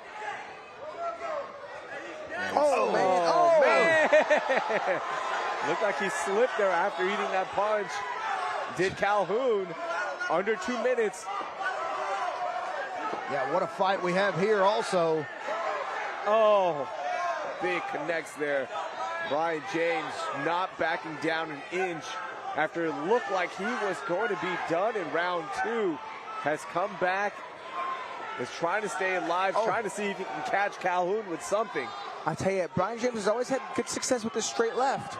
Man. Looked like he slipped there after eating that punch. Did Calhoun. Under 2 minutes. Yeah, what a fight we have here also. Oh, big connects there. Brian James not backing down an inch after it looked like he was going to be done in round 2. Has come back, is trying to stay alive, trying to see if he can catch Calhoun with something. I tell you, Brian James has always had good success with the straight left.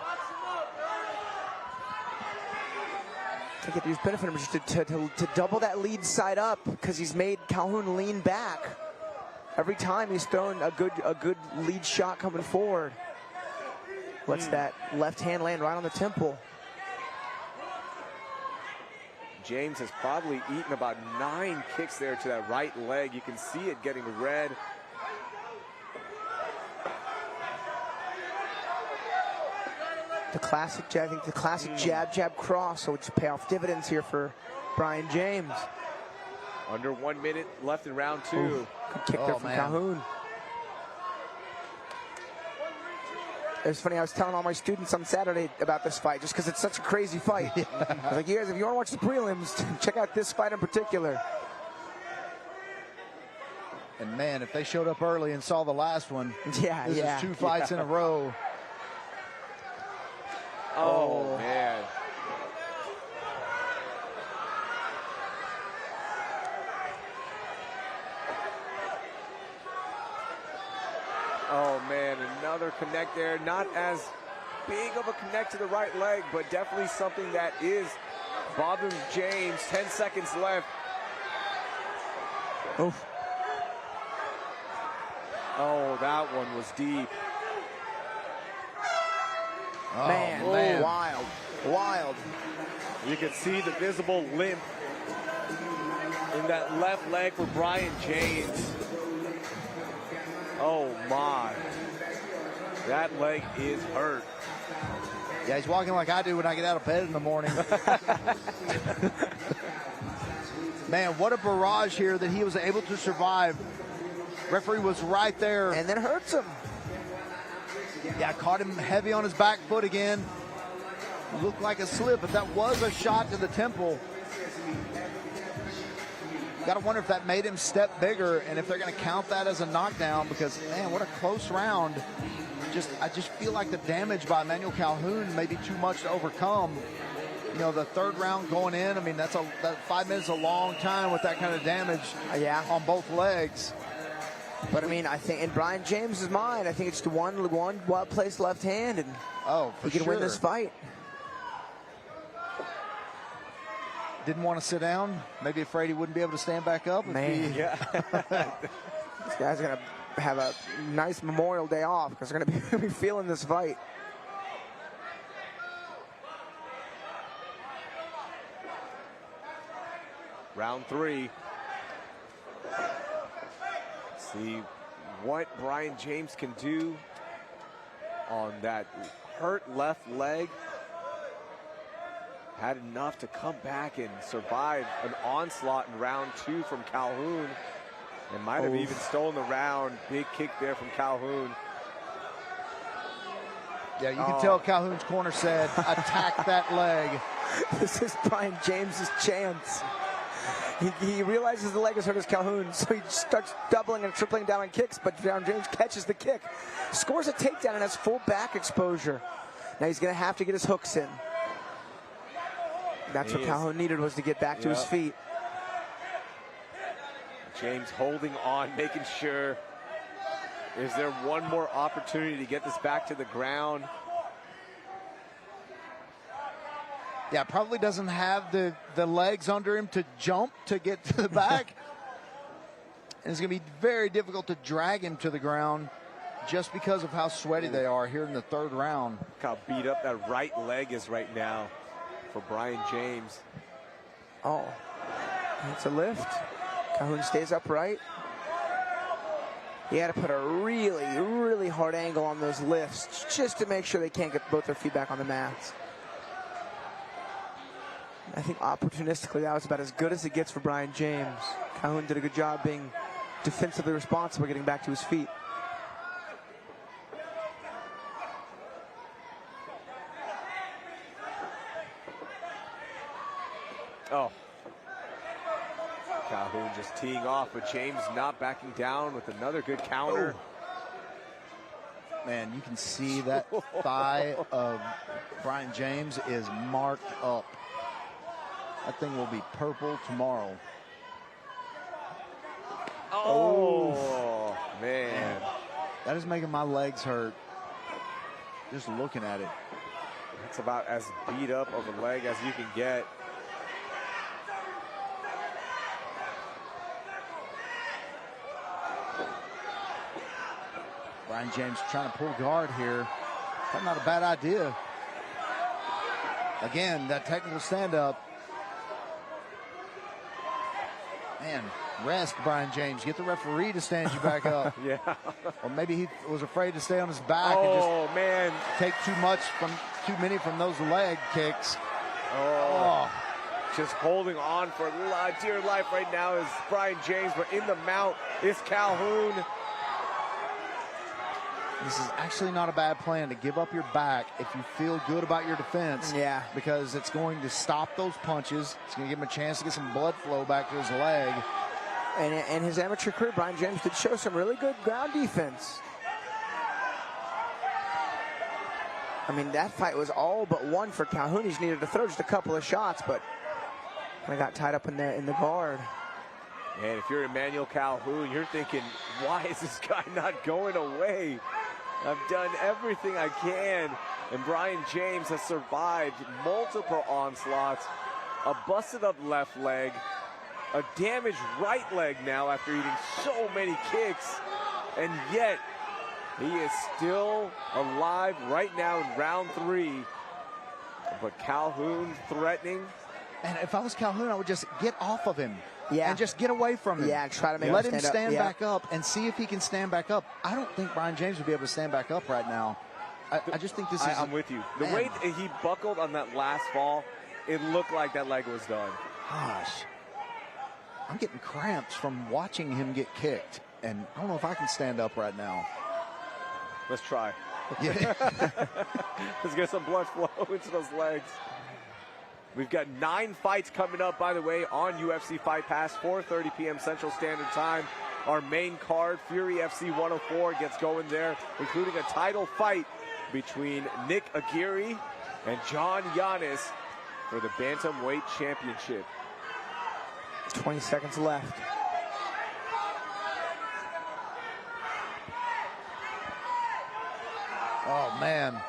think it was benefiting him just to double that lead side up, because he's made Calhoun lean back. Every time he's thrown a good lead shot coming forward. Lets that left hand land right on the temple. James has probably eaten about 9 kicks there to that right leg. You can see it getting red. The classic jab, I think the classic jab cross, so it's pay off dividends here for Brian James. Under 1 minute left in round 2. Ooh, good kick there from Calhoun. It's funny, I was telling all my students on Saturday about this fight, just because it's such a crazy fight. I was like, you guys, if you want to watch the prelims, check out this fight in particular. And man, if they showed up early and saw the last one, this is 2 fights in a row. Oh, man. Oh, man, another connect there. Not as big of a connect to the right leg, but definitely something that is bothering James. 10 seconds left. Oof. Oh, that one was deep. Oh, man, wild. You can see the visible limp in that left leg for Brian James. Oh my, that leg is hurt. Yeah, he's walking like I do when I get out of bed in the morning. Man, what a barrage here that he was able to survive. Referee was right there. And then hurts him. Yeah, caught him heavy on his back foot again. Looked like a slip, but that was a shot to the temple. Got to wonder if that made him step bigger and if they're going to count that as a knockdown, because, man, what a close round. I just feel like the damage by Emmanuel Calhoun may be too much to overcome. You know, the third round going in, I mean, that 5 minutes is a long time with that kind of damage on both legs. But I mean, I think in Brian James's mind, I think it's the one well-placed left hand, and he can win this fight. Didn't want to sit down. Maybe afraid he wouldn't be able to stand back up. Man, this guy's gonna have a nice Memorial Day off because they're gonna be feeling this fight. Round 3. See what Brian James can do on that hurt left leg. Had enough to come back and survive an onslaught in round 2 from Calhoun. And might have even stolen the round. Big kick there from Calhoun. Yeah, you can tell Calhoun's corner said, attack that leg. This is Brian James's chance. He realizes the leg is hurt as Calhoun, so he starts doubling and tripling down on kicks, but Brian James catches the kick, scores a takedown, and has full back exposure. Now he's going to have to get his hooks in. That's what Calhoun needed, was to get back to his feet. James holding on, making sure. Is there one more opportunity to get this back to the ground? Yeah, probably doesn't have the legs under him to jump to get to the back. And it's going to be very difficult to drag him to the ground just because of how sweaty they are here in the third round. Look how beat up that right leg is right now for Brian James. Oh, it's a lift. Calhoun stays upright. He had to put a really, really hard angle on those lifts just to make sure they can't get both their feet back on the mats. I think opportunistically that was about as good as it gets for Brian James. Calhoun did a good job being defensively responsible, getting back to his feet. Oh. Calhoun just teeing off, but James not backing down with another good counter. Man, you can see that thigh of Brian James is marked up. That thing will be purple tomorrow. Oh, man. That is making my legs hurt just looking at it. That's about as beat up of a leg as you can get. Brian James trying to pull guard here. That's not a bad idea. Again, that technical stand-up. Man, rest, Brian James. Get the referee to stand you back up. Yeah. Or maybe he was afraid to stay on his back and just take too many from those leg kicks. Oh. Just holding on for dear life right now is Brian James, but in the mount is Calhoun. This is actually not a bad plan to give up your back if you feel good about your defense. Yeah. Because it's going to stop those punches. It's going to give him a chance to get some blood flow back to his leg. And in his amateur career, Brian James did show some really good ground defense. I mean, that fight was all but won for Calhoun. He's needed to throw just a couple of shots, but I got tied up in the guard. And if you're Emmanuel Calhoun, you're thinking, why is this guy not going away? I've done everything I can. And Brian James has survived multiple onslaughts, a busted up left leg, a damaged right leg now after eating so many kicks. And yet, he is still alive right now in round 3. But Calhoun threatening. And if I was Calhoun, I would just get off of him. Yeah. And just get away from him. Yeah, try to make Let him him stand stand up. back up and see if he can stand back up. I don't think Brian James would be able to stand back up right now. I just think this is... I'm with you. The way he buckled on that last fall, it looked like that leg was done. Gosh. I'm getting cramps from watching him get kicked. And I don't know if I can stand up right now. Let's try. Yeah. Let's get some blood flow into those legs. We've got 9 fights coming up, by the way, on UFC Fight Pass, 4:30 p.m. Central Standard Time. Our main card, Fury FC 104, gets going there, including a title fight between Nick Aguirre and John Yanis for the Bantamweight Championship. 20 seconds left. Oh, man.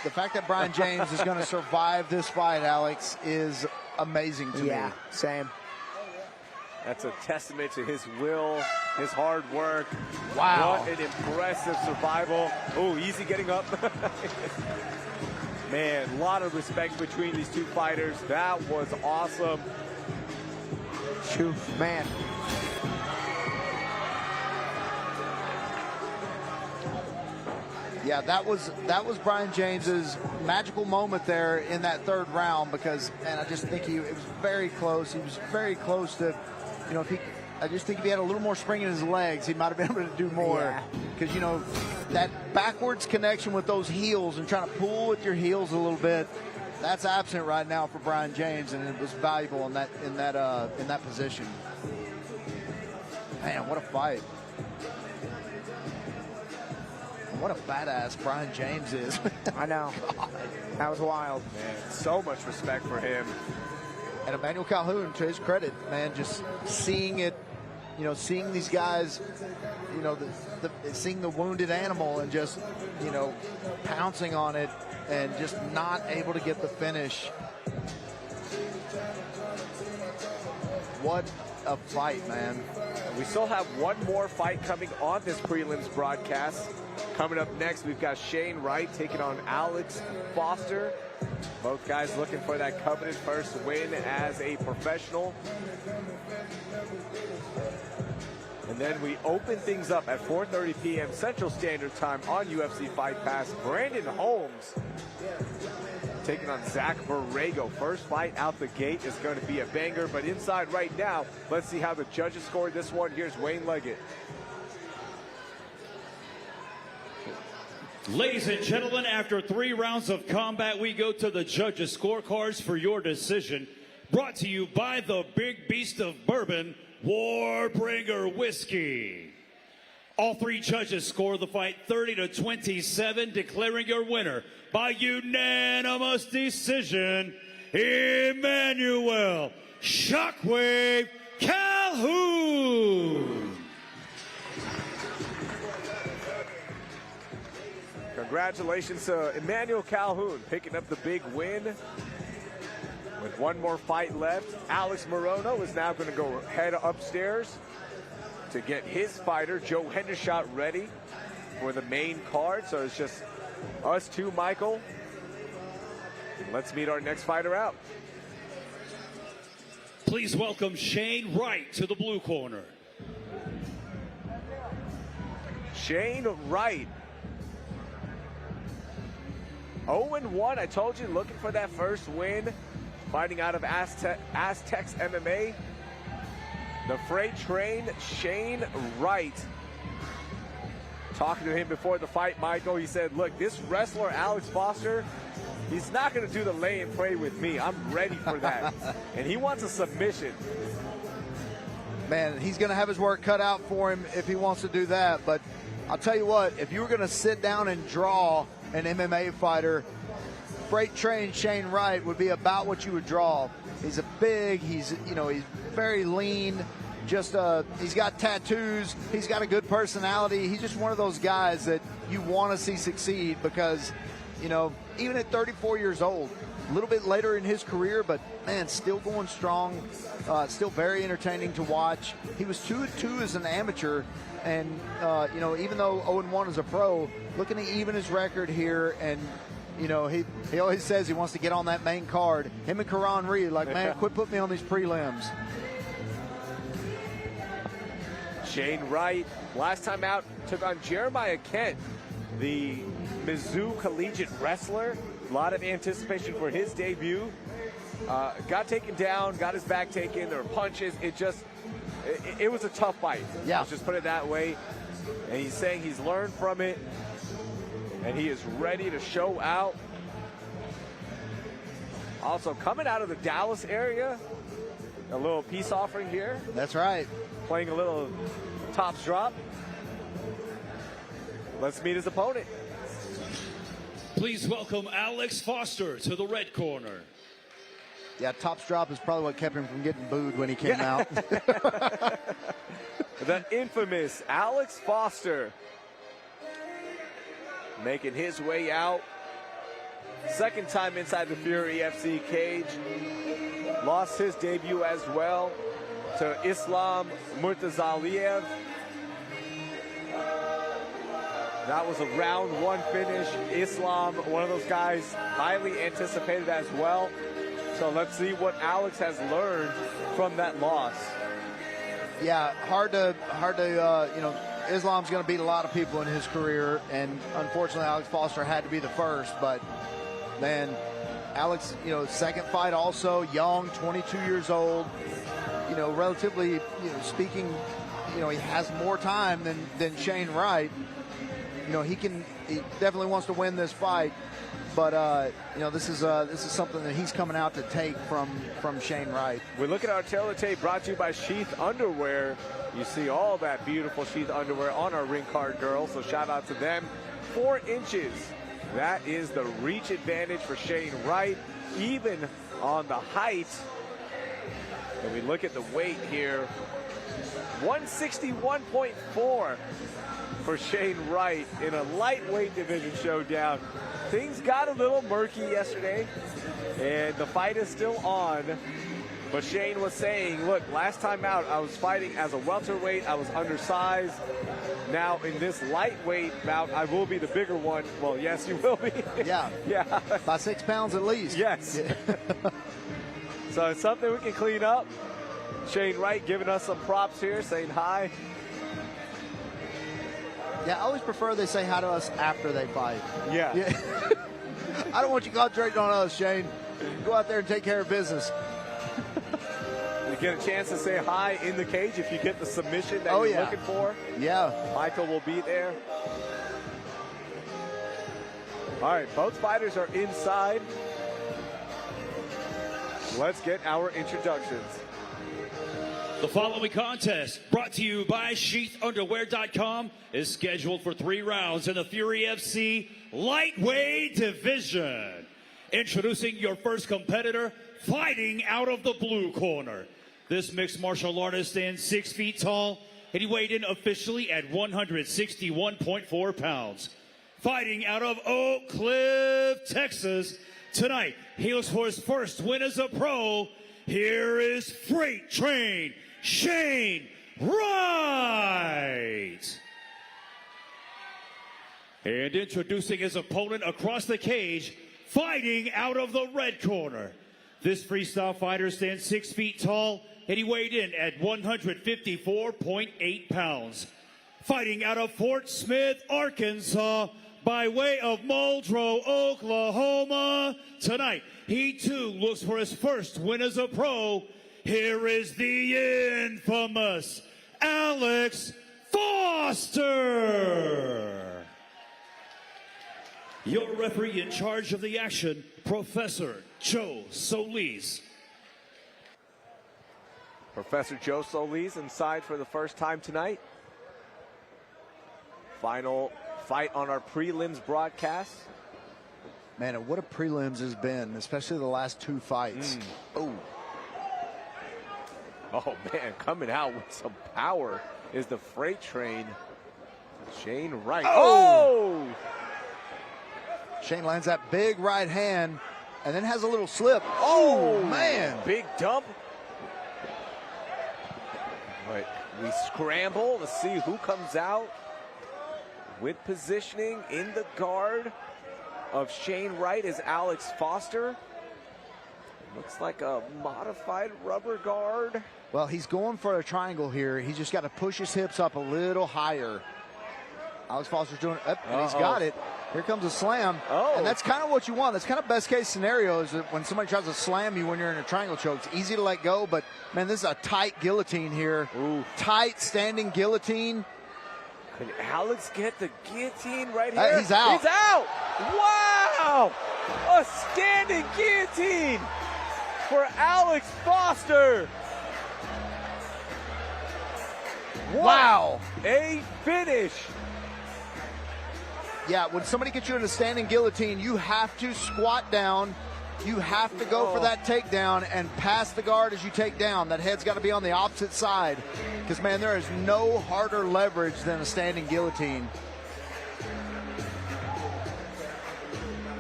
The fact that Brian James is going to survive this fight, Alex, is amazing to me. Yeah, same. That's a testament to his will, his hard work. Wow. What an impressive survival. Oh, easy getting up. Man, a lot of respect between these two fighters. That was awesome. Phew, man. Yeah, that was Brian James's magical moment there in that 3rd round because, and I just think it was very close. He was very close to, you know, I just think if he had a little more spring in his legs, he might have been able to do more. Because, you know, that backwards connection with those heels and trying to pull with your heels a little bit, that's absent right now for Brian James, and it was valuable in that position. Man, what a fight. What a badass Brian James is. I know. That was wild. Man, so much respect for him. And Emmanuel Calhoun, to his credit, man, just seeing it, you know, seeing these guys, you know, seeing the wounded animal and just, you know, pouncing on it and just not able to get the finish. What a fight, man. We still have one more fight coming on this prelims broadcast. Coming up next, we've got Shane Wright taking on Alex Foster. Both guys looking for that coveted first win as a professional. And then we open things up at 4:30 p.m. Central Standard Time on UFC Fight Pass. Brandon Holmes taking on Zach Borrego. First fight out the gate is going to be a banger, but inside right now, let's see how the judges scored this one. Here's Wayne Leggett. Ladies and gentlemen, after 3 rounds of combat, we go to the judges' scorecards for your decision. Brought to you by the Big Beast of Bourbon, Warbringer Whiskey. All 3 judges score the fight 30-27, declaring your winner by unanimous decision, Emmanuel Shockwave Calhoun. Congratulations to Emmanuel Calhoun picking up the big win. With one more fight left, Alex Morono is now going to go head upstairs. to get his fighter, Joe Hendershot, ready for the main card. So it's just us two, Michael. Let's meet our next fighter out. Please welcome Shane Wright to the blue corner. Shane Wright. 0-1, I told you, looking for that first win. Fighting out of Aztecs MMA. The freight train, Shane Wright. Talking to him before the fight, Michael, he said, look, this wrestler, Alex Foster, he's not going to do the lay and pray with me. I'm ready for that. And he wants a submission. Man, he's going to have his work cut out for him if he wants to do that. But I'll tell you what, if you were going to sit down and draw an MMA fighter, freight train Shane Wright would be about what you would draw. He's a big, he's very lean. Just he's got tattoos. He's got a good personality. He's just one of those guys that you want to see succeed because, even at 34 years old, a little bit later in his career, but man, still going strong, still very entertaining to watch. He was 2-2 as an amateur, and even though 0-1 as a pro, looking to even his record here, and he always says he wants to get on that main card. Him and Karan Reed, like, man, quit putting me on these prelims. Shane Wright, last time out, took on Jeremiah Kent, the Mizzou collegiate wrestler. A lot of anticipation for his debut. Got taken down, got his back taken. There were punches. It was a tough fight. Yeah. Let's just put it that way. And he's saying he's learned from it, and he is ready to show out. Also, coming out of the Dallas area, a little peace offering here. That's right. Playing a little tops drop. Let's meet his opponent. Please welcome Alex Foster to the red corner. Yeah, tops drop is probably what kept him from getting booed when he came out. The infamous Alex Foster making his way out. Second time inside the Fury FC cage. Lost his debut as well to Islam Murtazaliev. That was a round one finish. Islam, one of those guys highly anticipated as well. So let's see what Alex has learned from that loss. Yeah, hard to Islam's going to beat a lot of people in his career, and unfortunately Alex Foster had to be the first. But man, Alex, second fight also, young, 22 years old. Relatively, speaking, he has more time than Shane Wright. He definitely wants to win this fight, but this is something that he's coming out to take from Shane Wright. We look at our tailor tape brought to you by Sheath Underwear. You see all that beautiful Sheath Underwear on our ring card girls, so shout out to them. 4 inches. That is the reach advantage for Shane Wright, even on the height. And we look at the weight here, 161.4 for Shane Wright in a lightweight division showdown. Things got a little murky yesterday, and the fight is still on. But Shane was saying, look, last time out, I was fighting as a welterweight. I was undersized. Now, in this lightweight bout, I will be the bigger one. Well, yes, you will be. Yeah. Yeah. By 6 pounds at least. Yes. Yeah. So it's something we can clean up. Shane Wright giving us some props here, saying hi. Yeah, I always prefer they say hi to us after they fight. Yeah. I don't want you concentrating on us, Shane. Go out there and take care of business. You get a chance to say hi in the cage if you get the submission that you're looking for. Yeah. Michael will be there. All right, both fighters are inside. Let's get our introductions. The following contest, brought to you by SheathUnderwear.com, is scheduled for 3 rounds in the Fury FC lightweight division. Introducing your first competitor, fighting out of the blue corner. This mixed martial artist stands 6 feet tall, and he weighed in officially at 161.4 pounds. Fighting out of Oak Cliff, Texas. Tonight, he looks for his first win as a pro. Here is Freight Train Shane Wright. And introducing his opponent across the cage, fighting out of the red corner. This freestyle fighter stands 6 feet tall, and he weighed in at 154.8 pounds. Fighting out of Fort Smith, Arkansas, by way of Muldrow, Oklahoma. Tonight, he too looks for his first win as a pro. Here is the infamous Alex Foster. Your referee in charge of the action, Professor Joe Solis. Professor Joe Solis inside for the first time tonight. Final fight on our prelims broadcast. Man, and what a prelims has been, especially the last 2 fights. Oh man, coming out with some power is the freight train. Shane Wright. Oh! Shane lands that big right hand and then has a little slip. Oh, man. Big dump. But we scramble to see who comes out with positioning. In the guard of Shane Wright is Alex Foster. Looks like a modified rubber guard. Well, he's going for a triangle here. He's just got to push his hips up a little higher. Alex Foster's doing it, and he's got it. Here comes a slam, and that's kind of what you want. That's kind of best case scenario is that when somebody tries to slam you when you're in a triangle choke, it's easy to let go, but man, this is a tight guillotine here. Tight standing guillotine. Could Alex get the guillotine right here? He's out. He's out. Wow! A standing guillotine for Alex Foster. Wow. A finish. Yeah, when somebody gets you in a standing guillotine, you have to squat down. You have to go for that takedown and pass the guard as you take down. That head's got to be on the opposite side. Because, man, there is no harder leverage than a standing guillotine.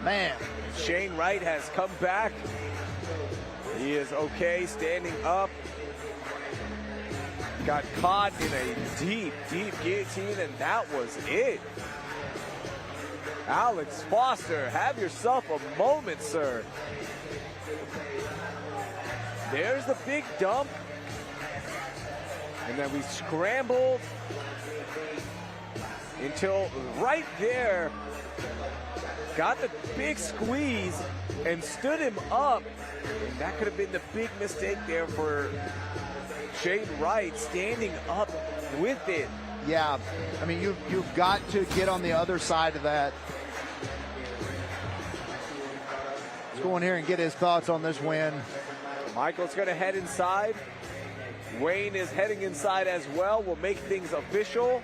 Man. Shane Wright has come back. He is okay standing up. Got caught in a deep, deep guillotine, and that was it. Alex Foster, have yourself a moment, sir. There's the big dump. And then we scrambled until right there, got the big squeeze and stood him up. And that could have been the big mistake there for Shane Wright, standing up with it. Yeah, I mean, you've got to get on the other side of that. Let's go in here and get his thoughts on this win. Michael's going to head inside. Wayne is heading inside as well. We'll make things official.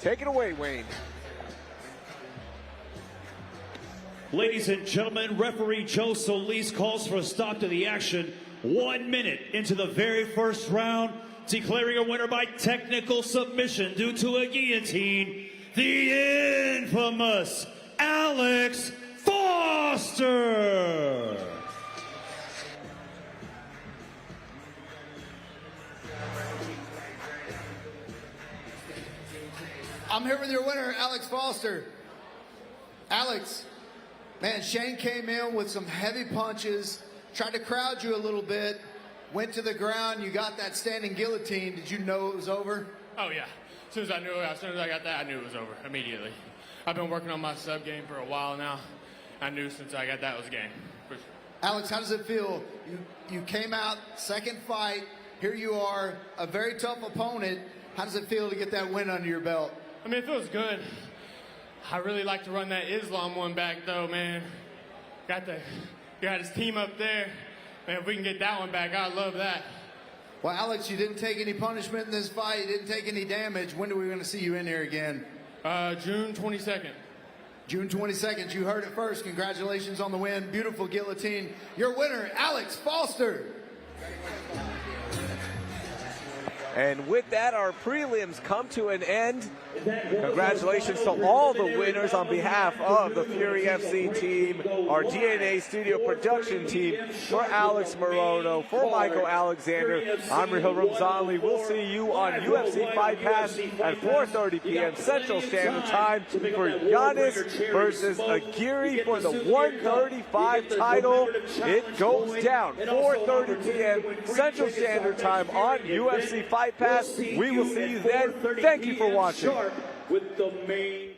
Take it away, Wayne. Ladies and gentlemen, referee Joe Solis calls for a stop to the action 1 minute into the very first round, declaring a winner by technical submission due to a guillotine, the infamous Alex Foster. I'm here with your winner, Alex Foster. Alex, man, Shane came in with some heavy punches, tried to crowd you a little bit, went to the ground, you got that standing guillotine. Did you know it was over? Oh, yeah. As soon as I got that, I knew it was over immediately. I've been working on my sub game for a while now. I knew since I got that it was game. Alex, how does it feel? You came out, second fight, here you are, a very tough opponent. How does it feel to get that win under your belt? I mean, it feels good. I really like to run that Islam one back, though, man. Got his team up there. Man, if we can get that one back, I'd love that. Well, Alex, you didn't take any punishment in this fight. You didn't take any damage. When are we going to see you in here again? June 22nd. June 22nd. You heard it first. Congratulations on the win. Beautiful guillotine. Your winner, Alex Foster. And with that, our prelims come to an end. Congratulations to all the winners on behalf of the Fury FC team, our DNA studio production team, for Alex Morono, for Michael Alexander. I'm Rahil Ramzanli. We'll see you on UFC Fight Pass at 4:30 p.m. Central Standard Time for Giannis versus Aguirre for the 135 title. It goes down 4:30 p.m. Central Standard Time on UFC Fight Pass. We will see you then. Thank you for watching. With the main